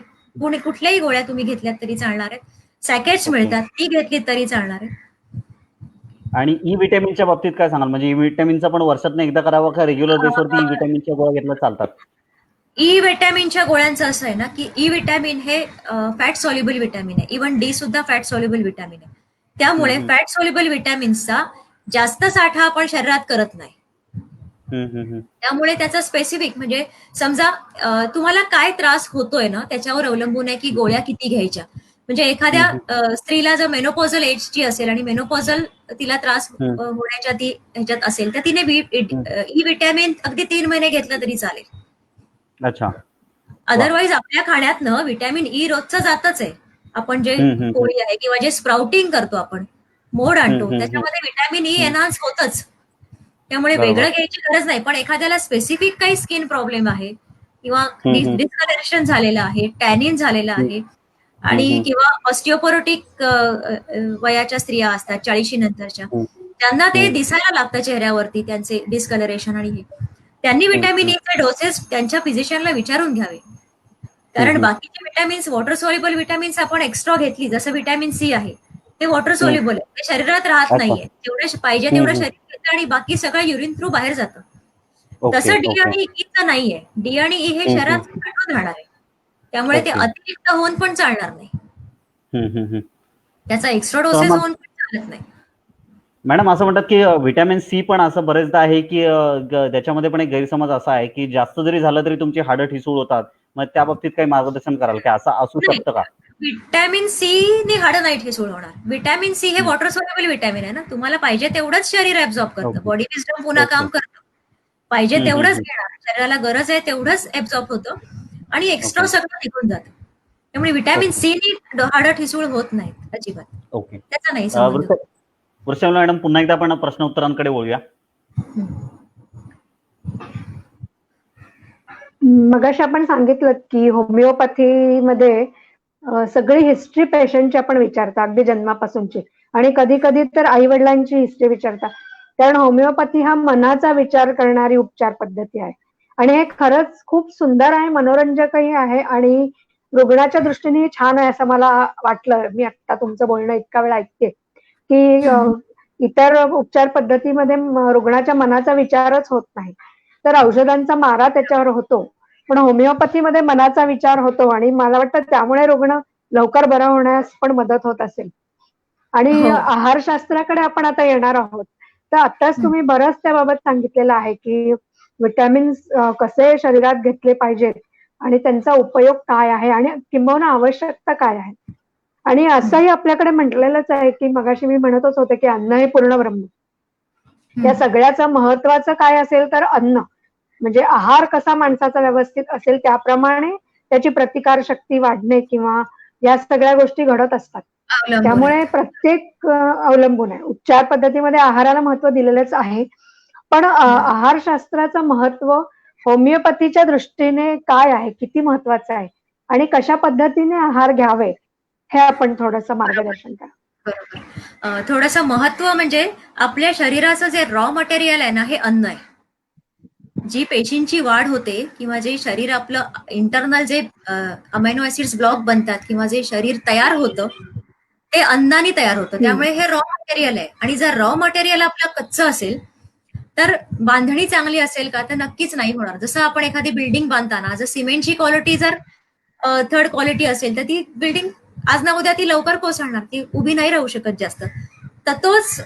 कुठल्याही गोळ्या तुम्ही घेतल्यात तरी चालणार आहेत. सॅकेट्स मिळतात, ती घेतली तरी चालणार आहे. आणि ई विटॅमिनच्या बाबतीत काय सांगाल? म्हणजे ई विटॅमिनचा पण वर्षातून एकदा करावा का रेग्युलर बेसवरती ई विटॅमिनच्या गोळ्या घेतल्या चालतात? ई विटॅमिनच्या गोळ्यांचं असं आहे ना की ई विटॅमिन हे फॅट सॉल्युबल विटॅमिन आहे. इव्हन डी सुद्धा फॅट सॉल्युबल विटॅमिन आहे. त्यामुळे फॅट सॉल्युबल विटॅमिन्सचा जास्त साठा आपण शरीरात करत नाही. त्यामुळे त्याचा स्पेसिफिक म्हणजे समजा तुम्हाला काय त्रास होतोय ना त्याच्यावर अवलंबून आहे की गोळ्या किती घ्यायच्या. म्हणजे एखाद्या स्त्रीला जर मेनोपॉझल एजची असेल आणि मेनोपॉझल तिला त्रास होण्याच्या ती ह्याच्यात असेल तर तिने ई विटॅमिन अगदी 3 महिने घेतलं तरी चालेल. अदरवाईज आपल्या खाण्यातनं विटॅमिन ई रोजचं जातच आहे. आपण जे पोळी आहे किंवा जे स्प्राउटिंग करतो आपण मोड आणतो त्याच्यामध्ये विटॅमिन ई एनहान्स होतच. त्यामुळे वेगळं घ्यायची गरज नाही. पण एखाद्याला स्पेसिफिक काही स्किन प्रॉब्लेम आहे किंवा डिस्कलरेशन झालेलं आहे, टॅनिन झालेलं आहे आणि किंवा ऑस्टिओपोरोटिक वयाच्या स्त्रिया असतात 40 नंतरच्या, त्यांना ते दिसायला लागतं चेहऱ्यावरती त्यांचे डिस्कलरेशन आणि हे, त्यांनी विटॅमिन ईचे डोसेस त्यांच्या फिजिशियनला विचारून घ्यावे. कारण बाकीचे विटॅमिन्स वॉटर सोल्युबल विटॅमिन्स आपण एक्स्ट्रा घेतली जसं विटॅमिन सी आहे ते वॉटर सोल्युबल आहे, ते शरीरात राहत नाहीये. जेवढं पाहिजे तेवढं शरीर घेतं आणि बाकी सगळं युरिन थ्रू बाहेर जातं. तसं डी आणि ईचं नाहीये. डी आणि ई हे शरीरात साठून राहणार आहे. त्यामुळे ते अतिरिक्त होऊन पण चालणार नाही. त्याचा एक्स्ट्रा डोसेस होऊन पण चालत नाही. मॅडम असं म्हणतात की व्हिटॅमिन सी पण असं बरेचदा आहे की त्याच्यामध्ये पण एक गैरसमज असा आहे की जास्त जरी झालं तरी तुमची हाडं ठिसूळ होतात. मग त्या बाबतीत काही मार्गदर्शन कराल की असं असू शकतं का? व्हिटॅमिन सी ने हाडं नाही ठिसूळ होणार. व्हिटॅमिन सी हे वॉटर सोल्युबल विटॅमिन आहे ना, तुम्हाला पाहिजे तेवढंच शरीर ऍब्झॉर्ब करतं. बॉडी विजडम पुन्हा काम करतं. पाहिजे तेवढंच घेणार, शरीराला गरज आहे तेवढंच ऍब्झॉर्ब होतं आणि एक्स्ट्रा सगळं निघून जातं. त्यामुळे व्हिटॅमिन सी ने हाडं ठिसूळ होत नाहीत अजिबात. त्याचा नाही संबंध. वृषाली मॅडम पुन्हा एकदा आपण प्रश्न उत्तरांकडे वळूया. मगाशी आपण सांगितलं की होमिओपॅथीमध्ये सगळी हिस्ट्री पेशंटची आपण विचारता अगदी जन्मापासूनची आणि कधी कधी तर आई वडिलांची हिस्ट्री विचारता. कारण होमिओपॅथी हा मनाचा विचार करणारी उपचार पद्धती आहे आणि हे खरंच खूप सुंदर आहे, मनोरंजकही आहे आणि रुग्णाच्या दृष्टीने छान आहे असं मला वाटलं. मी आता तुमचं बोलणं इतका वेळ ऐकते की इतर उपचार पद्धतीमध्ये रुग्णाच्या मनाचा विचारच होत नाही, तर औषधांचा मारा त्याच्यावर होतो. पण होमिओपॅथीमध्ये मनाचा विचार होतो आणि मला वाटतं त्यामुळे रुग्ण लवकर बरा होण्यास पण मदत होत असेल. आणि आहारशास्त्राकडे आपण आता येणार आहोत. तर आताच तुम्ही बरंच त्याबाबत सांगितलेलं आहे की विटॅमिन्स कसे शरीरात घेतले पाहिजेत आणि त्यांचा उपयोग काय आहे आणि किंबहुना आवश्यकता काय आहे. आणि असंही आपल्याकडे म्हटलेलंच आहे की मगाशी मी म्हणतच होते की अन्न हे पूर्ण ब्रह्म. या सगळ्याचं महत्वाचं काय असेल तर अन्न. म्हणजे आहार कसा माणसाचा व्यवस्थित असेल त्याप्रमाणे त्याची प्रतिकार शक्ती वाढणे किंवा या सगळ्या गोष्टी घडत असतात. अवलंबून त्यामुळे आहे. प्रत्येक अवलंबून आहे. उपचार पद्धतीमध्ये आहाराला महत्व दिलेलंच आहे. पण बरोबर. आहारशास्त्राचं महत्व होमिओपॅथीच्या दृष्टीने काय आहे? किती महत्वाचं आहे? आणि कशा पद्धतीने आहार घ्यावे? हे आपण थोडंसं बरोबर. मार्गदर्शन करा. बरोबर. थोडंसं महत्व म्हणजे आपल्या शरीराचं जे रॉ मटेरियल आहे ना, हे अन्न आहे. जी पेशींची वाढ होते किंवा जे शरीर आपलं इंटरनल जे अमायनो ऍसिड्स ब्लॉक बनतात किंवा जे शरीर तयार होतं ते अन्नाने तयार होतं. हं, त्यामुळे हे रॉ मटेरियल आहे आणि जर रॉ मटेरियल आपलं कच्चं असेल तर बांधणी चांगली असेल का? तर नक्कीच नाही होणार. जसं आपण एखादी बिल्डिंग बांधताना जर सिमेंटची क्वालिटी जर थर्ड क्वालिटी असेल तर ती बिल्डिंग आज ना उद्या ती लवकर कोसळणार, ती उभी नाही राहू शकत जास्त. तर तोच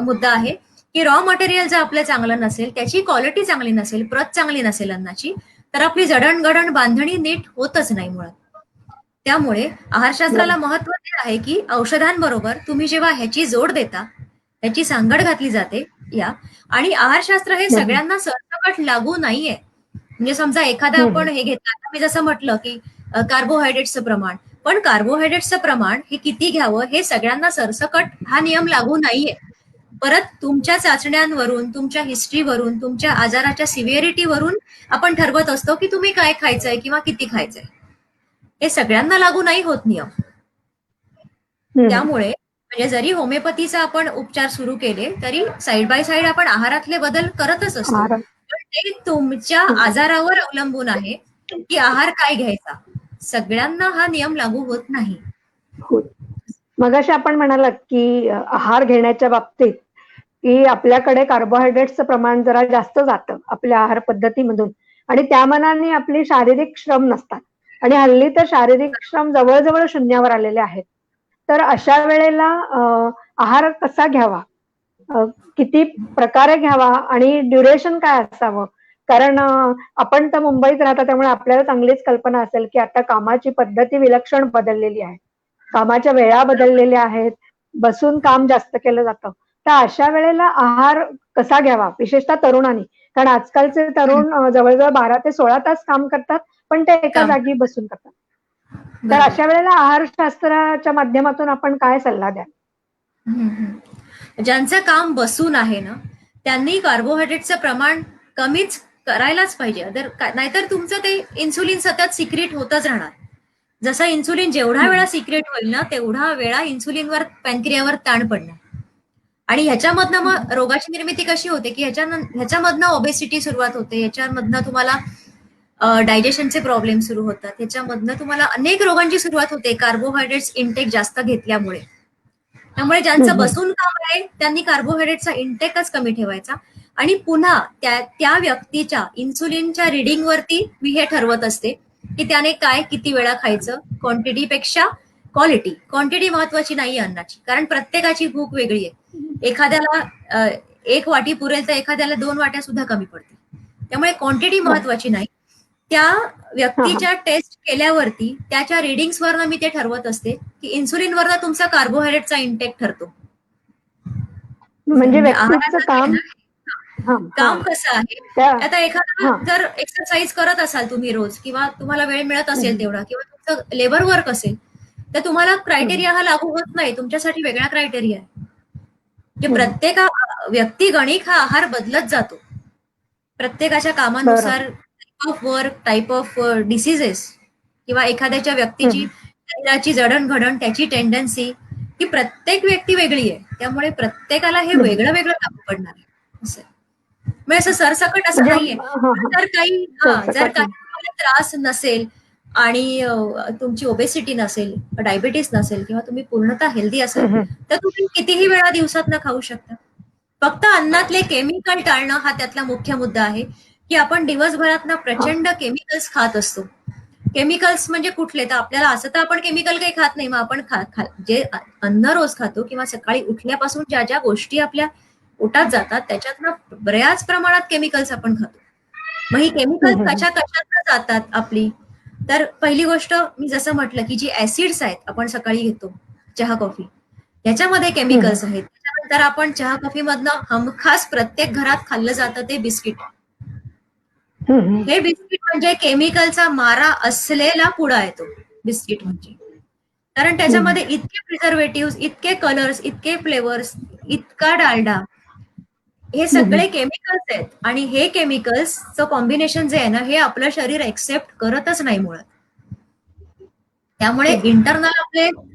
मुद्दा आहे की रॉ मटेरियल जर आपलं चांगलं नसेल, त्याची क्वालिटी चांगली नसेल, प्रत चांगली नसेल अन्नाची, तर आपली जडणघडण बांधणी नीट होतच नाही मुळात. त्यामुळे आहारशास्त्राला बरोबर. महत्व ते आहे की औषधांबरोबर तुम्ही जेव्हा ह्याची जोड देता, ह्याची सांगड घातली जाते या आणि आहारशास्त्र हे हं, हं. सगळ्यांना सरसकट लागू नाहीये. म्हणजे समजा एखादा हं, आपण हं. हे घेतलं, आता मी जसं म्हटलं की कार्बोहायड्रेट्सचं प्रमाण, पण कार्बोहायड्रेट्सचं प्रमाण हे किती घ्यावं हे सगळ्यांना सरसकट हा नियम लागू नाहीये. परत तुमच्या चाचण्यांवरून, तुमच्या हिस्ट्रीवरून, तुमच्या आजाराच्या सिव्हिअरिटीवरून आपण ठरवत असतो की तुम्ही काय खायचंय किंवा किती खायचंय. हे सगळ्यांना लागू नाही होत नियम. हं, हं. त्यामुळे म्हणजे जरी होमिओपॅथीचा आपण उपचार सुरू केले तरी साईड बाय साईड आपण आहारातले बदल करतच असतो. आहार पण ते तुमच्या हं. आजारावर अवलंबून आहे की आहार काय घ्यायचा. सगळ्यांना हा नियम लागू होत नाही. हो. मगाशी आपण म्हणालात, की आहार घेण्याच्या बाबतीत, की आपल्याकडे कार्बोहायड्रेट्सचं प्रमाण जरा जास्त जातं आपल्या आहार पद्धतीमधून आणि त्या मानाने आपले शारीरिक श्रम नसतात आणि हल्ली तर शारीरिक श्रम जवळ-जवळ शून्यावर आलेले आहेत. तर अशा वेळेला आहार कसा घ्यावा? अ, किती प्रकारे घ्यावा आणि ड्युरेशन काय असावं? कारण आपण तर मुंबईत राहता त्यामुळे आपल्याला चांगलीच कल्पना असेल, की आता कामाची पद्धती विलक्षण बदललेली आहे. कामाच्या वेळा बरोबर. बदललेल्या आहेत. बसून काम जास्त केलं जातं. तर अशा वेळेला आहार कसा घ्यावा? विशेषतः तरुणांनी. कारण आजकालचे हं, तरुण जवळ-जवळ 12 ते 16 तास काम करतात, पण ते एका काम जागी बसून करतात. तर बरोबर. अशा वेळेला आहारशास्त्राच्या माध्यमातून आपण काय सल्ला द्याल? हं, हं. ज्यांचं काम बसून आहे ना, त्यांनी कार्बोहायड्रेटचं प्रमाण कमीच करायलाच पाहिजे. नाहीतर तुमचं ते इन्सुलिन सतत सिक्रेट होतच राहणार. जसं इन्सुलिन जेवढा हं, वेळा सिक्रेट होईल ना, तेवढा वेळा इन्सुलिनवर पॅनक्रियावर ताण पडणार. आणि ह्याच्यामधनं हं. मग रोगाची निर्मिती कशी होते, की ह्याच्यामधनं ओबेसिटी सुरुवात होते. ह्याच्यामधनं तुम्हाला डायजेशनचे प्रॉब्लेम सुरू होतात. ह्याच्यामधनं तुम्हाला अनेक रोगांची सुरुवात होते कार्बोहायड्रेट्स इंटेक जास्त घेतल्यामुळे. त्यामुळे हं, ज्यांचं हं. बसून काम आहे त्यांनी कार्बोहायड्रेटचा इंटेकच कमी ठेवायचा आणि पुन्हा त्या व्यक्तीच्या इन्सुलिनच्या रिडिंगवरती मी हे ठरवत असते की त्याने काय किती वेळा खायचं. क्वांटिटीपेक्षा क्वांटिटी महत्वाची नाही अन्नाची, कारण प्रत्येकाची भूक वेगळी आहे. एखाद्याला एक वाटी पुरेल तर एखाद्याला 2 वाट्या सुद्धा कमी पडतील. त्यामुळे क्वांटिटी बरं. महत्वाची नाही. त्या हां, हां. व्यक्तीच्या टेस्ट केल्यावरती त्याच्या रिडिंग्सवरनं मी ते ठरवत असते की इन्सुलिनवरनं तुमचा कार्बोहायड्रेटचा इंटेक ठरतो. म्हणजे म्हणजे व्यक्तीचं आहाराचं काय काम ना, हां, हां. काम कसं आहे. त्या आता एखादा हां. जर एक्सरसाइज करत असाल तुम्ही रोज किंवा तुम्हाला वेळ मिळत हं, असेल हं. तेवढा किंवा तुमचं लेबर वर्क असेल, तर तुम्हाला हं, हं. क्रायटेरिया हा लागू होत नाही. तुमच्यासाठी वेगळा क्रायटेरिया आहे. म्हणजे हं, हं. प्रत्येक व्यक्तिगणिक हा आहार बदलत जातो. प्रत्येकाच्या कामानुसार, बरोबर. Type of work, type of diseases किंवा एखाद्याच्या हं, व्यक्तीची हं. शरीराची जडणघडण, त्याची टेंडन्सी ही प्रत्येक व्यक्ती वेगळी आहे. त्यामुळे प्रत्येकाला हे हं, हं. वेगळं वेगळं लागू पडणार आहे. असं आहे. म्हणजे असं सरसकट असं म्हणजे नाहीये. हां, हां. जर सरसकट काही नाही. तुम्हाला त्रास नसेल आणि तुमची ओबेसिटी नसेल, डायबिटीस नसेल किंवा तुम्ही पूर्णतः हेल्दी असाल, हं, हं. तर तुम्ही कितीही वेळा दिवसातनं खाऊ शकता. फक्त अन्नातले केमिकल टाळणं हा त्यातला मुख्य मुद्दा आहे, की आपण दिवसभरातनं हां. प्रचंड केमिकल्स खात असतो. केमिकल्स म्हणजे कुठले? तर आपल्याला असं तर आपण केमिकल काही खात नाही. मग आपण जे अन्न रोज खातो किंवा सकाळी उठल्यापासून ज्या ज्या गोष्टी आपल्या पोटात जातात त्याच्यातनं बऱ्याच प्रमाणात केमिकल्स आपण खातो. मग ही हं, केमिकल्स हं, हं. कशातनं जातात आपली? तर पहिली गोष्ट मी जसं म्हटलं, की जी ऍसिड्स आहेत आपण सकाळी घेतो, चहा, कॉफी, ह्याच्यामध्ये हं, हं. केमिकल्स आहेत. त्याच्यानंतर आपण चहा, कॉफीमधनं हमखास प्रत्येक घरात खाल्लं जातं ते बिस्किट. हं, हं. हे बिस्किट म्हणजे केमिकलचा मारा असलेला पुडा आहे तो बिस्किट म्हणजे. कारण त्याच्यामध्ये इतके प्रिझर्वेटिव्ह, इतके कलर्स, इतके फ्लेवर्स, इतका डालडा, हे सगळे केमिकल्स आहेत. आणि हे केमिकल्सचं कॉम्बिनेशन जे आहे ना, हे आपलं शरीर एक्सेप्ट करतच नाही मुळात. त्यामुळे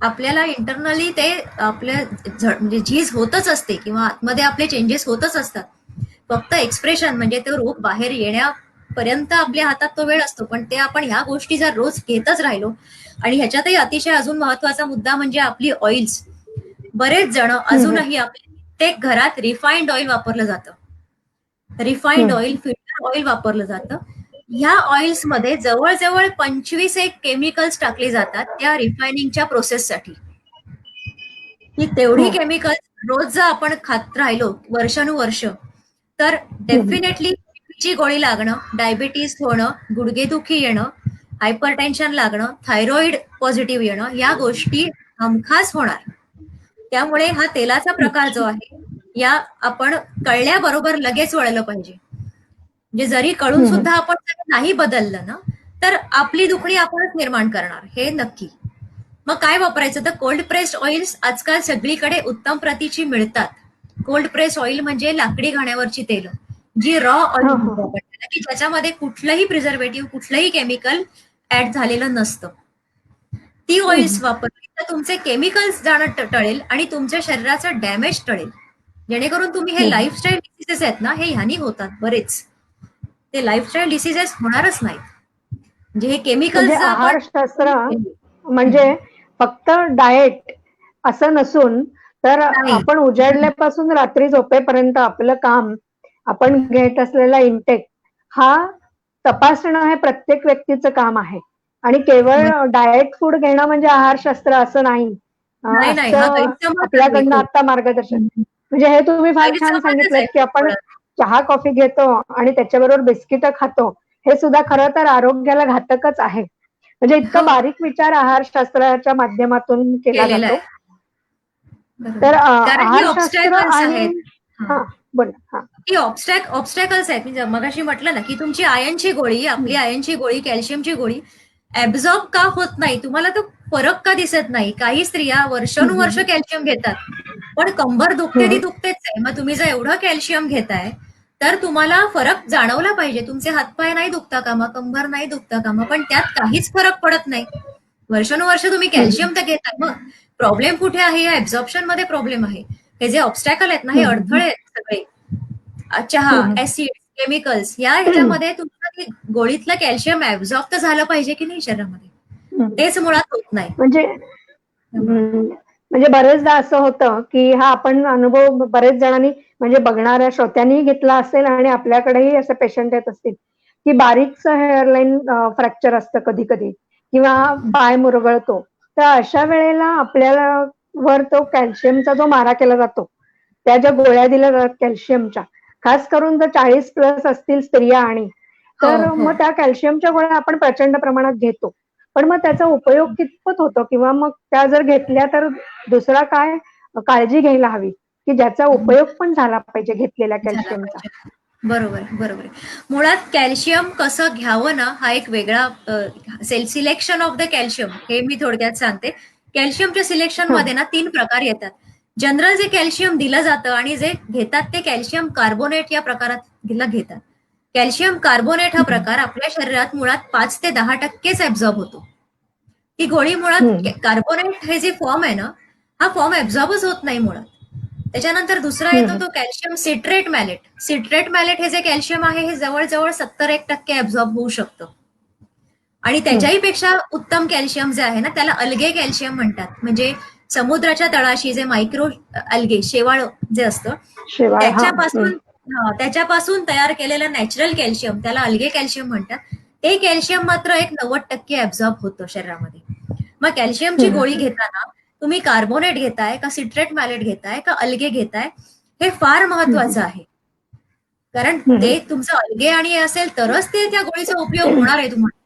आपल्याला इंटरनली ते आपल्या म्हणजे झीज होतच असते किंवा आतमध्ये आपले चेंजेस होतच असतात. फक्त एक्सप्रेशन म्हणजे तो रोग बाहेर येण्यापर्यंत आपल्या हातात तो वेळ असतो. पण ते आपण ह्या गोष्टी जर रोज घेतच राहिलो, आणि ह्याच्यातही अतिशय अजून महत्वाचा मुद्दा म्हणजे आपली ऑइल्स. बरेच जण अजूनही आपल्या प्रत्येक घरात रिफाईंड ऑइल वापरलं जातं. रिफाईंड ऑइल, फिल्टर ऑइल वापरलं जातं. ह्या ऑइल्समध्ये जवळजवळ 25 एक केमिकल्स टाकले जातात त्या रिफायनिंगच्या प्रोसेससाठी. ही तेवढी केमिकल्स रोज जर आपण खात राहिलो वर्षानुवर्ष, तर डेफिनेटली बीपीची गोळी लागणं, डायबिटीस होणं, गुडघेदुखी येणं, हायपरटेन्शन लागणं, थायरॉइड पॉझिटिव्ह येणं, या गोष्टी हमखास होणार. त्यामुळे हा तेलाचा प्रकार जो आहे, या आपण कळल्याबरोबर लगेच वळलं पाहिजे. म्हणजे जरी कळून सुद्धा आपण नाही बदललं ना, तर आपली दुखणी आपणच निर्माण करणार, हे नक्की. मग काय वापरायचं? तर कोल्ड प्रेस्ड ऑइल्स आजकाल सगळीकडे उत्तम प्रतीची मिळतात. कोल्ड प्रेस ऑइल म्हणजे लाकडी घाण्यावरची तेल, जी रॉ ऑइल म्हणतो आपण, की ज्याच्यामध्ये कुठलंही प्रिझर्वेटिव्ह, कुठलंही केमिकल ऍड झालेलं नसतं. ती ऑइल्स वापरली तर तुमचे केमिकल्स जाणं टळेल आणि तुमच्या शरीराचं डॅमेज टळेल. जेणेकरून तुम्ही हे लाईफस्टाईल डिसीजेस आहेत ना, हे ह्यानी होतात बरेच. ते लाईफस्टाईल डिसीजेस होणारच नाहीत. म्हणजे हे केमिकल्स आहारशास्त्र म्हणजे फक्त डाएट असं नसून, तर आपण उजाडल्यापासून रात्री झोपेपर्यंत आपलं काम, आपण घेत असलेला इंटेक हा तपासणं हे प्रत्येक व्यक्तीचं काम आहे. आणि केवळ डाएट फूड घेणं म्हणजे आहारशास्त्र असं नाही. आपल्याकडनं आता मार्गदर्शन, म्हणजे हे तुम्ही फार छान सांगितलं की आपण चहा कॉफी घेतो आणि त्याच्याबरोबर बिस्किट खातो, हे सुद्धा खरं तर आरोग्याला घातकच आहे. म्हणजे इतका बारीक विचार आहारशास्त्राच्या माध्यमातून केला जातो. तर आहारशास्त्र आहे, बोला. ही ऑब्स्टॅकल्स आहेत. मी मगाशी म्हटलं ना की तुमची आयर्नची गोळी, आपली आयर्नची गोळी, कॅल्शियमची गोळी ऍब्झॉर्ब का होत नाही, तुम्हाला तो फरक का दिसत नाही? काही स्त्रिया वर्षानुवर्ष कॅल्शियम घेतात, पण कंबर दुखते ती दुखतेच आहे. मग तुम्ही जर एवढं कॅल्शियम घेताय, तर तुम्हाला फरक जाणवला पाहिजे. तुमचे हातपाय नाही दुखता कामा, कंबर नाही दुखता कामा, पण त्यात काहीच फरक पडत नाही. वर्षानुवर्ष तुम्ही कॅल्शियम तर घेताय. मग प्रॉब्लेम कुठे आहे? या ऍब्झॉर्प्शन मध्ये प्रॉब्लेम आहे. हे जे ऑब्स्टॅकल आहेत ना, हे अडथळे आहेत सगळे, चहा, ऍसिड, केमिकल्स, या ह्याच्यामध्ये तुमचं गोळीतलं कॅल्शियम ऍब्झॉर्ब तर झालं पाहिजे की नाही शरीरामध्ये, तेच मुळात होत नाही. म्हणजे बरेचदा असं होतं की हा आपण अनुभव बरेच जणांनी, म्हणजे बघणाऱ्या श्रोत्यांनी घेतला असेल आणि आपल्याकडेही असे पेशंट येत असतील की बारीकचं हेअरलाईन फ्रॅक्चर असतं कधी कधी, किंवा पाय मुरगळतो. तर अशा वेळेला आपल्याला वर तो कॅल्शियमचा जो मारा केला जातो, त्या ज्या गोळ्या दिल्या जातात कॅल्शियमच्या, खास करून जर 40+ असतील स्त्रिया, आणि तर मग त्या कॅल्शियमच्या गोळ्या आपण प्रचंड प्रमाणात घेतो. पण मग त्याचा उपयोग कितपत होतो, किंवा मग त्या जर घेतल्या तर दुसरा काय काळजी घ्यायला हवी की ज्याचा उपयोग पण झाला पाहिजे घेतलेल्या कॅल्शियमचा? बरोबर. मुळात कॅल्शियम कसं घ्यावं ना, हा एक वेगळा सिलेक्शन ऑफ द कॅल्शियम, हे मी थोडक्यात सांगते. कॅल्शियमच्या सिलेक्शन मध्ये ना 3 प्रकार येतात. जनरल जे कॅल्शियम दिलं जातं आणि जे घेतात ते कॅल्शियम कार्बोनेट या प्रकारात घेतात. कॅल्शियम कार्बोनेट हा प्रकार आपल्या शरीरात मुळात 5 ते 10% ऍब्झॉर्ब होतो. ती गोळी मुळात कार्बोनेट हे जे फॉर्म आहे ना, हा फॉर्म ऍब्झॉर्बच होत नाही मुळात. त्याच्यानंतर दुसरा येतो तो calcium citrate malate. Citrate malate हे जे कॅल्शियम आहे, हे जवळजवळ 70% ऍब्झॉर्ब होऊ शकतं. आणि त्याच्याही पेक्षा उत्तम कॅल्शियम जे आहे ना, त्याला अल्गे कॅल्शियम म्हणतात. म्हणजे समुद्राच्या तळाशी जे मायक्रो अल्गे, शेवाळ जे असतं, त्याच्यापासून तयार केलेलं नॅचरल कॅल्शियम, त्याला अल्गे कॅल्शियम म्हणतात. ते कॅल्शियम मात्र 90% ऍब्झॉर्ब होतं शरीरामध्ये. मग कॅल्शियमची गोळी घेताना तुम्ही कार्बोनेट घेताय का, सिट्रेट मॅलेट घेताय का, अल्गे घेताय, हे फार महत्वाचं आहे. कारण ते तुमचं अल्गे आणि असेल तरच ते त्या गोळीचा उपयोग होणार आहे तुम्हाला,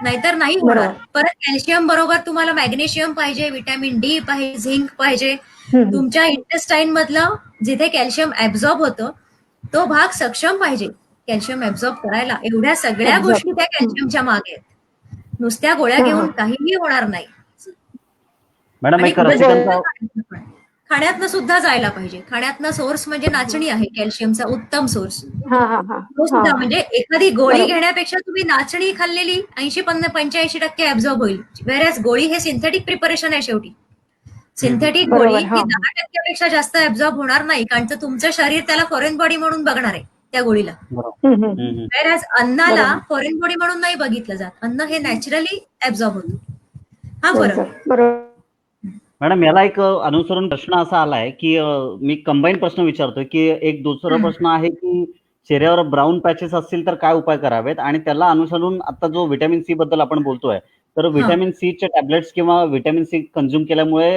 नाहीतर नाही होणार. परत कॅल्शियम बरोबर तुम्हाला मॅग्नेशियम पाहिजे, व्हिटॅमिन डी पाहिजे, झिंक पाहिजे. तुमच्या इंटेस्टाईन मधलं जिथे कॅल्शियम ऍब्झॉर्ब होतं तो भाग सक्षम पाहिजे कॅल्शियम ऍब्झॉर्ब करायला. एवढ्या सगळ्या गोष्टी त्या कॅल्शियमच्या मागे आहेत. नुसत्या गोळ्या घेऊन काहीही होणार नाही. मॅडम आणि एक रसिकांचा खाण्यातनं सुद्धा जायला पाहिजे. खाण्यातनं सोर्स म्हणजे नाचणी आहे कॅल्शियमचा उत्तम सोर्स. हा हा हा तो हा सुद्धा म्हणजे एखादी गोळी बरोबर. घेण्यापेक्षा तुम्ही नाचणी खाल्लेली 85% ऍब्झॉर्ब होईल. वेरॅज गोळी हे सिंथेटिक प्रिपरेशन आहे शेवटी. सिंथेटिक गोळी बरोबर, ही हा. 10% जास्त ऍब्झॉर्ब होणार नाही, कारण तुमचं शरीर त्याला फॉरेन बॉडी म्हणून बघणार आहे त्या गोळीला. बरोबर. हम्म, हम्म. वेरॅज अन्नाला बरोबर. फॉरेन बॉडी म्हणून नाही बघितलं जात. अन्न हे नॅचरली ऍब्झॉर्ब होतं. हा फरक आहे. बरोबर. मॅडम याला एक अनुसरून प्रश्न असा आलाय की मी कंबाईन प्रश्न विचारतोय की एक दुसरा प्रश्न आहे की चेहऱ्यावर ब्राऊन पॅचेस असतील तर काय उपाय करावेत, आणि त्याला अनुसरून आता जो व्हिटॅमिन सी बद्दल आपण बोलतोय तर व्हिटॅमिन सी चे टॅबलेट्स किंवा व्हिटॅमिन सी कंझ्युम केल्यामुळे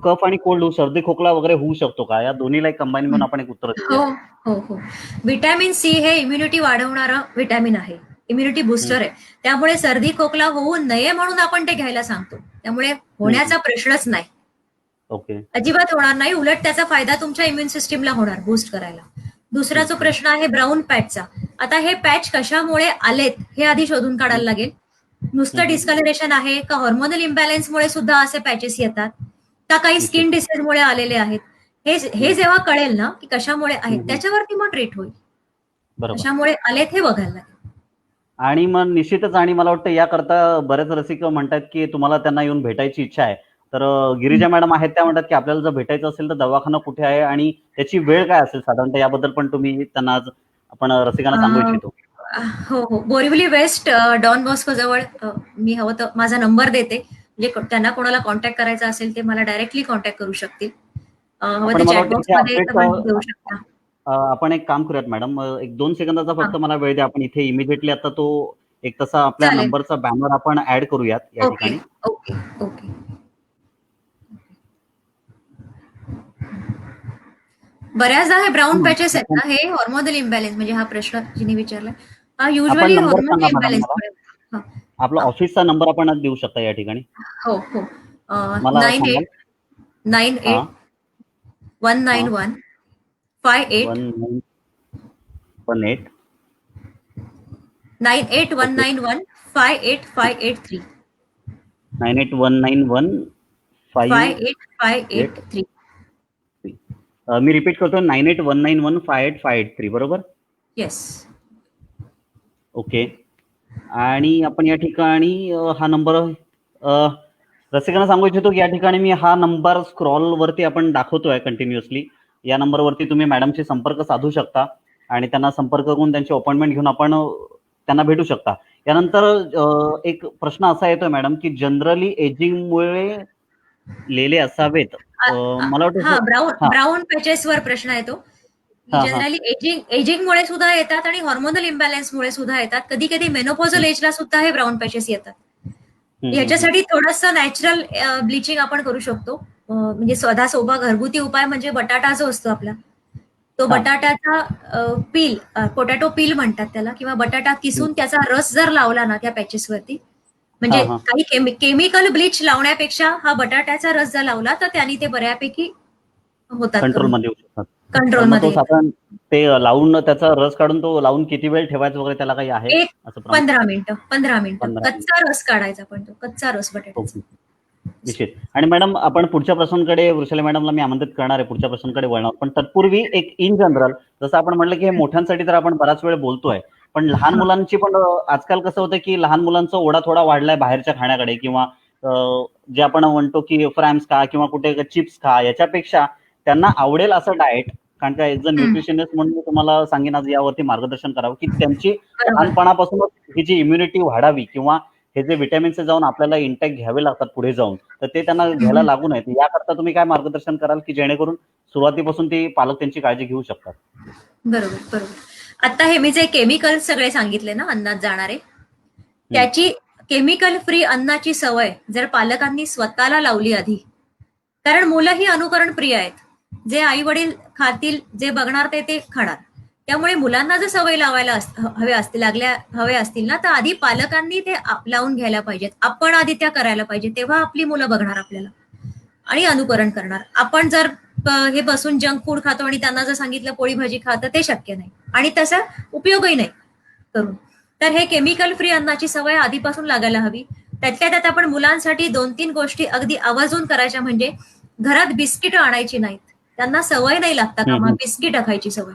कफ आणि कोल्ड सर्दी खोकला वगैरे होऊ शकतो का? या दोन्हीला एक कंबाईन म्हणून आपण एक उत्तर हो देऊया. हो हो. व्हिटॅमिन सी हे इम्युनिटी वाढवणारं व्हिटॅमिन आहे, इम्युनिटी बुस्टर आहे. त्यामुळे सर्दी खोकला होऊ नये म्हणून आपण ते घ्यायला सांगतो. त्यामुळे होण्याचा प्रश्नच नाही, ओके. अजिबात होणार नाही. उलट त्याचा फायदा तुमच्या इम्युन सिस्टीमला होणार, बूस्ट करायला. दुसरा जो प्रश्न आहे ब्राऊन पॅचचा, आता हे पॅच कशामुळे आलेत हे आधी शोधून काढायला लागेल. नुसतं डिस्कलरेशन आहे का, हॉर्मोनल इम्बॅलन्समुळे सुद्धा असे पॅचेस येतात का, काही स्किन डिसीजमुळे आलेले आहेत, हे जेव्हा कळेल ना की कशामुळे आहेत त्याच्यावरती मग ट्रीट होईल. बरोबर. कशामुळे आलेत हे बघायला लागेल. आणि मग निश्चितच, आणि मला वाटतं याकरता बरेच रसिक म्हणतात की तुम्हाला त्यांना येऊन भेटायची इच्छा आहे, तर गिरिजा मॅडम आहेत त्या म्हणतात की आपल्याला जर भेटायचं असेल तर दवाखाना कुठे आहे आणि त्याची वेळ काय असेल साधारणतः, याबद्दल पण तुम्ही त्यांना आज आपण रसिकांना सांगू इच्छितो. हो हो. बोरिवली वेस्ट डॉन बॉस्को जवळ, मी हवं तर माझा नंबर देते, म्हणजे त्यांना कोणाला कॉन्टॅक्ट करायचा असेल ते मला डायरेक्टली कॉन्टॅक्ट करू शकतील. हवं पण ते मला वाटतं चॅटबॉक्स इथे मध्ये अपडेट पण देऊ शकता. आपण एक काम करूयात मॅडम, एक 2 सेकंदाचा फक्त मला वेळ द्या. आपण इथे इमिडिएटली आता तो एक तसा आपल्या चालेल. नंबरचा बॅनर आपण ऍड करूयात या ओके ठिकाणी. Okay okay. बऱ्याचदा हे ब्राऊन पॅचेस आहेत ना, हे हॉर्मोनल इम्बॅलन्स, म्हणजे हा प्रश्न जिने विचारलाय हा आपण युजली नंबर हॉर्मोनल सांगा मॅडम मला. इम्बॅलन्स. आपला ऑफिसचा नंबर आपण देऊ शकता या ठिकाणी. हो हो. मला सांगाल? 98 191 58 1918 98191 58583 98191 58583. मी रिपीट करतो, 9819158583 बरोबर. येस. ओके. आणि आपण या ठिकाणी हा नंबर रसिकांना सांगू इच्छितो की या ठिकाणी मी हा नंबर स्क्रॉल वरती आपण दाखवतोय कंटिन्युअसली. या नंबरवरती तुम्ही मॅडमशी संपर्क साधू शकता आणि त्यांना संपर्क करून त्यांची अपॉइंटमेंट घेऊन आपण त्यांना भेटू शकता. यानंतर एक प्रश्न असा येतोय मॅडम की जनरली एजिंगमुळे लेले असावेत. मला हा, वाटतं ब्राऊन पॅचेस वर प्रश्न येतो. जनरली एजिंगमुळे सुद्धा येतात आणि हॉर्मोनल इम्बॅलन्समुळे सुद्धा येतात. कधी कधी मेनोपॉझल एजला सुद्धा हे ब्राऊन पॅचेस येतात. याच्यासाठी थोडंसं नॅचरल ब्लिचिंग आपण करू शकतो. म्हणजे सोबा घरगुती उपाय म्हणजे बटाटा जो असतो आपला, तो बटाट्याचा पील, पोटॅटो पील म्हणतात त्याला, किंवा बटाटा किसून त्याचा रस जर लावला ना त्या पॅचेसवरती, म्हणजे काही केमिकल ब्लीच लावण्यापेक्षा हा बटाट्याचा रस जर लावला तर त्यांनी ते बऱ्यापैकी होतात, कंट्रोलमध्ये येऊ शकतात. कंट्रोलमध्ये. साधारण ते लावून त्याचा रस काढून तो लावून किती वेळ ठेवायचा वगैरे त्याला काही आहे असं? 15 मिनिटं कच्चा रस काढायचा, पण तो कच्चा रस बटाट्याचा. निश्चित. आणि मॅडम आपण पुढच्या प्रश्नांकडे, वृषाली मॅडमला मी आमंत्रित करणार आहे, पुढच्या प्रश्नांकडे वळणार. पण तत्पूर्वी एक इन जनरल, जसं आपण म्हटलं की हे मोठ्यांसाठी तर आपण बराच वेळ बोलतोय, पण लहान मुलांची पण आजकाल कसं होतं की लहान मुलांचा ओढा थोडा वाढलाय बाहेरच्या खाण्याकडे, किंवा जे आपण म्हणतो की फ्रॅम्स खा किंवा कुठे चिप्स खा, याच्यापेक्षा त्यांना आवडेल असं डाएट. कारण का एज अ न्यूट्रिशनिस्ट म्हणून मी तुम्हाला सांगेन आज यावरती मार्गदर्शन करावं की त्यांची लहानपणापासूनच ही जी इम्युनिटी वाढावी, किंवा हे जे व्हिटॅमिन्स जाऊन आपल्याला इंटेक घ्यावे लागतात पुढे जाऊन, तर ते त्यांना घ्यायला लागू नयेत. याकरता तुम्ही काय मार्गदर्शन कराल की जेणेकरून सुरुवातीपासून ती पालक त्यांची काळजी घेऊ शकतात? बरोबर बरोबर. आता हे मी जे केमिकल सगळे सांगितले ना अन्नात जाणारे, त्याची केमिकल फ्री अन्नाची सवय जर पालकांनी स्वतःला लावली आधी, कारण मुलं ही अनुकरण प्रिय आहेत. जे आई वडील खातील, जे बघणार ते खाणार. त्यामुळे मुलांना जर सवय लावायला हवे असतील ना, तर आधी पालकांनी ते लावून घ्यायला पाहिजेत. आपण आधी त्या करायला पाहिजे, तेव्हा आपली मुलं बघणार आपल्याला आणि अनुकरण करणार. आपण जर हे बसून जंक फूड खातो आणि त्यांना जर सांगितलं पोळी भाजी खा, तर ते शक्य नाही आणि त्याचा उपयोगही नाही करून. तर हे केमिकल फ्री अन्नाची सवय आधीपासून लागायला हवी. त्यातल्या त्यात आपण मुलांसाठी 2-3 गोष्टी अगदी आवर्जून करायच्या, म्हणजे घरात बिस्किट आणायची नाहीत. त्यांना सवय नाही लागता कामा बिस्किट खायची सवय.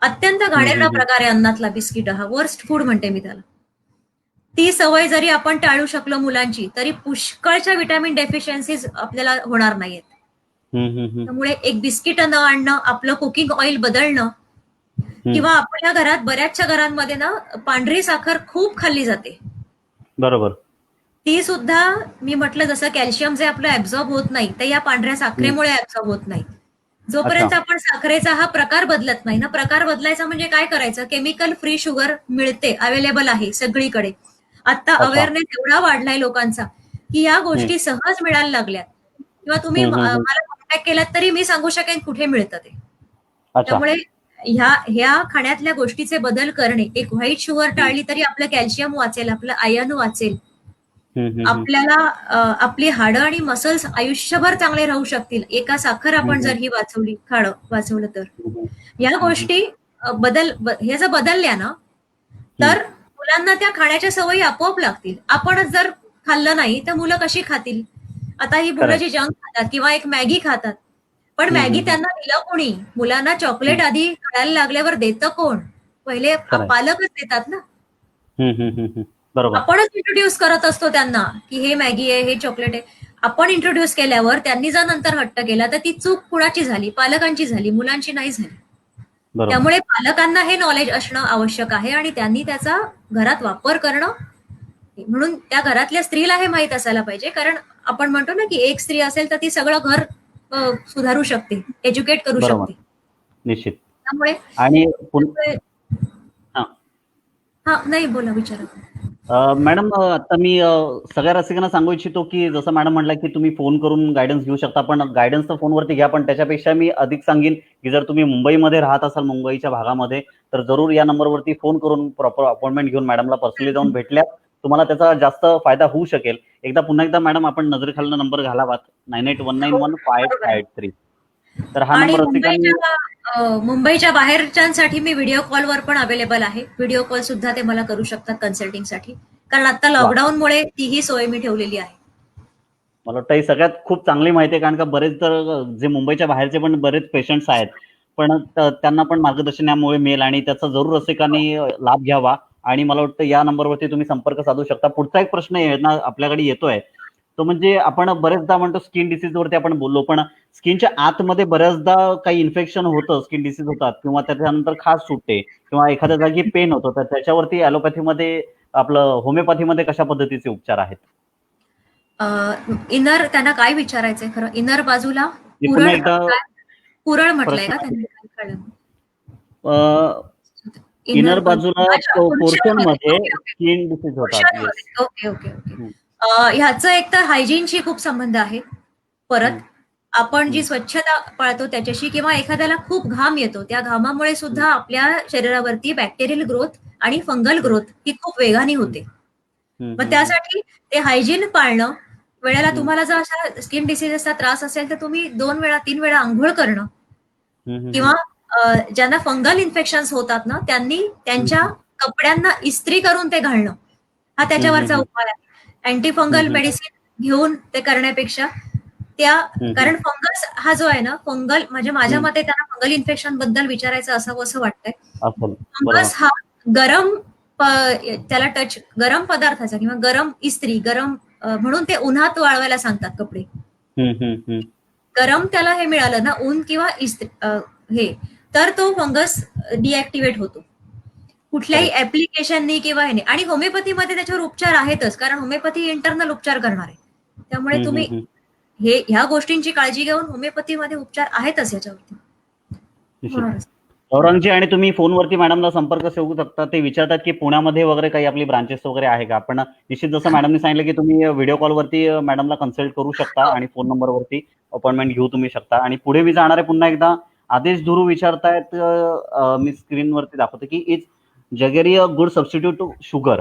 अत्यंत घाणेरडा प्रकार आहे अन्नातला बिस्किट, हा वर्स्ट फूड म्हणते मी त्याला. ती सवय जरी आपण टाळू शकलो मुलांची, तरी पुष्कळच्या व्हिटॅमिन डेफिशियन्सीज आपल्याला होणार नाहीयेत. त्यामुळे एक बिस्किट न आणणं, आपलं कुकिंग ऑइल बदलणं, किंवा आपल्या घरात बऱ्याचशा घरांमध्ये ना पांढरी साखर खूप खाल्ली जाते. बरोबर. ती सुद्धा मी म्हटलं जसं कॅल्शियम जे आपलं ऍब्झॉर्ब होत नाही, ते या पांढऱ्या साखरेमुळे ऍब्झॉर्ब होत नाही. जोपर्यंत आपण साखरेचा हा प्रकार बदलत नाही ना, प्रकार बदलायचा म्हणजे काय करायचं, केमिकल फ्री शुगर मिळते, अवेलेबल आहे सगळीकडे. आता अवेअरनेस एवढा वाढलाय लोकांचा की या गोष्टी सहज मिळायला लागल्यात, किंवा तुम्ही मला कॉन्टॅक्ट केलात तरी मी सांगू शकेन कुठे मिळतं ते. त्यामुळे ह्या खाण्यातल्या गोष्टीचे बदल करणे, एक व्हाईट शुगर टाळली तरी आपलं कॅल्शियम वाचेल, आपलं आयर्न वाचेल, आपल्याला आपली हाडं आणि मसल्स आयुष्यभर चांगले राहू शकतील. एका साखर आपण जर ही वाचवली, खाणं वाचवलं तर. या गोष्टी हे जर बदलल्या ना, तर मुलांना त्या खाण्याच्या सवयी आपोआप लागतील. आपणच जर खाल्लं नाही तर मुलं कशी खातील? आता ही मुलं जी जंक खातात किंवा एक मॅगी खातात, पण मॅगी त्यांना दिलं कोणी? मुलांना चॉकलेट आधी कळायला लागल्यावर देतं कोण? पहिले पालकच देतात ना. बरोबर. आपणच इंट्रोड्यूस करत असतो त्यांना की हे मॅगी आहे, हे चॉकलेट आहे. आपण इंट्रोड्यूस केल्यावर त्यांनी जर नंतर हट्ट केला तर ती चूक कुणाची झाली? पालकांची झाली, मुलांची नाही झाली. त्यामुळे पालकांना हे नॉलेज असणं आवश्यक आहे आणि त्यांनी त्याचा घरात वापर करणं, म्हणून त्या घरातल्या स्त्रीला हे माहित असायला पाहिजे. कारण आपण म्हणतो ना की एक स्त्री असेल तर ती सगळं घर सुधारू शकते, एज्युकेट करू शकते. निश्चित. त्यामुळे आणि हा नाही बोला, विचारा. मॅडम, आता मी सगळ्या रसिकांना सांगू इच्छितो की जसं मॅडम म्हटलं की तुम्ही फोन करून गायडन्स घेऊ शकता, पण गायडन्स तर फोनवरती घ्या, पण त्याच्यापेक्षा मी अधिक सांगेन की जर तुम्ही मुंबईमध्ये राहत असाल, मुंबईच्या भागामध्ये, तर जरूर या नंबरवरती फोन करून प्रॉपर अपॉइंटमेंट घेऊन मॅडमला पर्सनली जाऊन भेटल्यास तुम्हाला त्याचा जास्त फायदा होऊ शकेल. पुन्हा एकदा मॅडम आपण नजरेखालनं नंबर घालावात, 9819158583. तर हा नंबर रसिकांनी. मुंबईच्या बाहेरच्यांसाठी मी व्हिडिओ कॉलवर पण अवेलेबल आहे. व्हिडिओ कॉल सुद्धा ते मला करू शकतात कन्सल्टिंगसाठी, कारण आता लॉकडाऊनमुळे तीही सोय मी ठेवलेली आहे. मला वाटतं ही सगळ्यात खूप चांगली माहिती आहे, कारण का बरेच तर जे मुंबईच्या बाहेरचे पण बरेच पेशंट्स आहेत, पण त्यांना पण मार्गदर्शन यामुळे मिळेल आणि त्याचा जरूर रसिकांनी लाभ घ्यावा. आणि मला वाटतं या नंबरवरती तुम्ही संपर्क साधू शकता. पुढचा एक प्रश्न आपल्याकडे येतोय, तो म्हणजे आपण बरेचदा म्हणतो स्किन डिसीजवरती आपण बोललो, पण स्किनच्या आतमध्ये बऱ्याचदा काही इन्फेक्शन होतं, स्किन डिसीज होतात, किंवा त्याच्यानंतर खाज सुटते, किंवा एखाद्या जागी पेन होतं, तर त्याच्यावरती ॲलोपॅथीमध्ये आपलं होमिओपॅथीमध्ये कशा पद्धतीचे उपचार आहेत? इनर त्यांना काय विचारायचंय खरं? इनर बाजूला पुरळ म्हटलंय का त्यांनी? इनर बाजूला पोर्शन मध्ये स्किन डिसीज होतात. Okay okay okay. ह्याचं एक तर हायजीनशी खूप संबंध आहे. परत आपण जी स्वच्छता पाळतो त्याच्याशी, किंवा एखाद्याला खूप घाम येतो, त्या घामामुळे सुद्धा आपल्या शरीरावरती बॅक्टेरियल ग्रोथ आणि फंगल ग्रोथ ही खूप वेगाने होते. मग त्यासाठी ते हायजीन पाळणं, वेळेला तुम्हाला जर अशा स्किन डिसीजेसचा त्रास असेल तर तुम्ही 2 वेळा 3 वेळा आंघोळ करणं, किंवा ज्यांना फंगल इन्फेक्शन्स होतात ना, त्यांनी त्यांच्या कपड्यांना इस्त्री करून ते घालणं, हा त्याच्यावरचा उपाय आहे. अँटी फंगल मेडिसिन घेऊन ते करण्यापेक्षा कारण फंगस हा जो आहे ना, फंगल म्हणजे माझ्या मते त्यांना फंगल इन्फेक्शन बद्दल विचारायचं असावं असं वाटतंय. फंगस हा त्याला टच गरम पदार्थाचा किंवा गरम इस्त्री, गरम म्हणून ते उन्हात वाळवायला सांगतात कपडे. गरम त्याला हे मिळालं ना, ऊन किंवा इस्त्री हे, तर तो फंगस डिऍक्टिव्हेट होतो कुठल्याही ऍप्लिकेशननी किंवा ह्याने. आणि होमिओपॅथीमध्ये त्याच्यावर उपचार आहेतच, कारण होमिओपॅथी इंटरनल उपचार करणार आहे. त्यामुळे तुम्ही ह्या गोष्टींची काळजी घेऊन होमिओपॅथीमध्ये उपचार आहेतच याच्यावरती. गौरांगजी, आणि तुम्ही फोनवरती मॅडमला संपर्क साधू शकता. ते विचारतात की पुण्यामध्ये वगैरे काही आपली ब्रांचेस वगैरे आहे का? आपण निश्चित जसं मॅडमने सांगितलं की तुम्ही व्हिडिओ कॉलवरती मॅडमला कन्सल्ट करू शकता आणि फोन नंबरवरती अपॉइंटमेंट घेऊ तुम्ही शकता. आणि पुढे मी जाणारे पुन्हा एकदा आदेश धुरू विचारतायत, मी स्क्रीनवरती दाखवतो की is jaggery a good substitute to sugar?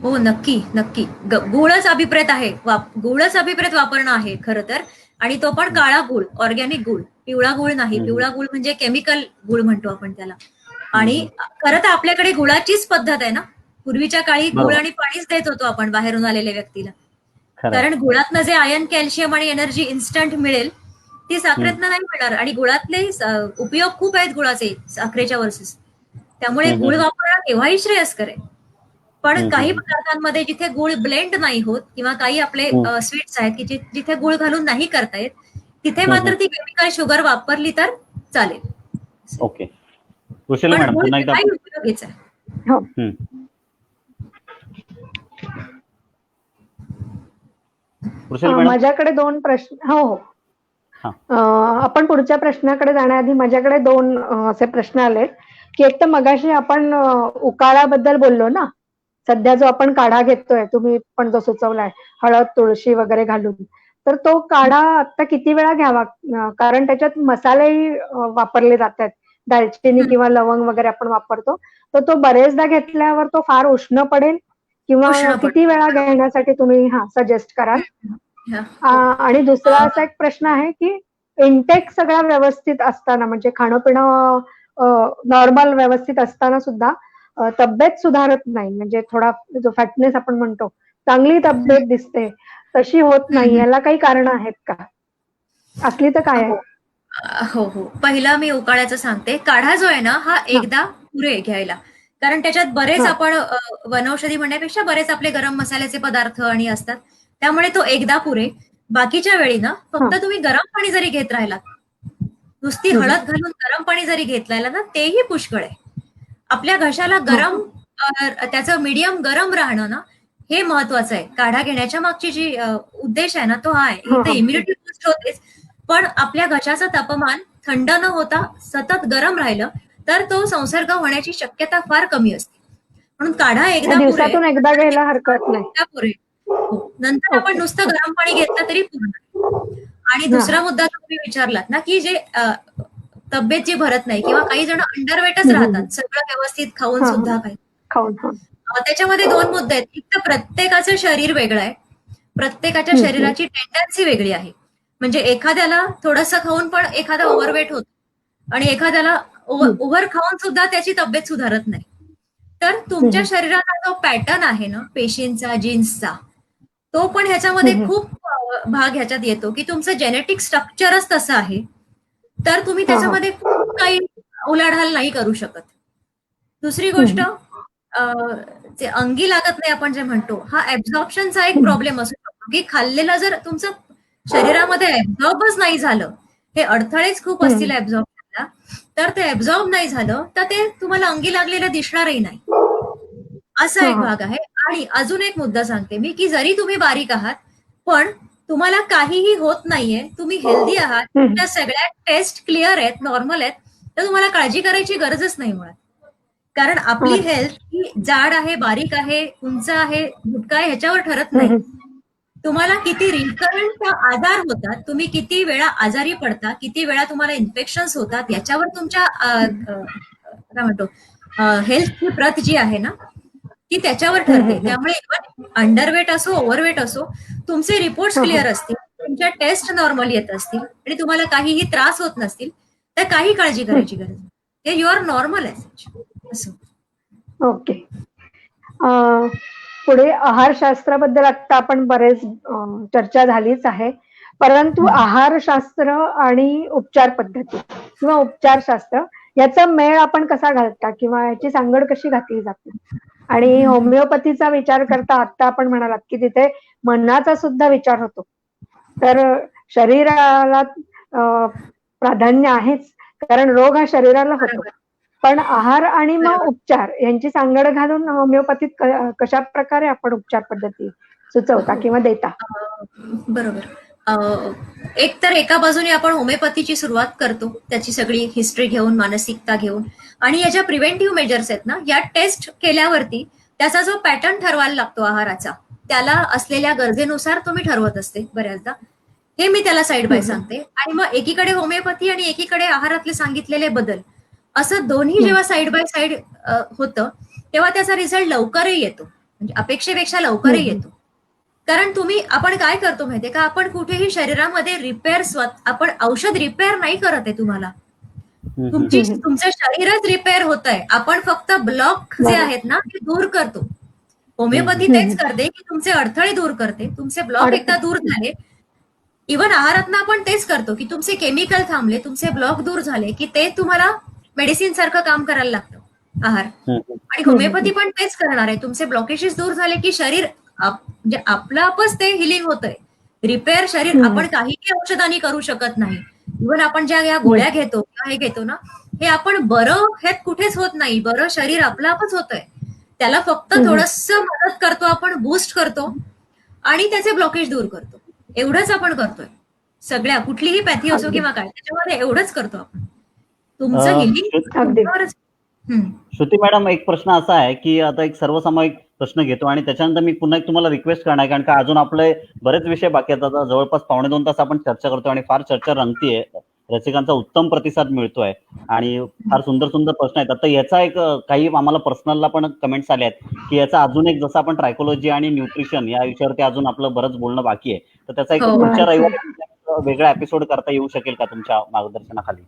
हो, नक्की नक्की. गुळच अभिप्रेत आहे, गुळच अभिप्रेत वापरणं आहे खरं तर. आणि तो पण काळा गुळ, ऑर्गॅनिक गुळ, पिवळा गुळ नाही. पिवळा गुळ म्हणजे केमिकल गुळ म्हणतो आपण त्याला. आणि खरं तर आपल्याकडे गुळाचीच पद्धत आहे ना, पूर्वीच्या काळी गुळ बरोबर. आणि पाणीच देत होतो आपण बाहेरून आलेल्या व्यक्तीला, खरं. कारण गुळातनं जे आयर्न, कॅल्शियम आणि एनर्जी इन्स्टंट मिळेल ती साखरेतनं नाही मिळणार. आणि गुळातले उपयोग खूप आहेत गुळाचे साखरेच्या वर्सेस, त्यामुळे गुळ वापरणं केव्हाही श्रेयस्कर आहे. पण काही पदार्थांमध्ये जिथे गुळ ब्लेंड नाही होत किंवा काही आपले स्वीट्स आहेत की जिथे गुळ घालून नाही करता येत, तिथे मात्र ती केमिकल शुगर वापरली तर चालेल. ओके. कुशल पण मॅडम गुळ पुन्हा एकदा. केव्हाही उपयोगीच आहे. हो. कुशल मॅडम. माझ्याकडे 2 प्रश्न. हो हो. हा. आपण पुढच्या प्रश्नाकडे जाण्याआधी माझ्याकडे 2 असे प्रश्न आले की एक तर मगाशी आपण उकाळाबद्दल बोललो ना, सध्या जो आपण काढा घेतोय, तुम्ही पण जो सुचवलाय हळद, तुळशी वगैरे घालून, तर तो काढा आता किती वेळा घ्यावा? कारण त्याच्यात मसालेही वापरले जातात, दालचिनी किंवा लवंग वगैरे आपण वापरतो, तर तो बरेचदा घेतल्यावर तो फार उष्ण पडेल किंवा उष्ण किती वेळा घेण्यासाठी तुम्ही सजेस्ट कराल? आणि दुसरा असा एक प्रश्न आहे की इंटेक सगळा व्यवस्थित असताना, म्हणजे खाणं पिणं नॉर्मल व्यवस्थित असताना सुद्धा तब्येत सुधारत नाही, म्हणजे थोडा जो फॅटनेस आपण म्हणतो, चांगली तब्येत दिसते तशी होत नाही, याला काही कारण आहेत का? असली तर काय आहे? हो हो. पहिला मी उकाळ्याचं सांगते. काढा जो आहे ना, हा एकदा पुरे घ्यायला, कारण त्याच्यात बरेच आपण वनौषधी म्हणण्यापेक्षा बरेच आपले गरम मसाल्याचे पदार्थ आणि असतात, त्यामुळे तो एकदा पुरे. बाकीच्या वेळी ना फक्त तुम्ही गरम पाणी जरी घेत राहिलात, नुसती हळद घालून गरम पाणी जरी घेत राहिला ना, तेही पुष्कळ आहे. आपल्या घशाला गरम, त्याचं मीडियम गरम राहणं ना, हे महत्वाचं आहे. काढा घेण्याच्या मागची जी उद्देश आहे ना, तो हा आहे. ही तर इम्युनिटी बूस्ट होतेच, पण आपल्या घशाचं तापमान थंड न होता सतत गरम राहिलं तर तो संसर्ग होण्याची शक्यता फार कमी असते. म्हणून काढा एकदा पुरे, दिवसातून एकदा घ्यायला हरकत नाही. एकदा पुरे. हो. नंतर आपण नुसतं गरम पाणी घेतलं तरी पूर्ण. आणि दुसरा मुद्दा तुम्ही विचारलात ना, की जे तब्येत जी भरत नाही किंवा काही जण अंडरवेटच राहतात, सगळं व्यवस्थित खाऊन सुद्धा काही. खाऊन. त्याच्यामध्ये 2 मुद्दे आहेत. एक तर प्रत्येकाचं शरीर वेगळं आहे, प्रत्येकाच्या शरीराची टेंडन्सी वेगळी आहे. म्हणजे एखाद्याला थोडंसं खाऊन पण एखादा ओव्हरवेट होतो आणि एखाद्याला ओव्हर खाऊन सुद्धा त्याची तब्येत सुधारत नाही. तर तुमच्या शरीराचा जो पॅटर्न आहे ना, पेशींचा, जीन्सचा, तो पण ह्याच्यामध्ये खूप भाग ह्याच्यात येतो की तुमचं जेनेटिक स्ट्रक्चरच तसं आहे, तर तुम्ही त्याच्यामध्ये खूप काही उलाढाल नाही करू शकत. दुसरी गोष्ट, जे अंगी लागत नाही आपण जे म्हणतो, हा ऍब्झॉर्प्शनचा एक प्रॉब्लेम असू शकतो, की खाल्लेलं जर तुमचं शरीरामध्ये ऍब्झॉर्बच नाही झालं, हे अडथळेच खूप असतील ऍब्झॉर्प्शनला, तर ते ऍब्झॉर्ब नाही झालं तर ते तुम्हाला अंगी लागलेलं दिसणारही नाही. असा एक भाग आहे. आणि अजून एक मुद्दा सांगते मी, की जरी तुम्ही बारीक आहात पण तुम्हाला काहीही होत नाहीये, तुम्ही हेल्दी आहात, त्या सगळ्या टेस्ट क्लिअर आहेत, नॉर्मल आहेत, तर तुम्हाला काळजी करायची गरजच नाही मुळात. कारण आपली हेल्थ ही जाड आहे, बारीक आहे, उंच आहे, बुटका आहे ह्याच्यावर ठरत नाही. तुम्हाला किती रिकरंट आजार होतात, तुम्ही किती वेळा आजारी पडता, किती वेळा तुम्हाला इन्फेक्शन्स होतात, याच्यावर तुमच्या काय म्हणतो हेल्थची प्रत जी आहे ना, ती त्याच्यावर ठरते. त्यामुळे इव्हन अंडरवेट असो, ओव्हरवेट असो, तुमचे रिपोर्ट्स क्लिअर असतील, तुमच्या टेस्ट नॉर्मल येत असतील आणि तुम्हाला काहीही त्रास होत नसतील, तर काही काळजी करायची गरज नाही. यू आर नॉर्मल आहे असं. ओके. पुढे आहारशास्त्राबद्दल आता आपण बरेच चर्चा झालीच आहे, परंतु आहारशास्त्र आणि उपचार पद्धती किंवा उपचारशास्त्र याचा मेळ आपण कसा घालता किंवा याची सांगड कशी घातली जाते? आणि होमिओपॅथीचा विचार करता आता आपण म्हणालात की तिथे मनाचा सुद्धा विचार होतो, तर शरीराला प्राधान्य आहेच, कारण रोग हा शरीराला होतो, पण आहार आणि मग उपचार यांची सांगड घालून होमिओपॅथीत कशा प्रकारे आपण उपचार पद्धती सुचवता किंवा देता? बरोबर. एक तर एका बाजूने आपण होमिओपॅथीची सुरुवात करतो, त्याची सगळी हिस्ट्री घेऊन, मानसिकता घेऊन, आणि या ज्या प्रिव्हेंटिव्ह मेजर्स आहेत ना, या टेस्ट केल्यावरती त्याचा जो पॅटर्न ठरवायला लागतो आहाराचा, त्याला असलेल्या गरजेनुसार तो मी ठरवत असते बऱ्याचदा. हे मी त्याला साईड बाय सांगते. आणि मग एकीकडे होमिओपॅथी आणि एकीकडे आहारातले सांगितलेले बदल, असं दोन्ही जेव्हा साईड बाय साईड होतं, तेव्हा त्याचा रिझल्ट लवकरही येतो, म्हणजे अपेक्षेपेक्षा लवकरही येतो. कारण आपण काय करतो माहितीये का, आपण कुठेही शरीरामध्ये आपण औषध रिपेअर नाही करत आहे तुम्हाला, तुमचं शरीरच रिपेअर होत आहे. आपण फक्त ब्लॉक जे आहेत ना ते दूर करतो. होमिओपॅथी तेच करते की तुमचे अडथळे दूर करते. तुमचे ब्लॉक एकदा दूर झाले, इव्हन आहारात आपण तेच करतो की तुमचे केमिकल थांबले, तुमचे ब्लॉक दूर झाले की ते तुम्हाला मेडिसिन सारखं काम करायला लागतं आहार. आणि होमिओपॅथी पण तेच करणार आहे. तुमचे ब्लॉकेजेस दूर झाले की शरीर म्हणजे आपलं आपच ते हिलिंग होतंय, रिपेअर शरीर. आपण काहीही औषधांनी करू शकत नाही. इव्हन आपण ज्या या गोळ्या घेतो किंवा हे घेतो ना, हे आपण बरं हे कुठेच होत नाही. बरं शरीर आपलं आपच होतंय. त्याला फक्त थोडस मदत करतो आपण, बूस्ट करतो आणि त्याचे ब्लॉकेज दूर करतो. एवढंच आपण करतोय. सगळ्या कुठलीही पॅथी असो किंवा काय, त्याच्यामध्ये एवढंच करतो आपण. तुमचं हिलिंग. श्रुती मॅडम, एक प्रश्न असा आहे की आता एक सर्वसामायिक प्रश्न घेतो आणि त्याच्यानंतर मी पुन्हा एक तुम्हाला रिक्वेस्ट करणार, कारण का अजून आपले बरेच विषय बाकी आहेत. आता जवळपास 1.5-2 तास आपण चर्चा करतोय आणि फार चर्चा रंगतीये, रसिकांचा उत्तम प्रतिसाद मिळतोय आणि फार सुंदर सुंदर प्रश्न आहेत. आता याचा एक काही आम्हाला पर्सनलला पण कमेंट्स आले आहेत की याचा अजून एक, जसं आपण ट्रायकोलॉजी आणि न्यूट्रिशन या विषयावरती अजून आपलं बरंच बोलणं बाकी आहे, तर त्याचा एक पुढच्या रविवारी वेगळा एपिसोड करता येऊ शकेल का तुमच्या मार्गदर्शनाखाली?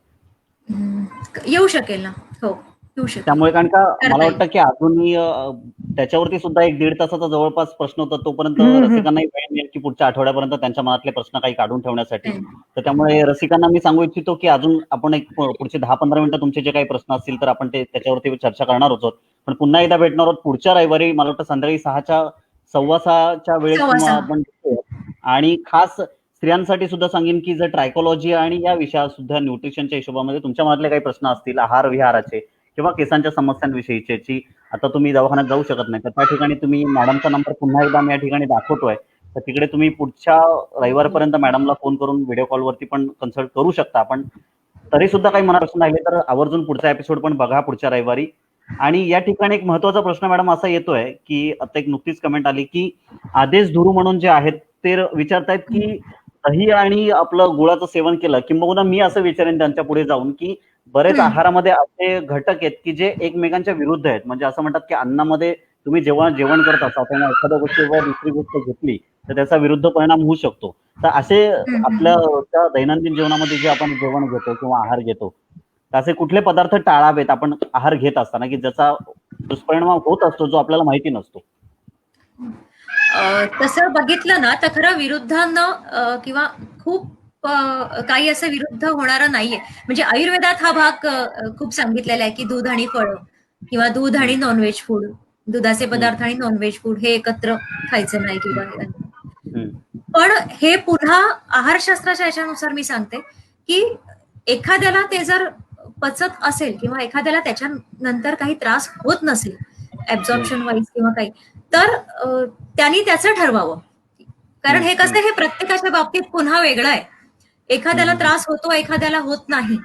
येऊ शकेल ना. हो, त्यामुळे कारण का मला वाटतं की अजूनही त्याच्यावरती सुद्धा 1-1.5 तासाचा जवळपास प्रश्न होता, तोपर्यंत रसिकांनाही वेळ मिळेल की पुढच्या आठवड्यापर्यंत त्यांच्या मनातले प्रश्न काही काढून ठेवण्यासाठी. तर त्यामुळे रसिकांना मी सांगू इच्छितो की अजून आपण एक पुढचे 10-15 मिनिटं तुमचे जे काही प्रश्न असतील तर आपण ते त्याच्यावरती चर्चा करणार आहोत. पण पुन्हा एकदा भेटणार आहोत पुढच्या रविवारी, मला वाटतं संध्याकाळी 6:15च्या वेळेस आपण. आणि खास स्त्रियांसाठी सुद्धा सांगेन की जर ट्रायकोलॉजी आणि या विषयात सुद्धा न्यूट्रिशनच्या हिशोबामध्ये तुमच्या मनातले काही प्रश्न असतील, आहार विहाराचे किंवा केसांच्या समस्यांविषयीची, आता तुम्ही दवाखान्यात जाऊ शकत नाही तर त्या ठिकाणी तुम्ही मॅडमचा नंबर पुन्हा एकदा मी या ठिकाणी दाखवतोय, तर तिकडे तुम्ही पुढच्या रविवारपर्यंत मॅडमला फोन करून व्हिडिओ कॉलवरती पण कन्सल्ट करू शकता. पण तरी सुद्धा काही मनात प्रश्न राहिले तर आवर्जून पुढचा एपिसोड पण बघा पुढच्या रविवारी. आणि या ठिकाणी एक महत्वाचा प्रश्न मॅडम असा येतोय की आता एक नुकतीच कमेंट आली की आदेश धुरू म्हणून जे आहेत ते विचारतायत की दही आणि आपलं गुळाचं सेवन केलं, किंबहुना मी असं विचारेन त्यांच्या पुढे जाऊन की बरेच आहारामध्ये असे घटक आहेत की जे एकमेकांच्या विरुद्ध आहेत. म्हणजे असं म्हणतात की अन्नामध्ये तुम्ही जेव्हा जेवण करत असा तेव्हा एखाद्या गोष्टीवर दुसरी गोष्ट घेतली तर त्याचा विरुद्ध परिणाम होऊ शकतो. तर असे आपल्या त्या दैनंदिन जीवनामध्ये जे आपण जेवण घेतो किंवा आहार घेतो, असे कुठले पदार्थ टाळावेत आपण आहार घेत असताना की ज्याचा दुष्परिणाम होत असतो जो आपल्याला माहिती नसतो? तसं बघितलं ना तर खरं विरुद्धांना किंवा खूप काही असं विरुद्ध होणारं नाहीये. म्हणजे आयुर्वेदात हा भाग खूप सांगितलेला आहे की दूध आणि फळं किंवा दूध आणि नॉनव्हेज फूड, दुधाचे पदार्थ आणि नॉनव्हेज फूड हे एकत्र खायचं नाही किंवा. पण हे पुन्हा आहारशास्त्राच्या याच्यानुसार मी सांगते की एखाद्याला ते जर पचत असेल किंवा एखाद्याला त्याच्यानंतर काही त्रास होत नसेल ऍब्झॉर्प्शन वाईज किंवा काही, तर त्यांनी त्याचं ठरवावं. कारण हे कसं, हे प्रत्येकाच्या बाबतीत पुन्हा वेगळं आहे. एखाद्याला त्रास होतो, एखाद्याला होत नाही.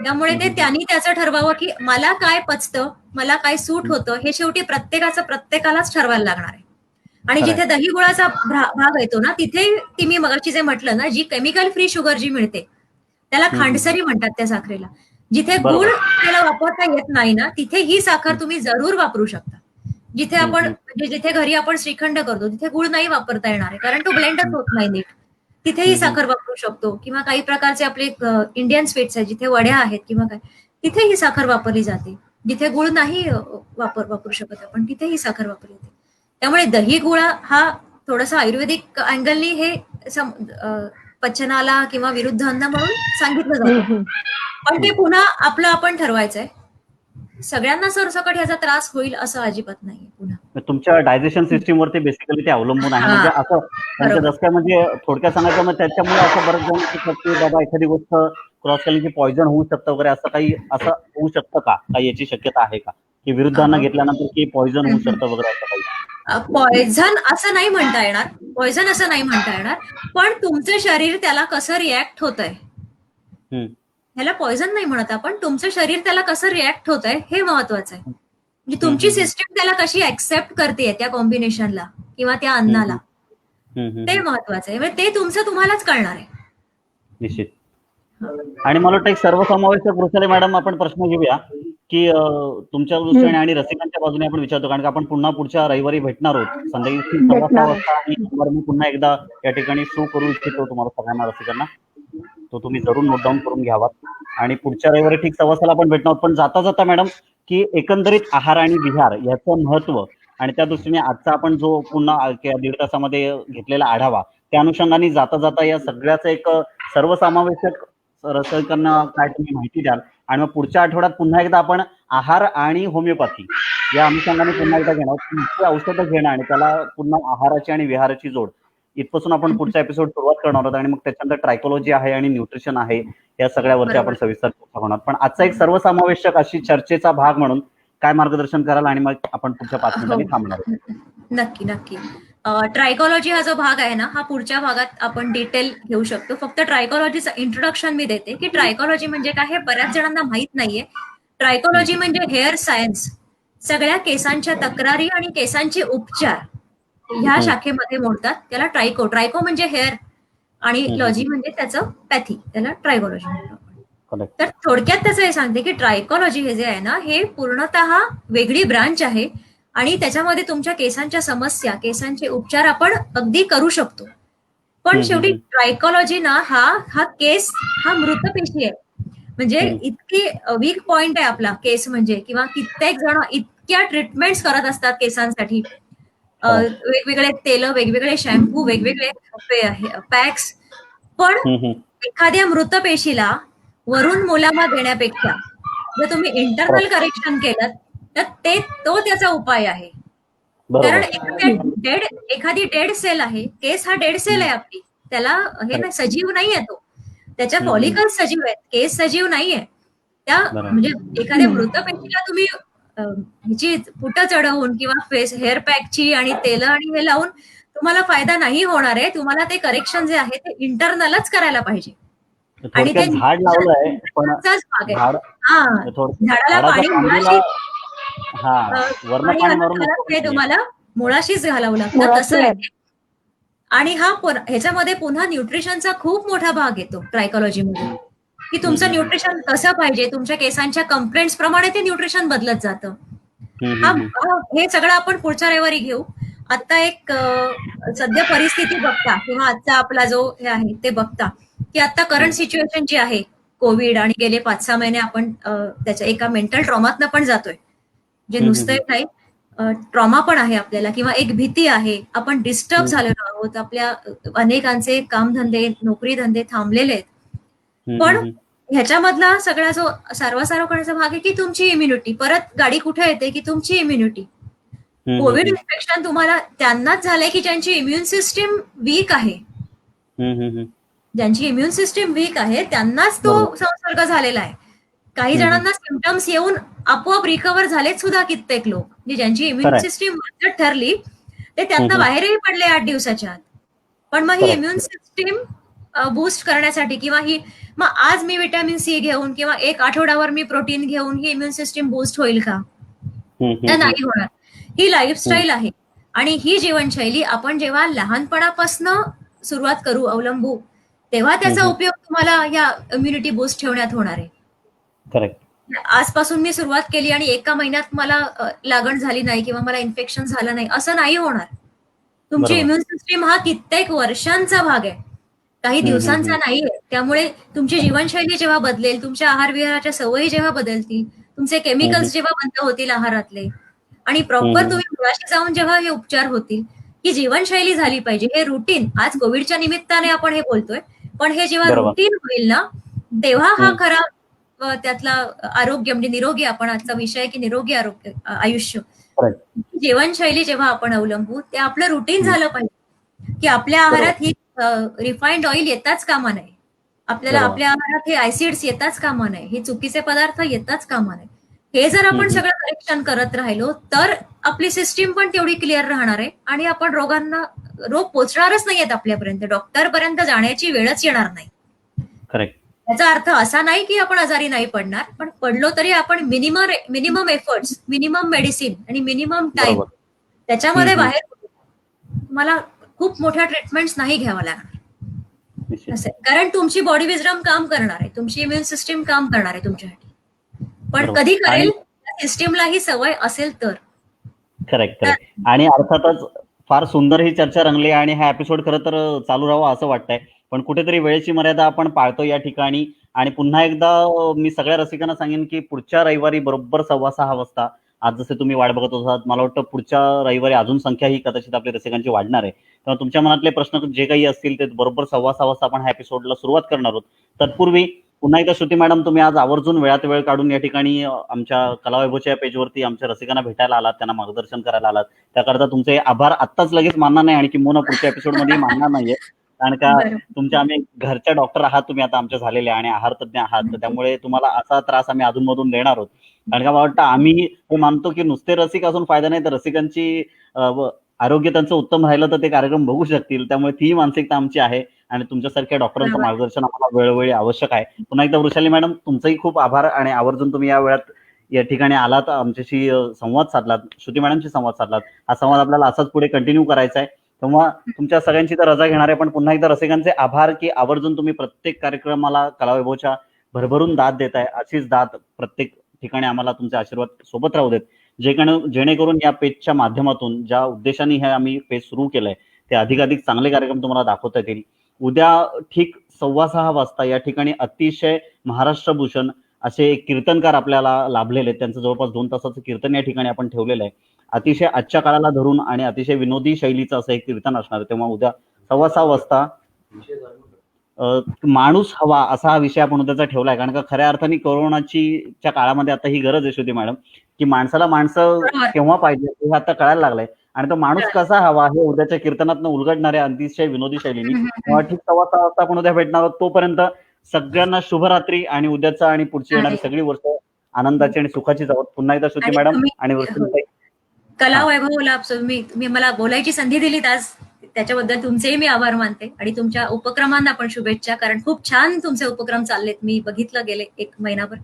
त्यामुळे ते त्यांनी त्याचं ठरवावं की मला काय पचतं, मला काय सूट होतं, हे शेवटी प्रत्येकालाच ठरवायला लागणार आहे. आणि जिथे दही गुळाचा भाग येतो ना, तिथे ती मी मगाशी जे म्हटलं ना, जी केमिकल फ्री शुगर जी मिळते त्याला खांडसरी म्हणतात त्या साखरेला. जिथे गुळ त्याला वापरता येत नाही ना, तिथे ही साखर तुम्ही जरूर वापरू शकता. जिथे आपण म्हणजे जिथे घरी आपण श्रीखंड करतो तिथे गुळ नाही वापरता येणार आहे, कारण तो ब्लेंडच होत नाही नीट. तिथेही साखर वापरू शकतो. किंवा काही प्रकारचे आपले इंडियन स्वीट्स आहेत, जिथे वड्या आहेत किंवा काय, तिथे ही साखर वापरली जाते. जिथे गुळ नाही वापरू शकत आपण, तिथेही साखर वापरली जाते. त्यामुळे दही गुळ हा थोडासा आयुर्वेदिक अँगलनी हे पचनाला किंवा विरुद्ध अन्न म्हणून सांगितलं जातं. पण ते पुन्हा आपलं आपण ठरवायचंय. सगळ्यांना सरसकट ह्याचा त्रास होईल असं अजिबात नाहीये. पुन्हा तुमच्या डायजेशन सिस्टीम वरती बेसिकली ते अवलंबून आहे. म्हणजे असं जसं काय, म्हणजे थोडक्यात सांगायचं मग त्याच्यामुळे असं बरंच जण की बाबा एखादी गोष्ट क्रॉस केली की पॉइझन होऊ शकतं वगैरे, असं काही असं होऊ शकतं का? काही याची शक्यता आहे का की विरुद्ध अन्न घेतल्यानंतर की पॉइझन होऊ शकतं वगैरे असं काही? पॉइझन असं नाही म्हणता येणार, पॉइझन असं नाही म्हणता येणार, पण तुमचं शरीर त्याला कसं रिॲक्ट होत आहे, ह्याला पॉइझन नाही म्हणत आपण, तुमचं शरीर त्याला कसं रिॲक्ट होत आहे हे महत्वाचं आहे. म्हणजे तुमची सिस्टीम त्याला कशी ऍक्सेप्ट करते त्या कॉम्बिनेशनला किंवा त्या अन्नाला, ते महत्वाचं आहे. म्हणजे ते तुमचं तुम्हालाच कळणार आहे. निश्चित. आणि मला वाटतं एक सर्वसमावेशक वृषाली मॅडम आपण प्रश्न घेऊया की तुमच्या दृष्टीने आणि रसिकांच्या बाजूने आपण विचारतो, कारण की आपण पुन्हा पुढच्या रविवारी भेटणार आहोत संध्याकाळी 6:15 वाजता आणि मी पुन्हा एकदा या ठिकाणी शो करू इच्छितो तुम्हाला सगळ्यांना रसिकांना. तो तुम्ही जरूर नोट डाऊन करून घ्यावा. आणि पुढच्या रविवारी ठीक 1:15 आपण भेटणार आहोत. पण जाता जाता मॅडम, की एकंदरीत आहार आणि विहार याचं महत्व आणि त्या दृष्टीने आजचा आपण जो पुन्हा 1.5 तासामध्ये घेतलेला आढावा, त्या अनुषंगाने जाता जाता या सगळ्याचं एक सर्वसमावेशक रसिकांना काय तुम्ही माहिती द्याल? आणि मग पुढच्या आठवड्यात पुन्हा एकदा आपण आहार आणि होमिओपॅथी या अनुषंगाने पुन्हा एकदा घेणार आहोत. तुमची औषधं घेणं आणि त्याला पुन्हा आहाराची आणि विहाराची जोड इथपासून आपण पुढचा एपिसोड सुरुवात करणार आहोत. आणि मग त्याच्यानंतर ट्रायकोलॉजी आहे आणि न्यूट्रिशन आहे, या सगळ्यावरती आपण सविस्तर चर्चा होणार. पण आजचा एक सर्वसमावेशक अशी चर्चेचा भाग म्हणून काय मार्गदर्शन कराल आणि मग आपण पुढच्या 5 मिनिटांनी थांबणार आहोत. नक्की नक्की. ट्रायकॉलॉजी हा जो भाग आहे ना, हा पुढच्या भागात आपण डिटेल घेऊ शकतो. फक्त ट्रायकॉलॉजीचं इंट्रोडक्शन मी देते की ट्रायकॉलॉजी म्हणजे काय हे बऱ्याच जणांना माहित नाहीये. ट्रायकॉलॉजी म्हणजे हेअर सायन्स, सगळ्या केसांच्या तक्रारी आणि केसांचे उपचार ह्या शाखेमध्ये मोडतात. त्याला ट्रायको म्हणजे हेअर आणि लॉजी म्हणजे त्याचं पॅथी, त्याला ट्रायकॉलॉजी म्हणतो. तर थोडक्यात त्याचं हे सांगते की ट्रायकॉलॉजी हे जे आहे ना, हे पूर्णतः वेगळी ब्रांच आहे आणि त्याच्यामध्ये तुमच्या केसांच्या समस्या, केसांचे उपचार आपण अगदी करू शकतो. पण शेवटी ट्रायकॉलॉजी ना हा केस हा मृतपेशी आहे. म्हणजे इतकी वीक पॉइंट आहे आपला केस म्हणजे, किंवा कित्येक जण इतक्या ट्रीटमेंट्स करत असतात केसांसाठी, वेगवेगळे तेल, वेगवेगळे शॅम्पू, वेगवेगळे पॅक्स. पण एखाद्या मृतपेशीला वरून मुलामा देण्यापेक्षा जर तुम्ही इंटरनल करेक्शन केलं तर तो त्याचा उपाय आहे. कारण एखादी डेड सेल आहे, केस हा डेड सेल आहे आपली, त्याला हे ना सजीव नाहीये तो, त्याच्या फॉलिकल्स सजीव आहेत, केस सजीव नाहीये. त्या म्हणजे एखाद्या मृतपेशीला तुम्ही ह्याची पुटं चढवून किंवा हेअर पॅकची आणि तेल आणि हे लावून तुम्हाला फायदा नाही होणार आहे. तुम्हाला ते करेक्शन जे आहे ते इंटरनलच करायला पाहिजे. आणि ते झाड लावलंय पण भाग आहे. झाडाला पाणी तुम्हाला मुळाशीच घालावं लागतं, तसं आहे. आणि ह्याच्यामध्ये पुन्हा न्यूट्रिशनचा खूप मोठा भाग येतो ट्रायकॉलॉजीमध्ये, की तुमचं न्यूट्रिशन कसं पाहिजे, तुमच्या केसांच्या कंप्लेंट्स प्रमाणे ते न्यूट्रिशन बदलत जातं. हे सगळं आपण पुढच्या रविवारी घेऊ. आता एक सध्या परिस्थिती बघता किंवा आजचा आपला जो हे आहे ते बघता, की आता करंट सिच्युएशन जी आहे, कोविड आणि गेले 5-6 महिने आपण त्याच्या एका मेंटल ट्रॉमातनं पण जातोय, जे नुसतं नाही ट्रॉमा पण आहे आपल्याला, किंवा एक भीती आहे, आपण डिस्टर्ब झालेलो आहोत, आपल्या अनेकांचे कामधंदे, नोकरी धंदे थांबलेले आहेत. पण ह्याच्यामधला सगळा जो सारवासारवपणाचा भाग आहे की तुमची इम्युनिटी, परत गाडी कुठे येते की तुमची इम्युनिटी. कोविड इन्फेक्शन तुम्हाला त्यांनाच झालंय की ज्यांची इम्युन सिस्टीम वीक आहे, ज्यांची इम्युन सिस्टीम वीक आहे त्यांनाच तो संसर्ग झालेला आहे. काही जणांना सिम्पटम्स येऊन आपोआप रिकव्हर झालेत सुद्धा कित्येक लोक, ज्यांची इम्युन सिस्टीम मजबूत ठरली ते त्यांना बाहेरही पडले 8 दिवसाच्या आत. पण मग ही इम्युन सिस्टीम बूस्ट करण्यासाठी किंवा मग आज मी व्हिटॅमिन सी घेऊन किंवा 1 आठवड्यावर मी प्रोटीन घेऊन ही इम्युन सिस्टीम बूस्ट होईल का? तर नाही होणार. ही लाईफस्टाईल आहे आणि ही जीवनशैली आपण जेव्हा लहानपणापासून सुरुवात करू, अवलंबू, तेव्हा त्याचा उपयोग तुम्हाला या इम्युनिटी बूस्ट ठेवण्यात होणार आहे. करेक्ट. आजपासून मी सुरुवात केली आणि एका महिन्यात मला लागण झाली नाही किंवा मला इन्फेक्शन झालं नाही, असं नाही होणार. तुमची इम्युन सिस्टीम हा कित्येक वर्षांचा भाग आहे, काही दिवसांचा नाहीये. त्यामुळे तुमची जीवनशैली जेव्हा बदलेल, तुमच्या आहार विहाराच्या सवयी जेव्हा बदलतील, तुमचे केमिकल्स जेव्हा बंद होतील आहारातले, आणि प्रॉपर तुम्ही मुळाशी जाऊन जेव्हा हे उपचार होतील, ही जीवनशैली झाली पाहिजे. हे रुटीन, आज कोविडच्या निमित्ताने आपण हे बोलतोय, पण हे जेव्हा रुटीन होईल ना, तेव्हा हा खरा त्यातला आरोग्य म्हणजे निरोगी, आपण आजचा विषय आहे की निरोगी आयुष्य, जीवनशैली जेव्हा आपण अवलंबू, ते आपलं रुटीन झालं पाहिजे की आपल्या आहारात ही रिफाइंड ऑइल येताच कामा नये, आपल्याला आपल्या आहारात हे ऍसिड्स येताच कामा नये, हे चुकीचे पदार्थ येताच कामा नये. हे जर आपण सगळं करेक्शन करत राहिलो तर आपली सिस्टीम पण तेवढी क्लिअर राहणार आहे आणि आपण रोग पोचणारच नाहीयेत आपल्यापर्यंत, डॉक्टरपर्यंत जाण्याची वेळच येणार नाही. करेक्ट. याचा अर्थ असा नाही की आपण आजारी नाही पडणार, पण पडलो तरी आपण मिनिमम एफर्ट्स, मिनिमम मेडिसिन आणि मिनिमम टाइम त्याच्यामध्ये बाहेर मला खूप मोठ्या ट्रीटमेंट्स नाही घ्यावा लागणार. कारण तुमची बॉडी विजडम काम करणार आहे, तुमची इम्युन सिस्टीम काम करणार आहे तुमच्यासाठी. पण कधी करेल सिस्टीमला ही सवय असेल तर. करेक्ट. आणि अर्थातच फार सुंदर ही चर्चा रंगली आणि हा एपिसोड खरं तर चालू राहावा असं वाटतंय. पण कुठेतरी वेळेची मर्यादा आपण पाळतो या ठिकाणी. आणि पुन्हा एकदा मी सगळ्या रसिकांना सांगेन की पुढच्या रविवारी बरोबर 6:15 वाजता, आज जसे तुम्ही वाट बघत होतात, मला वाटतं पुढच्या रविवारी अजून संख्या ही कदाचित आपल्या रसिकांची वाढणार आहे. तेव्हा तुमच्या मनातले प्रश्न जे काही असतील ते बरोबर 6:15 वाजता आपण ह्या एपिसोडला सुरुवात करणार आहोत. तत्पूर्वी पुन्हा एकदा श्रुती मॅडम, तुम्ही आज आवर्जून वेळात वेळ काढून या ठिकाणी आमच्या कलावैभवच्या पेजवरती आमच्या रसिकांना भेटायला आलात, त्यांना मार्गदर्शन करायला आलात. त्याकरता तुमचे आभार आत्ताच लगेच मानणार नाही आणि किंवा पुढच्या एपिसोडमध्ये मानणार नाहीये. कारण का बरोबर. तुमच्या आम्ही घरच्या डॉक्टर आहात, तुम्ही आता आमच्या झालेले आणि आहार तज्ञ आहात, तर त्यामुळे तुम्हाला असा त्रास आम्ही अधूनमधून देणार आहोत. कारण का मला वाटतं आम्ही हे मानतो की नुसते रसिक असून फायदा नाही, तर रसिकांची आरोग्य त्यांचं उत्तम राहिलं तर ते कार्यक्रम बघू शकतील. त्यामुळे ती मानसिकता आमची आहे आणि तुमच्यासारख्या डॉक्टरांचं बरोबर. मार्गदर्शन आम्हाला वेळोवेळी आवश्यक आहे. पुन्हा एकदा वृषाली मॅडम, तुमचंही खूप आभार आणि आवर्जून तुम्ही या वेळात या ठिकाणी आलात, आमच्याशी संवाद साधलात, श्रुती मॅडमशी संवाद साधलात. हा संवाद आपल्याला असाच पुढे कंटिन्यू करायचा आहे. तेव्हा तुमच्या सगळ्यांची तर रजा घेणार आहे, पण पुन्हा एकदा रसिकांचे आभार की आवर्जून तुम्ही प्रत्येक कार्यक्रमाला कलावैभवच्या भरभरून दाद देताय. अशीच दाद प्रत्येक ठिकाणी आम्हाला तुमचे आशीर्वाद सोबत राहू देत, जेणेकरून या पेजच्या माध्यमातून ज्या उद्देशाने हे आम्ही पेज सुरू केलंय ते अधिकाधिक चांगले कार्यक्रम तुम्हाला दाखवता येतील. उद्या ठीक 6:15 वाजता या ठिकाणी अतिशय महाराष्ट्रभूषण असे एक कीर्तनकार आपल्याला लाभलेले आहेत. त्यांचं जवळपास 2 तासाचं कीर्तन या ठिकाणी आपण ठेवलेलं आहे. अतिशय आजच्या काळाला धरून आणि अतिशय विनोदी शैलीचं असं एक कीर्तन असणार आहे. तेव्हा उद्या 6:15 वाजता माणूस हवा असा हा विषय आपण उद्याचा ठेवलाय. कारण का खऱ्या अर्थाने कोरोनाच्या काळामध्ये आता ही गरज आहे श्रुती मॅडम, की माणसाला माणसं बरोबर. केव्हा पाहिजे हे आता कळायला लागलंय. आणि तो माणूस कसा हवा हे उद्याच्या कीर्तनातनं उलगडणार आहे अतिशय विनोदी शैलीने. तेव्हा ठीक 6:15 वाजता आपण उद्या भेटणार आहोत. तोपर्यंत सगळ्यांना शुभरात्री आणि उद्याचा आणि पुढची येणारी सगळी वर्ष आनंदाची आणि सुखाची जावोत. पुन्हा एकदा श्रुती आणि मॅडम तुम्ही आणि हो. वृषालीताई, कला वैभवला तुम्ही मला बोलायची संधी दिलीत आज, त्याच्याबद्दल तुमचेही मी आभार मानते आणि तुमच्या उपक्रमांना पण शुभेच्छा. कारण खूप छान तुमचे उपक्रम चाललेत, मी बघितलं गेले 1 महिनाभर.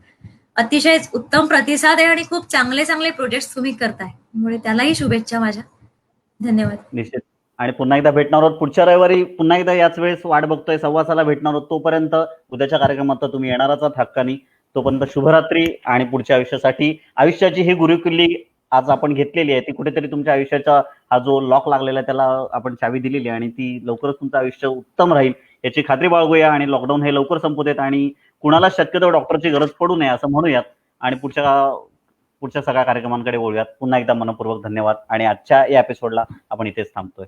अतिशय उत्तम प्रतिसाद आहे आणि खूप चांगले चांगले प्रोजेक्ट तुम्ही करताय, त्यामुळे त्यालाही शुभेच्छा माझ्या. धन्यवाद. निश्चित. आणि पुन्हा एकदा भेटणार आहोत पुढच्या रविवारी. पुन्हा एकदा याच वेळेस वाट बघतोय, 6:15 भेटणार आहोत. तोपर्यंत उद्याच्या कार्यक्रमात तर तुम्ही येणारच आहात हक्कानी. तोपर्यंत शुभरात्री आणि पुढच्या आयुष्यासाठी आयुष्याची ही गुरुकिल्ली आज आपण घेतलेली आहे, ती कुठेतरी तुमच्या आयुष्याचा हा जो लॉक लागलेला आहे त्याला आपण चावी दिलेली आहे आणि ती लवकरच तुमचं आयुष्य उत्तम राहील याची खात्री बाळगूया. आणि लॉकडाऊन हे लवकर संपू देत आणि कुणाला शक्यतो डॉक्टरची गरज पडू नये असं म्हणूयात आणि पुढच्या सगळ्या कार्यक्रमांकडे वळूयात. पुन्हा एकदा मनपूर्वक धन्यवाद आणि आजच्या या एपिसोडला आपण इथेच थांबतोय.